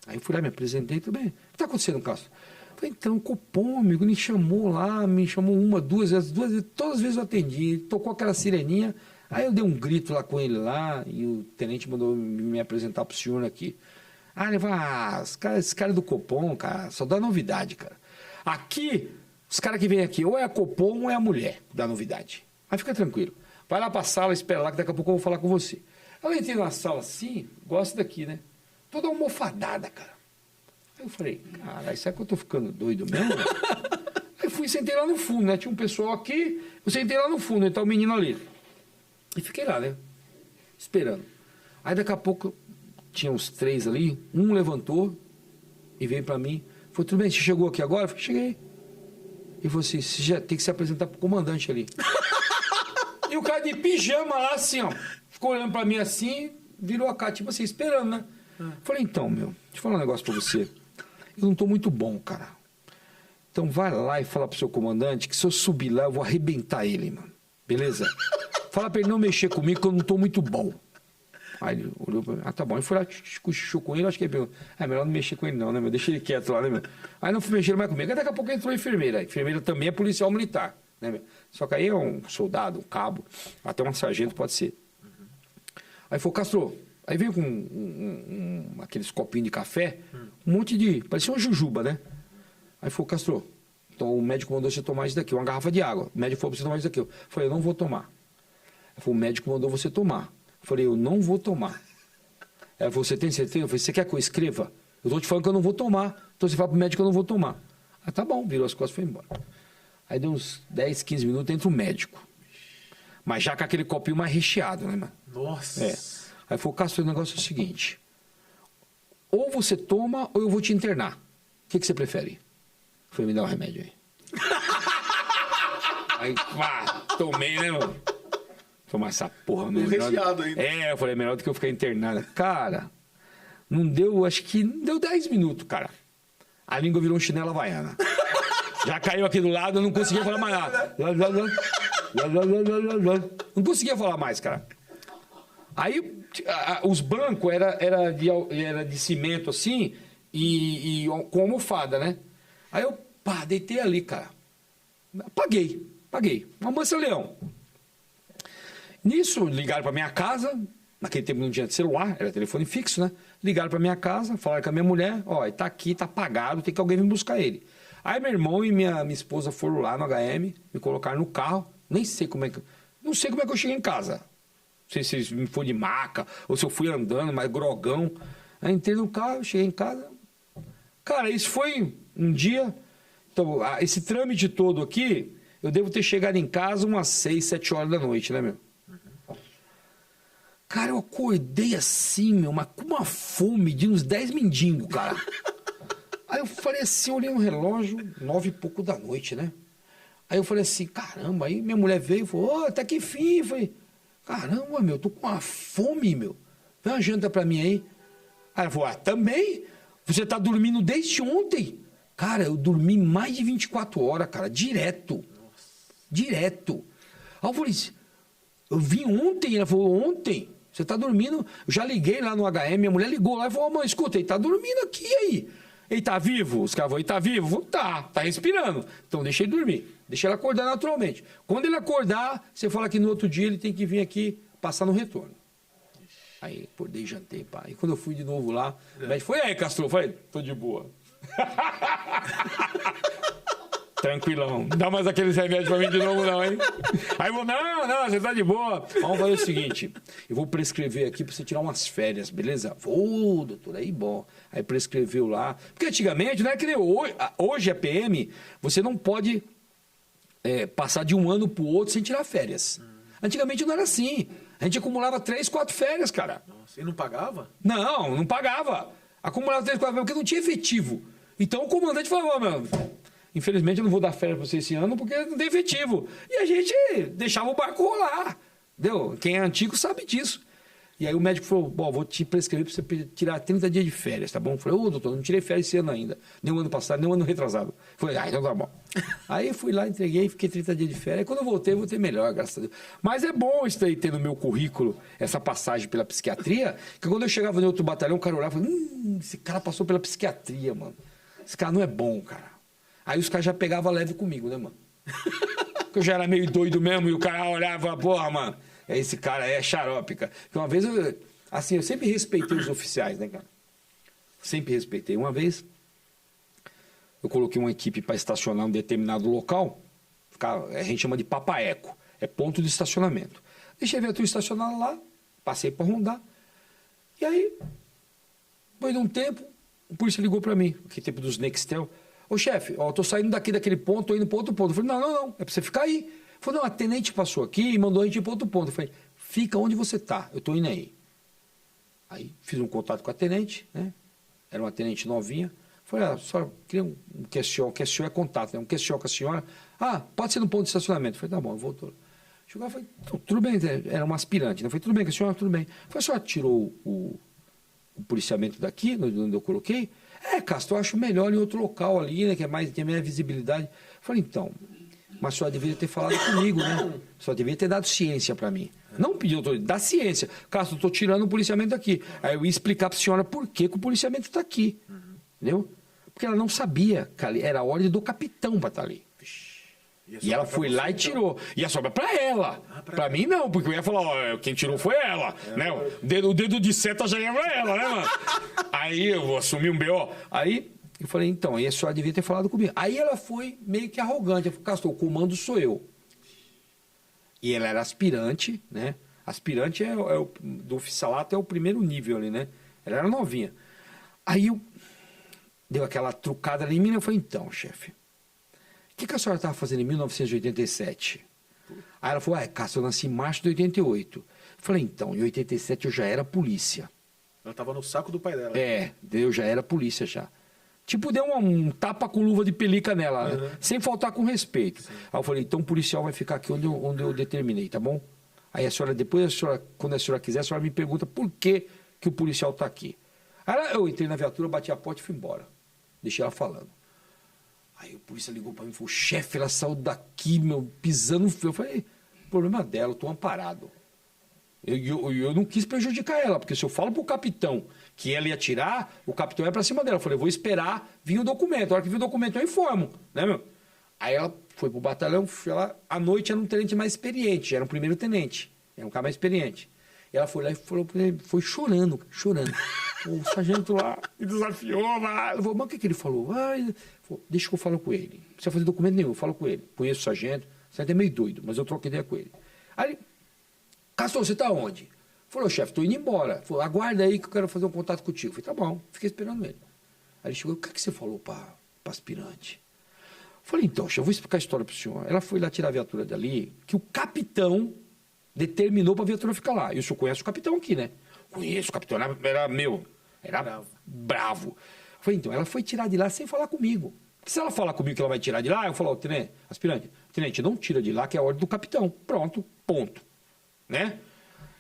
Aí fui lá, me apresentei também. O que tá acontecendo, Castro? Falei, então, o Copom, amigo, me chamou lá, me chamou uma, duas vezes, todas as vezes eu atendi, tocou aquela sireninha. Aí eu dei um grito lá com ele lá, e o tenente mandou me apresentar pro senhor aqui. Aí ele falou, esse cara do Copom, cara, só dá novidade, cara. Aqui, os caras que vêm aqui, ou é a Copom ou é a mulher, dá novidade. Aí fica tranquilo. Vai lá pra sala, espera lá, que daqui a pouco eu vou falar com você. Eu entrei na sala assim, gosto daqui, né? Toda almofadada, cara. Aí eu falei, caralho, será que eu tô ficando doido mesmo? Aí fui e sentei lá no fundo, né? Tinha um pessoal aqui, eu sentei lá no fundo, então o menino ali. E fiquei lá, né? Esperando. Aí daqui a pouco tinha uns 3 ali, um levantou e veio pra mim. Falou, tudo bem, você chegou aqui agora? Eu falei, cheguei. E falou assim, você já tem que se apresentar pro comandante ali. E o cara de pijama lá, assim, ó, ficou olhando pra mim assim, virou a cara, tipo assim, esperando, né? Falei, então, meu, deixa eu falar um negócio pra você. Eu não tô muito bom, cara. Então vai lá e fala pro seu comandante que se eu subir lá, eu vou arrebentar ele, mano. Beleza? Fala pra ele não mexer comigo, que eu não tô muito bom. Aí ele olhou pra mim, tá bom. Aí foi lá, cochichou com ele, acho que ele perguntou, melhor não mexer com ele não, né, meu? Deixa ele quieto lá, né, meu? Aí não fui mexer mais comigo. Aí daqui a pouco entrou a enfermeira. A enfermeira também é policial militar, né, meu? Só que aí é um soldado, um cabo, até um sargento pode ser. Aí falou, Castro, aí veio com aqueles copinhos de café, um monte de, parecia uma jujuba, né? Aí falou, Castro, então o médico mandou você tomar isso daqui, uma garrafa de água. O médico falou pra você tomar isso daqui. Eu falei, eu não vou tomar. Ele falou, o médico mandou você tomar. Eu falei, eu não vou tomar. Ela falou, você tem certeza? Eu falei, você quer que eu escreva? Eu tô te falando que eu não vou tomar. Então você fala pro médico que eu não vou tomar. Ah, tá bom, virou as costas e foi embora. Aí deu uns 10, 15 minutos, entra o médico. Mas já com aquele copinho mais recheado, né, mano? Nossa. É. Aí falou, Castro, o negócio é o seguinte. Ou você toma, ou eu vou te internar. O que você prefere? Eu falei, me dá um remédio aí. Aí, pá, tomei, né, mano? tomar essa porra. Melhor... recheado ainda. Eu falei, melhor do que eu ficar internada. Cara, não deu, acho que não deu 10 minutos, cara. A língua virou um chinelo havaiana. Já caiu aqui do lado, eu não conseguia falar mais nada. Não conseguia falar mais, cara. Aí, os bancos era de cimento, assim, e com almofada, né? Aí eu, deitei ali, cara. Paguei. Uma mansa-leão. Nisso, ligaram para minha casa. Naquele tempo não tinha celular, era telefone fixo, né? Ligaram para minha casa, falaram com a minha mulher: ó, tá aqui, tá pagado, tem que alguém vir buscar ele. Aí meu irmão e minha esposa foram lá no HM, me colocaram no carro. Nem sei como é que... Não sei como é que eu cheguei em casa. Não sei se me foi de maca, ou se eu fui andando, mas grogão. Aí entrei no carro, cheguei em casa. Cara, isso foi um dia... Então, esse trâmite todo aqui, eu devo ter chegado em casa umas 6, 7 horas da noite, né, meu? Cara, eu acordei assim, meu, com uma fome de uns 10 mendigos, cara. Aí eu falei assim, olhei no relógio, 9 e pouco da noite, né? Aí eu falei assim, caramba, aí minha mulher veio e falou, até que fim. Eu falei, caramba, meu, tô com uma fome, meu. Vê uma janta pra mim aí. Aí ela falou, também? Você tá dormindo desde ontem? Cara, eu dormi mais de 24 horas, cara, direto. Direto. Aí eu falei assim, eu vim ontem, ela falou, ontem? Você tá dormindo? Eu já liguei lá no HM, minha mulher ligou lá e falou, mãe, escuta, ele tá dormindo aqui aí. Ele tá vivo? Os caras falaram, ele tá vivo? Eu falei, tá respirando. Então deixa ele dormir, deixa ele acordar naturalmente. Quando ele acordar, você fala que no outro dia ele tem que vir aqui passar no retorno. Aí acordei, jantei, pá. E quando eu fui de novo lá, o médico foi, aí, Castro? Eu falei, tô de boa. Tranquilão. Não dá mais aqueles remédios pra mim de novo, não, hein? Aí eu vou, não, você tá de boa. Vamos fazer o seguinte: eu vou prescrever aqui pra você tirar umas férias, beleza? Vou, doutor, aí bom. Aí prescreveu lá. Porque antigamente, não é que nem hoje é PM, você não pode passar de um ano pro outro sem tirar férias. Antigamente não era assim. A gente acumulava 3, 4 férias, cara. Nossa, e não pagava? Não pagava. Acumulava 3, 4 férias, porque não tinha efetivo. Então o comandante falou, meu... Infelizmente eu não vou dar férias para você esse ano porque não tem efetivo. E a gente deixava o barco rolar. Entendeu? Quem é antigo sabe disso. E aí o médico falou, vou te prescrever para você tirar 30 dias de férias, tá bom? Eu falei, doutor, não tirei férias esse ano ainda. Nem o ano passado, nem o ano retrasado. Eu falei, então tá bom. Aí fui lá, entreguei, fiquei 30 dias de férias. Aí quando eu voltei melhor, graças a Deus. Mas é bom isso aí ter no meu currículo, essa passagem pela psiquiatria, que quando eu chegava em outro batalhão, o cara olhava e falava, esse cara passou pela psiquiatria, mano. Esse cara não é bom, cara. Aí os caras já pegavam leve comigo, né, mano? Porque eu já era meio doido mesmo e o cara olhava, porra, mano, esse cara é xarope, cara. Porque uma vez, eu sempre respeitei os oficiais, né, cara? Sempre respeitei. Uma vez, eu coloquei uma equipe para estacionar em um determinado local, a gente chama de papaeco, é ponto de estacionamento. Deixei a viatura estacionada lá, passei para rondar, e aí, depois de um tempo, o polícia ligou para mim, que tempo dos Nextel. Ô, chefe, tô saindo daquele ponto, tô indo para outro ponto. Eu falei, não, é para você ficar aí. Ele falou, não, a tenente passou aqui e mandou a gente ir para outro ponto. Eu falei, fica onde você tá, eu tô indo aí. Aí fiz um contato com a tenente, né? Era uma tenente novinha. Eu falei, só queria um question é contato, né? Um question com a senhora. Pode ser no ponto de estacionamento. Eu falei, tá bom, eu voltou. Chegou e falei, tudo bem, era uma aspirante. Eu falei, tudo bem, com a senhora, tudo bem. Eu falei, a senhora tirou o policiamento daqui, onde eu coloquei? Castro, eu acho melhor em outro local ali, né? Que tem mais visibilidade. Eu falei, então, mas a senhora deveria ter falado comigo, né? A senhora deveria ter dado ciência para mim. Não pediu autoridade, dá ciência. Castro, eu estou tirando o policiamento daqui. Aí eu ia explicar para a senhora por que o policiamento está aqui. Entendeu? Porque ela não sabia que era a ordem do capitão para estar ali. E ela foi lá e tirou. Ia sobrar para ela. Para mim, não, porque eu ia falar, quem tirou foi ela. Né? O dedo de seta já ia pra ela, né, mano? Aí eu vou assumir um BO. Aí eu falei, então, aí a senhora devia ter falado comigo. Aí ela foi meio que arrogante. Ela falou, Castro, o comando sou eu. E ela era aspirante, né? Aspirante do oficialato é o primeiro nível ali, né? Ela era novinha. Aí deu aquela trucada ali em mim, eu falei, então, chefe, o que a senhora estava fazendo em 1987? Aí ela falou, Castro, eu nasci em março de 88. Eu falei, então, em 87 eu já era polícia. Ela estava no saco do pai dela. Eu já era polícia já. Tipo, deu um tapa com luva de pelica nela, né? Sem faltar com respeito. Sim. Aí eu falei, então o policial vai ficar aqui onde eu determinei, tá bom? Aí a senhora, depois, quando a senhora quiser, a senhora me pergunta por que o policial está aqui. Aí eu entrei na viatura, bati a porta e fui embora. Deixei ela falando. Aí o polícia ligou para mim e falou, chefe, ela saiu daqui, meu, pisando no fio. Eu falei, problema dela, eu estou amparado. Eu não quis prejudicar ela, porque se eu falo pro capitão que ela ia tirar, o capitão ia para cima dela. Eu falei, vou esperar vir o documento. A hora que vir o documento eu informo, né, meu? Aí ela foi pro batalhão, ela, à noite era um tenente mais experiente, já era um primeiro tenente, era um cara mais experiente. E ela foi lá e falou pra ele, foi chorando. O sargento lá me desafiou, lá. Eu falei, mas o que ele falou? Ele falou, deixa que eu falo com ele. Não precisa fazer documento nenhum, eu falo com ele. Conheço o sargento é meio doido, mas eu troco ideia com ele. Aí, Castor, você tá onde? Falou, chefe, tô indo embora. Falou, aguarda aí que eu quero fazer um contato contigo. Eu falei, tá bom, fiquei esperando ele. Aí ele chegou, o que você falou pra aspirante? Falei, então, eu vou explicar a história para o senhor. Ela foi lá tirar a viatura dali, que o capitão determinou para a viatura ficar lá. E o senhor conhece o capitão aqui, né? Conheço, o capitão era meu, era bravo. Falei, então, ela foi tirar de lá sem falar comigo. Porque se ela falar comigo que ela vai tirar de lá, eu falo, tenente, aspirante, não tira de lá, que é a ordem do capitão. Pronto, ponto. Né?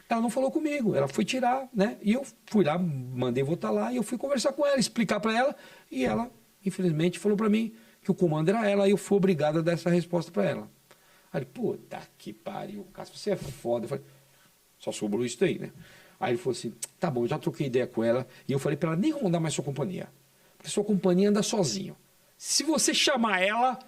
Ela não falou comigo, ela foi tirar, né? E eu fui lá, mandei voltar lá, e eu fui conversar com ela, explicar para ela, e ela, infelizmente, falou para mim que o comando era ela, e eu fui obrigado a dar essa resposta para ela. Aí ele, puta que pariu, Cássio, você é foda. Eu falei, só sobrou isso daí, né? Aí ele falou assim, tá bom, eu já troquei ideia com ela, e eu falei para ela nem rondar mais sua companhia, porque sua companhia anda sozinho. Se você chamar ela,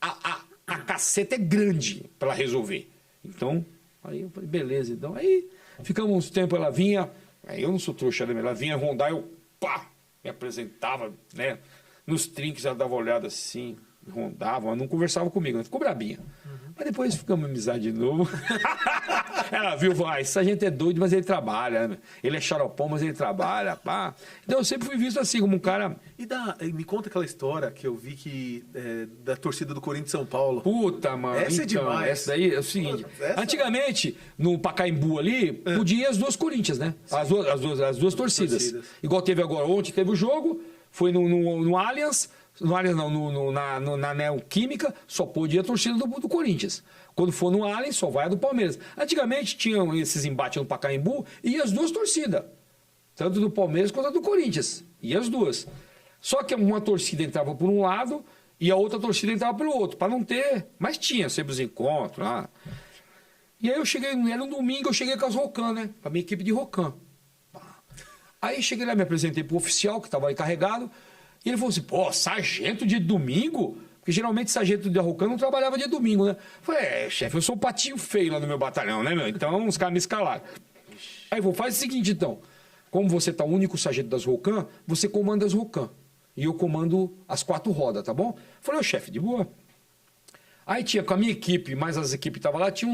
a caceta é grande para ela resolver. Então, aí eu falei, beleza, então. Aí ficamos uns tempos, ela vinha, aí eu não sou trouxa, né? Ela vinha rondar, eu, pá, me apresentava, né? Nos trinques ela dava uma olhada assim, rondava, mas não conversava comigo, né? Ficou brabinha. Mas depois ficamos amizade de novo. Ela viu, falou, esse sargento é doido, mas ele trabalha, né? Ele é xaropão, mas ele trabalha, pá. Então eu sempre fui visto assim, como um cara... Me conta aquela história que eu vi que da torcida do Corinthians de São Paulo. Puta, mano. Essa é demais. Essa daí é o seguinte, antigamente, no Pacaembu ali, podia ir as duas Corinthians, né? As duas torcidas. Igual teve agora, ontem teve o jogo, foi no Allianz... No Allianz não, na Neoquímica só podia a torcida do Corinthians. Quando for no Allianz, só vai a do Palmeiras. Antigamente tinham esses embates no Pacaembu e as duas torcidas. Tanto do Palmeiras quanto a do Corinthians. E as duas. Só que uma torcida entrava por um lado e a outra torcida entrava pelo outro. Para não ter... Mas tinha sempre os encontros lá. E aí eu cheguei, era um domingo, eu cheguei com as Rocan, né? Para minha equipe de Rocan. Aí cheguei lá, me apresentei pro oficial que estava encarregado. E ele falou assim, pô, sargento de domingo? Porque geralmente sargento de Arrocan não trabalhava de domingo, né? Eu falei, chefe, eu sou um patinho feio lá no meu batalhão, né, meu? Então os caras me escalaram. Aí eu vou, faz o seguinte, então. Como você tá o único sargento das Rocan, você comanda as Rocan. E eu comando as 4 rodas, tá bom? Eu falei, chefe, de boa. Aí tinha, com a minha equipe, mais as equipes que estavam lá, tinha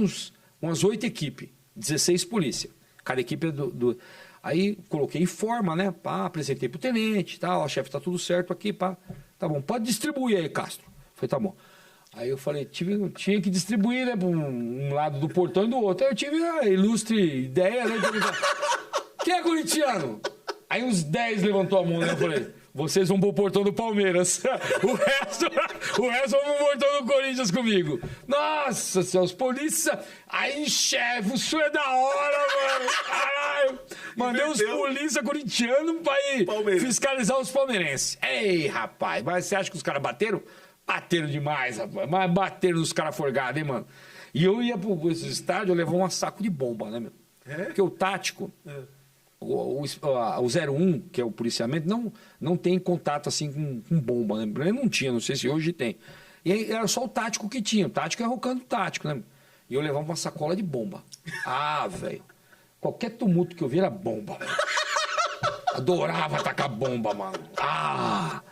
umas 8 equipes, 16 polícia. Cada equipe é Aí coloquei em forma, né? Pá, apresentei pro tenente, tal, chefe, tá tudo certo aqui, pá. Tá bom, pode distribuir aí, Castro. Falei, tá bom. Aí eu falei, tinha que distribuir, né, para um lado do portão e do outro. Aí eu tive a ilustre ideia, né? Quem é corintiano? Aí uns 10 levantou a mão, né? Eu falei, vocês vão pro portão do Palmeiras. O resto vão pro portão do Corinthians comigo. Nossa senhora, os polícia... Aí, chefe, o senhor é da hora, mano. Caralho. Mandei os polícia corintianos pra ir fiscalizar os palmeirenses. Ei, rapaz, mas você acha que os caras bateram? Bateram demais, rapaz. Mas bateram nos caras forgados, hein, mano? E eu ia pro esses estádios, eu levava um saco de bomba, né, meu? Porque o tático... O 01, que é o policiamento, não tem contato assim com bomba, né? Ele não tinha, não sei se hoje tem. E aí era só o tático que tinha. O tático é rocando o tático, né? E eu levava uma sacola de bomba. Ah, velho. Qualquer tumulto que eu via era bomba, velho. Adorava atacar bomba, mano. Ah!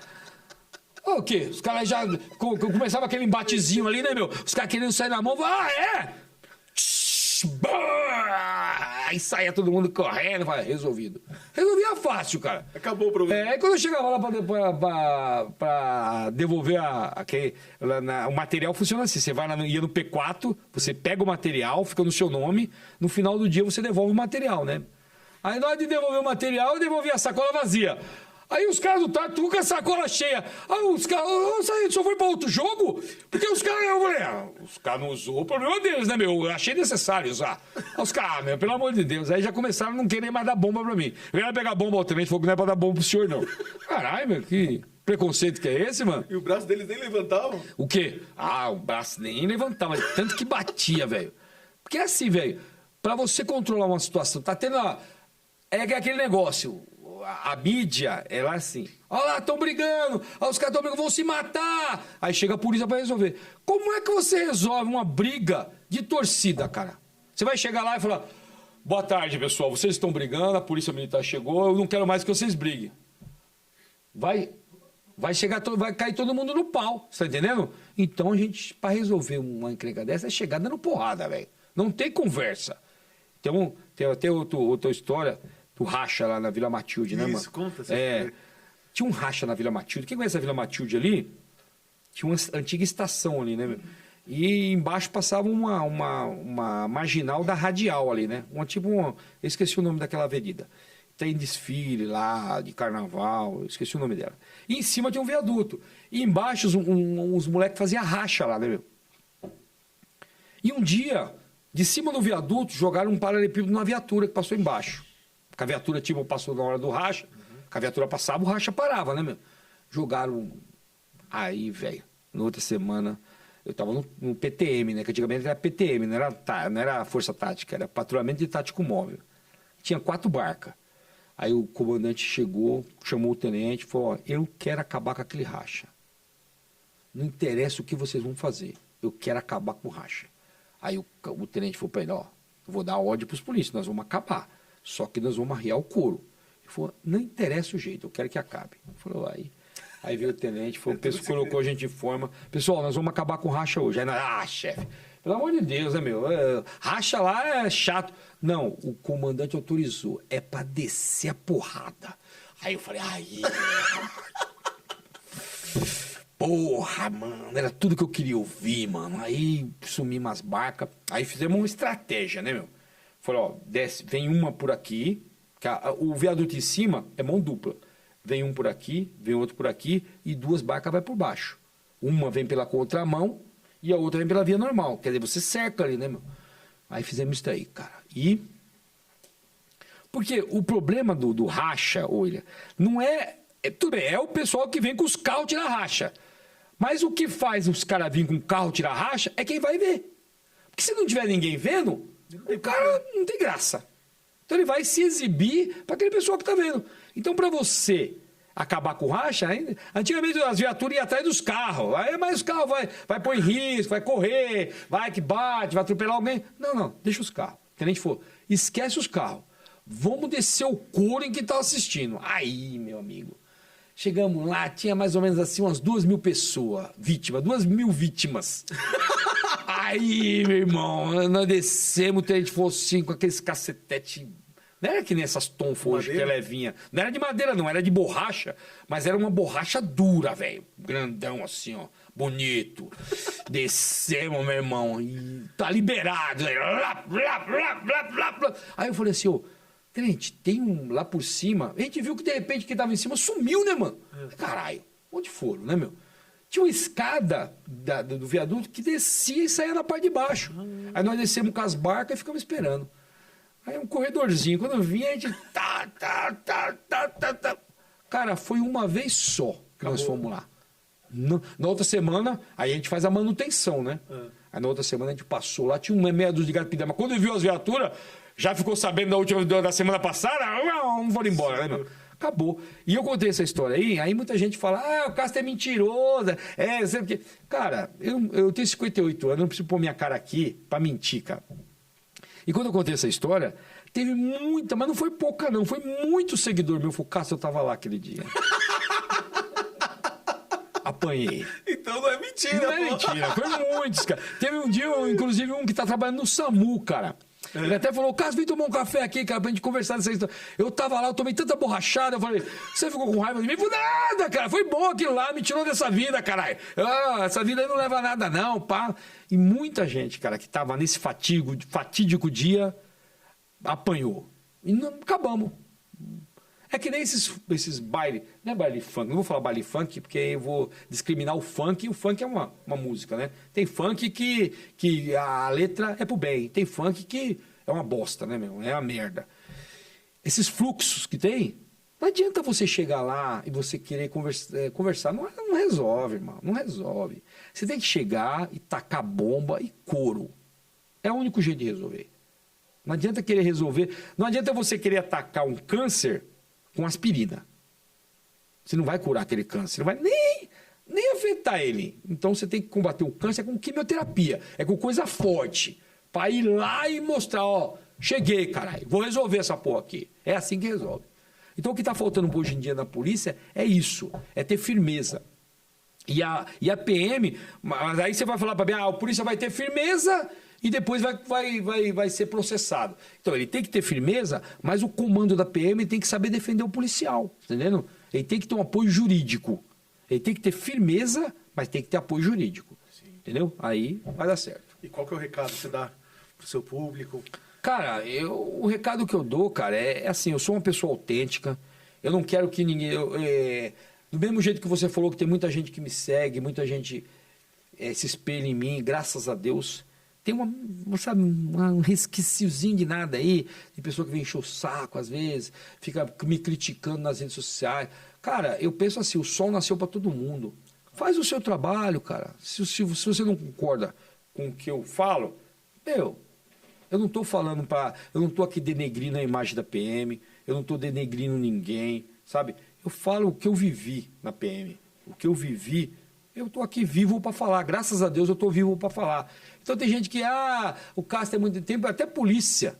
O quê? Os caras já... Começava aquele embatezinho ali, né, meu? Os caras querendo sair na mão. Ah, é? Aí saia todo mundo correndo, resolvido. Resolvia fácil, cara. Acabou o problema. Quando eu chegava lá pra devolver o material, funciona assim: você vai lá, ia no P4, você pega o material, fica no seu nome, no final do dia você devolve o material, né? Aí na hora de devolver o material, eu devolvi a sacola vazia. Aí os caras do tático com a sacola cheia. Aí os caras, só foi pra outro jogo? Porque os caras, eu falei, os caras não usou, o problema deles, né, meu? Eu achei necessário usar. Aí os caras, meu, pelo amor de Deus. Aí já começaram a não querer mais dar bomba pra mim. Eu ia pegar bomba altamente, falou que não é pra dar bomba pro senhor, não. Caralho, meu, que preconceito que é esse, mano? E o braço deles nem levantavam? O quê? O braço nem levantava, tanto que batia, velho. Porque é assim, velho, pra você controlar uma situação, tá tendo aquele negócio... A mídia, ela é assim, olha lá, estão brigando, os caras estão brigando, vão se matar. Aí chega a polícia para resolver. Como é que você resolve uma briga de torcida, cara? Você vai chegar lá e falar, boa tarde, pessoal, vocês estão brigando, a polícia militar chegou, eu não quero mais que vocês briguem. Vai cair todo mundo no pau, você tá entendendo? Então a gente, para resolver uma encrenca dessa, é chegar dando porrada, velho. Não tem conversa. Então, tem até outra história... do racha lá na Vila Matilde, né, mano? Isso, conta. Tinha um racha na Vila Matilde. Quem conhece a Vila Matilde ali? Tinha uma antiga estação ali, né, meu? E embaixo passava uma marginal da Radial ali, né? Eu esqueci o nome daquela avenida. Tem desfile lá, de carnaval, eu esqueci o nome dela. E em cima tinha um viaduto. E embaixo os moleques faziam racha lá, né, meu? E um dia, de cima do viaduto, jogaram um paralelepípedo numa viatura que passou embaixo. A viatura, tipo, passou na hora do racha. A viatura passava, o racha parava, né, meu? Jogaram... Aí, velho, na outra semana, eu tava no PTM, né? Que antigamente era PTM, não era Força Tática, era Patrulhamento de Tático Móvel. Tinha 4 barcas. Aí o comandante chegou, chamou o tenente e falou, ó, eu quero acabar com aquele racha. Não interessa o que vocês vão fazer, eu quero acabar com o racha. Aí o tenente falou pra ele, ó, eu vou dar ordem pros polícias, nós vamos acabar. Só que nós vamos arriar o couro. Ele falou, não interessa o jeito, eu quero que acabe. Ele falou, aí veio o tenente, falou, colocou a gente em forma. Pessoal, nós vamos acabar com racha hoje. Aí, chefe, pelo amor de Deus, né, meu? Racha lá é chato. Não, o comandante autorizou, é pra descer a porrada. Aí eu falei, porra, mano, era tudo que eu queria ouvir, mano. Aí sumi umas barcas, aí fizemos uma estratégia, né, meu? Falei, ó, desce, vem uma por aqui, o viaduto em cima é mão dupla. Vem um por aqui, vem outro por aqui, e 2 barcas vai por baixo. Uma vem pela contramão e a outra vem pela via normal. Quer dizer, você cerca ali, né, meu? Aí fizemos isso aí, cara. Porque o problema do racha, olha, não tudo bem, é o pessoal que vem com os carros tirar racha. Mas o que faz os caras virem com o carro tirar racha é quem vai ver. Porque se não tiver ninguém vendo... O cara não tem graça. Então ele vai se exibir para aquele pessoal que está vendo. Então, para você acabar com o racha, antigamente as viaturas iam atrás dos carros. Aí, mas os carros vai pôr em risco, vai correr, vai que bate, vai atropelar alguém. Não, deixa os carros. O tenente falou, esquece os carros. Vamos descer o couro em que está assistindo. Aí, meu amigo, chegamos lá, tinha mais ou menos assim umas 2.000 pessoas, 2.000 vítimas. Aí, meu irmão, nós descemos, a gente falou assim, com aqueles cacetete. Não era que nem essas tonfas hoje que é levinha. Não era de madeira, não, era de borracha. Mas era uma borracha dura, velho. Grandão assim, ó. Bonito. Descemos, meu irmão. E tá liberado. Aí eu falei assim, ô, tenente, tem um lá por cima. A gente viu que de repente quem tava em cima sumiu, né, mano? Caralho, onde foram, né, meu? Tinha uma escada do viaduto que descia e saía na parte de baixo. Aí nós descemos com as barcas e ficamos esperando. Aí um corredorzinho. Quando vinha, a gente... Cara, foi uma vez só que nós fomos lá. Na outra semana, aí a gente faz a manutenção, né? Aí na outra semana a gente passou lá, tinha uma meia dúzia de gato pidama. Quando viu as viaturas, já ficou sabendo da semana passada, vamos embora, né, meu? Acabou. E eu contei essa história aí muita gente fala, o Castro é mentiroso, sei o quê. Cara, eu tenho 58 anos, não preciso pôr minha cara aqui pra mentir, cara. E quando eu contei essa história, teve muita, mas não foi pouca não, foi muito seguidor meu. Falei, Castro, eu tava lá aquele dia. Apanhei. Então não é mentira, Não é mentira, foi muitos, cara. Teve um dia, inclusive, um que tá trabalhando no SAMU, cara. Ele até falou, Cássio, vem tomar um café aqui, cara, pra gente conversar dessa história. Eu tava lá, eu tomei tanta borrachada, eu falei, você ficou com raiva de mim? Eu falei, nada, cara, foi bom aquilo lá, me tirou dessa vida, caralho. Essa vida aí não leva a nada, não, pá. E muita gente, cara, que tava nesse fatídico dia, apanhou. E não acabamos. É que nem esses baile, não é baile funk, não vou falar baile funk, porque aí eu vou discriminar o funk, e o funk é uma música, né? Tem funk que a letra é pro bem, tem funk que é uma bosta, né, meu? É uma merda. Esses fluxos que tem, não adianta você chegar lá e você querer conversar. Não resolve, irmão, não resolve. Você tem que chegar e tacar bomba e couro. É o único jeito de resolver. Não adianta querer resolver, não adianta você querer atacar um câncer com aspirina. Você não vai curar aquele câncer, não vai nem afetar ele. Então você tem que combater o câncer com quimioterapia, é com coisa forte. Para ir lá e mostrar, ó, cheguei, caralho, vou resolver essa porra aqui. É assim que resolve. Então o que está faltando hoje em dia na polícia é isso, é ter firmeza. E a PM, mas aí você vai falar para mim, a polícia vai ter firmeza e depois vai ser processado. Então ele tem que ter firmeza, mas o comando da PM tem que saber defender o policial, entendendo? Ele tem que ter um apoio jurídico. Ele tem que ter firmeza, mas tem que ter apoio jurídico. Sim. Entendeu? Aí vai dar certo. E qual que é o recado que você dá pro seu público? Cara, o recado que eu dou, cara, é assim, eu sou uma pessoa autêntica, eu não quero que ninguém... do mesmo jeito que você falou que tem muita gente que me segue, muita gente se espelha em mim, graças a Deus. Tem sabe, um resquiciozinho de nada aí, tem pessoa que vem encher o saco às vezes, fica me criticando nas redes sociais. Cara, eu penso assim, o sol nasceu para todo mundo. Faz o seu trabalho, cara. Se você não concorda com o que eu falo, eu não estou falando para... Eu não estou aqui denegrindo a imagem da PM, eu não estou denegrindo ninguém, sabe? Eu falo o que eu vivi na PM. O que eu vivi, eu estou aqui vivo para falar. Graças a Deus eu estou vivo para falar. Então tem gente que, o Castro tem muito tempo, até polícia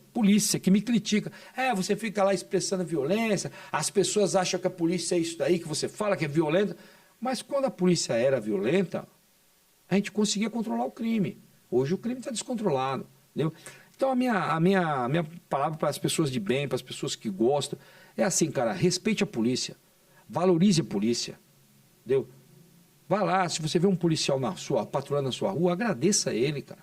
que me critica. Você fica lá expressando violência, as pessoas acham que a polícia é isso daí, que você fala que é violenta. Mas quando a polícia era violenta, a gente conseguia controlar o crime. Hoje o crime está descontrolado, entendeu? Então a minha palavra para as pessoas de bem, para as pessoas que gostam, é assim, cara, respeite a polícia, valorize a polícia, entendeu? Vá lá, se você vê um policial patrulhando na sua rua, agradeça a ele, cara.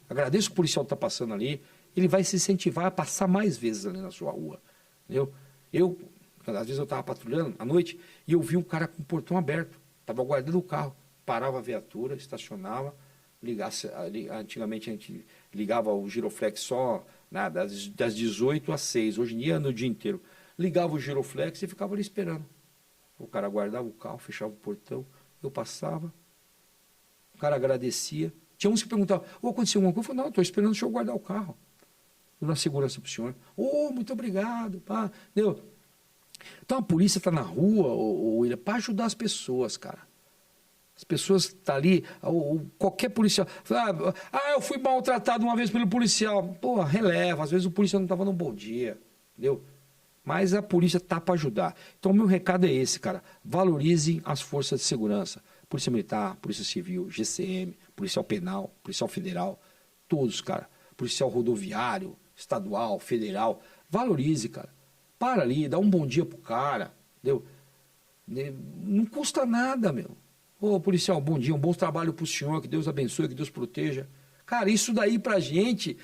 Agradeça o policial que está passando ali, ele vai se incentivar a passar mais vezes ali na sua rua, entendeu? Às vezes eu estava patrulhando à noite e eu vi um cara com o portão aberto, estava guardando o carro, parava a viatura, estacionava, antigamente a gente ligava o giroflex só das 18 às 6, hoje em dia anda o dia inteiro. Ligava o giroflex e ficava ali esperando. O cara guardava o carro, fechava o portão, eu passava, o cara agradecia. Tinha uns que perguntavam, aconteceu alguma coisa? Eu falei, não, estou esperando o senhor guardar o carro. Eu dou segurança para o senhor. Muito obrigado. Pá. Entendeu? Então a polícia está na rua, para ajudar as pessoas, cara. As pessoas estão ali, qualquer policial. Eu fui maltratado uma vez pelo policial. Pô, releva, às vezes o policial não estava num bom dia, entendeu? Mas a polícia está para ajudar. Então o meu recado é esse, cara. Valorizem as forças de segurança. Polícia Militar, Polícia Civil, GCM, Policial Penal, Policial Federal, todos, cara. Policial Rodoviário, Estadual, Federal. Valorize, cara. Para ali, dá um bom dia pro cara, entendeu? Não custa nada, meu. Policial, bom dia, um bom trabalho pro senhor, que Deus abençoe, que Deus proteja. Cara, isso daí pra gente,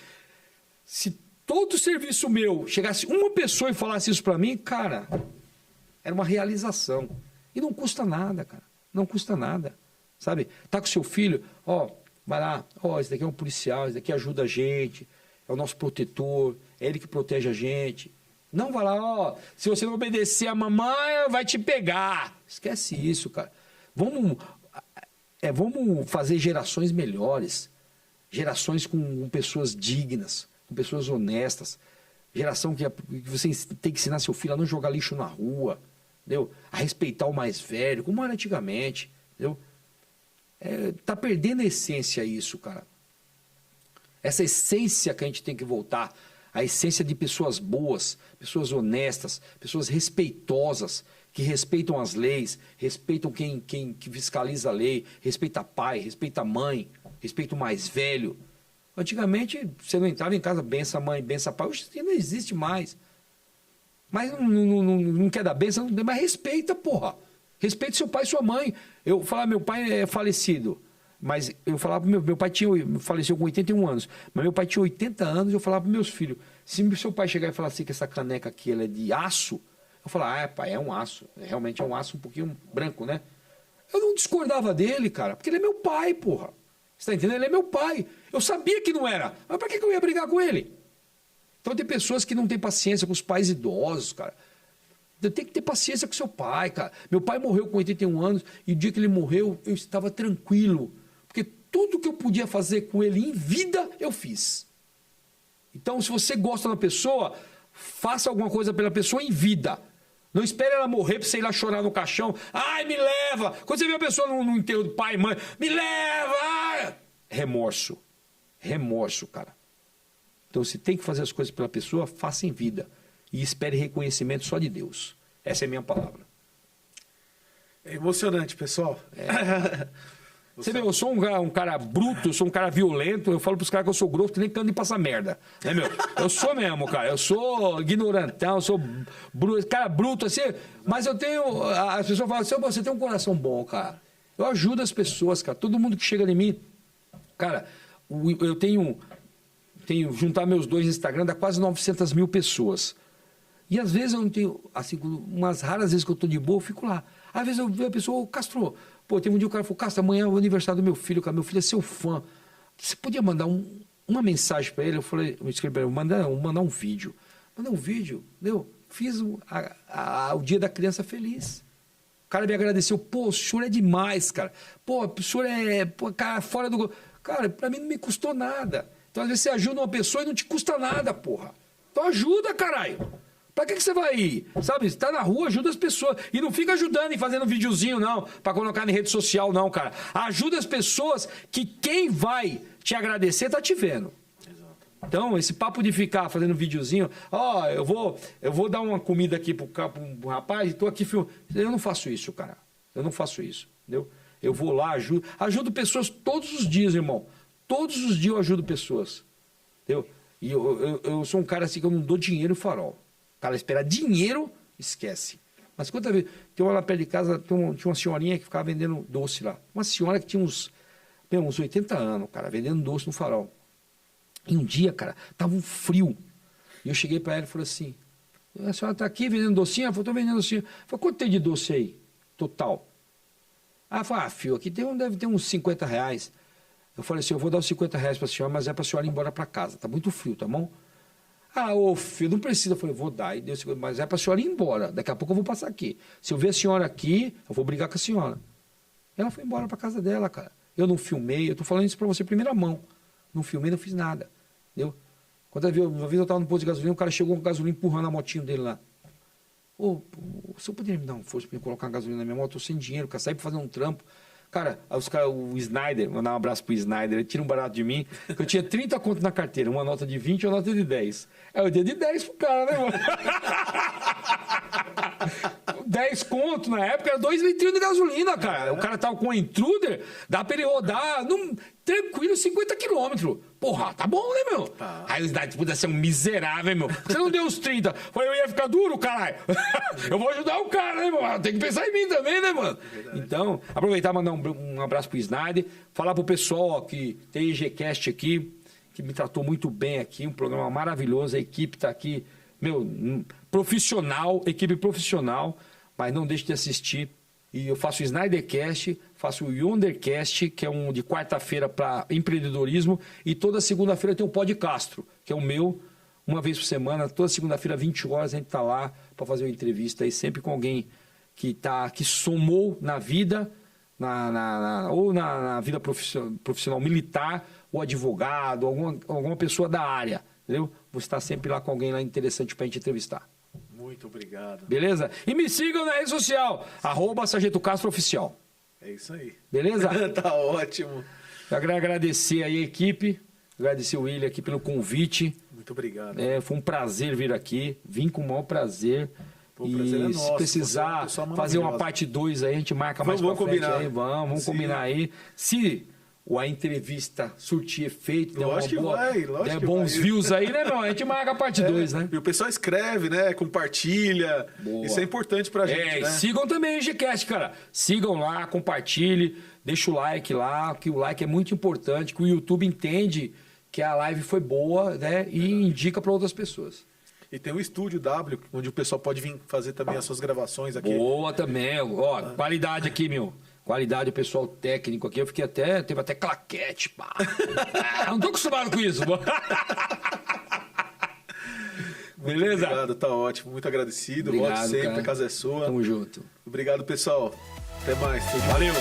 se todo serviço meu chegasse uma pessoa e falasse isso pra mim, cara, era uma realização. E não custa nada, cara. Não custa nada, sabe? Tá com seu filho, vai lá, esse daqui é um policial, esse daqui ajuda a gente, é o nosso protetor, é ele que protege a gente. Não vai lá, se você não obedecer a mamãe, vai te pegar. Esquece isso, cara. Vamos fazer gerações melhores, gerações com pessoas dignas, com pessoas honestas, geração que você tem que ensinar seu filho a não jogar lixo na rua, entendeu? A respeitar o mais velho, como era antigamente, entendeu? Tá perdendo a essência isso, cara. Essa essência que a gente tem que voltar, a essência de pessoas boas, pessoas honestas, pessoas respeitosas, que respeitam as leis, respeitam quem que fiscaliza a lei, respeita pai, respeita mãe, respeita o mais velho. Antigamente, você não entrava em casa, bença mãe, bença pai, hoje não existe mais. Mas não quer dar benção, mas respeita, porra. Respeita seu pai e sua mãe. Eu falava, meu pai é falecido, mas eu falava, meu pai faleceu com 81 anos, mas meu pai tinha 80 anos, eu falava para meus filhos, se seu pai chegar e falar assim que essa caneca aqui ela é de aço, Eu falava, pai, é um aço. Realmente é um aço um pouquinho branco, né? Eu não discordava dele, cara, porque ele é meu pai, porra. Você tá entendendo? Ele é meu pai. Eu sabia que não era. Mas pra que eu ia brigar com ele? Então tem pessoas que não têm paciência com os pais idosos, cara. Tem que ter paciência com seu pai, cara. Meu pai morreu com 81 anos e o dia que ele morreu, eu estava tranquilo. Porque tudo que eu podia fazer com ele em vida, eu fiz. Então, se você gosta da pessoa, faça alguma coisa pela pessoa em vida. Não espere ela morrer para você ir lá chorar no caixão. Ai, me leva! Quando você vê a pessoa no enterro do pai e mãe, me leva! Ai! Remorso. Remorso, cara. Então, se tem que fazer as coisas pela pessoa, faça em vida. E espere reconhecimento só de Deus. Essa é a minha palavra. É emocionante, pessoal. Você vê, eu sou um cara bruto, eu sou um cara violento, eu falo pros caras que eu sou grosso, que nem canto pra essa merda. Né, meu? Eu sou mesmo, cara. Eu sou ignorantão, eu sou cara bruto, assim. Mas eu tenho... As pessoas falam assim, você tem um coração bom, cara. Eu ajudo as pessoas, cara. Todo mundo que chega em mim... Cara, eu tenho juntar meus dois Instagram, dá quase 900 mil pessoas. E às vezes eu não tenho, assim, umas raras vezes que eu tô de boa, eu fico lá. Às vezes eu vejo a pessoa, Castro, pô, teve um dia o cara falou, Castro, amanhã é o aniversário do meu filho, cara, meu filho é seu fã. Você podia mandar uma mensagem para ele? Eu escrevi para ele, mandar um vídeo. Mandar um vídeo, entendeu? Fiz o dia da criança feliz. O cara me agradeceu, pô, o senhor é demais, cara. Pô, o senhor é, cara, fora do... Cara, para mim não me custou nada. Então, às vezes, você ajuda uma pessoa e não te custa nada, porra. Então, ajuda, caralho. Pra que você vai ir? Sabe, você tá na rua, ajuda as pessoas. E não fica ajudando e fazendo videozinho, não. Pra colocar em rede social, não, cara. Ajuda as pessoas que quem vai te agradecer tá te vendo. Exato. Então, esse papo de ficar fazendo videozinho... Ó, eu vou dar uma comida aqui pro rapaz e tô aqui filmando. Eu não faço isso, cara. Eu não faço isso, entendeu? Eu vou lá, ajudo pessoas todos os dias, irmão. Todos os dias eu ajudo pessoas. Entendeu? E eu sou um cara assim que eu não dou dinheiro farol. O cara espera dinheiro, esquece. Mas quanta vez... Tem uma lá perto de casa, tinha uma senhorinha que ficava vendendo doce lá. Uma senhora que tinha uns 80 anos, cara, vendendo doce no farol. E um dia, cara, tava um frio. E eu cheguei para ela e falei assim, a senhora tá aqui vendendo docinho? Ela falou, tô vendendo docinho. Eu falei, quanto tem de doce aí? Total. Ela falou, filho, aqui deve ter uns 50 reais. Eu falei assim, eu vou dar os 50 reais para a senhora, mas é para a senhora ir embora para casa. Tá muito frio, tá bom? Ô filho, não precisa. Eu falei, vou dar. E deu 50, mas é para a senhora ir embora. Daqui a pouco eu vou passar aqui. Se eu ver a senhora aqui, eu vou brigar com a senhora. Ela foi embora para casa dela, cara. Eu não filmei, eu tô falando isso para você em primeira mão. Não filmei, não fiz nada. Entendeu? Quando uma vez eu tava no posto de gasolina, o cara chegou com gasolina empurrando a motinho dele lá. O senhor poderia me dar uma força para me colocar gasolina na minha moto? Eu tô sem dinheiro, cara, saí para fazer um trampo. Cara, o Snyder, mandar um abraço pro Snyder, ele tira um barato de mim, que eu tinha 30 contos na carteira, uma nota de 20 e uma nota de 10. É o dia de 10 pro cara, né, mano? 10 conto na época era 2 litros de gasolina, cara. O cara tava com um intruder, dá pra ele rodar tranquilo 50 quilômetros. Porra, tá bom, né, meu? Tá. Aí o Snyder podia ser um miserável, meu. Você não deu os 30. Falei, eu ia ficar duro, caralho. Eu vou ajudar o cara, né, mano? Tem que pensar em mim também, né, mano? Então, aproveitar e mandar um abraço pro Snyder. Falar pro pessoal ó, que tem EGCast aqui, que me tratou muito bem aqui. Um programa maravilhoso. A equipe tá aqui, meu, profissional, equipe profissional. Mas não deixe de assistir. E eu faço o Snydercast, faço o Yondercast, que é um de quarta-feira para empreendedorismo. E toda segunda-feira tem o Podcastro, que é o meu, uma vez por semana. Toda segunda-feira, 20 horas, a gente está lá para fazer uma entrevista aí, sempre com alguém que somou na vida, ou na vida profissional militar, ou advogado, alguma pessoa da área. Entendeu? Vou estar sempre lá com alguém lá interessante para a gente entrevistar. Muito obrigado. Beleza? E me sigam na rede social, @Sargento Castro Oficial. É isso aí. Beleza? Tá ótimo. Eu quero agradecer aí a equipe, agradecer o William aqui pelo convite. Muito obrigado. Foi um prazer vir aqui, vim com o maior prazer. Pô, o prazer é nosso. Se precisar fazer uma parte 2 aí, a gente marca mais pra frente aí. Vamos combinar aí. Se a entrevista surtir efeito, der bons views aí, né, meu? A gente marca a parte 2, né? E o pessoal escreve, né? Compartilha. Boa. Isso é importante pra gente, né? Sigam também o EGCast, cara. Sigam lá, compartilhe, deixa o like lá, que o like é muito importante, que o YouTube entende que a live foi boa, né? E indica para outras pessoas. E tem o Estúdio W, onde o pessoal pode vir fazer também as suas gravações aqui. Boa também, ó, qualidade aqui, meu. Qualidade, o pessoal técnico aqui. Eu fiquei teve até claquete, pá. Não tô acostumado com isso. Beleza? Obrigado, tá ótimo. Muito agradecido. Obrigado, Volte sempre, cara. a casa é sua. Tamo junto. Obrigado, pessoal. Até mais. Valeu.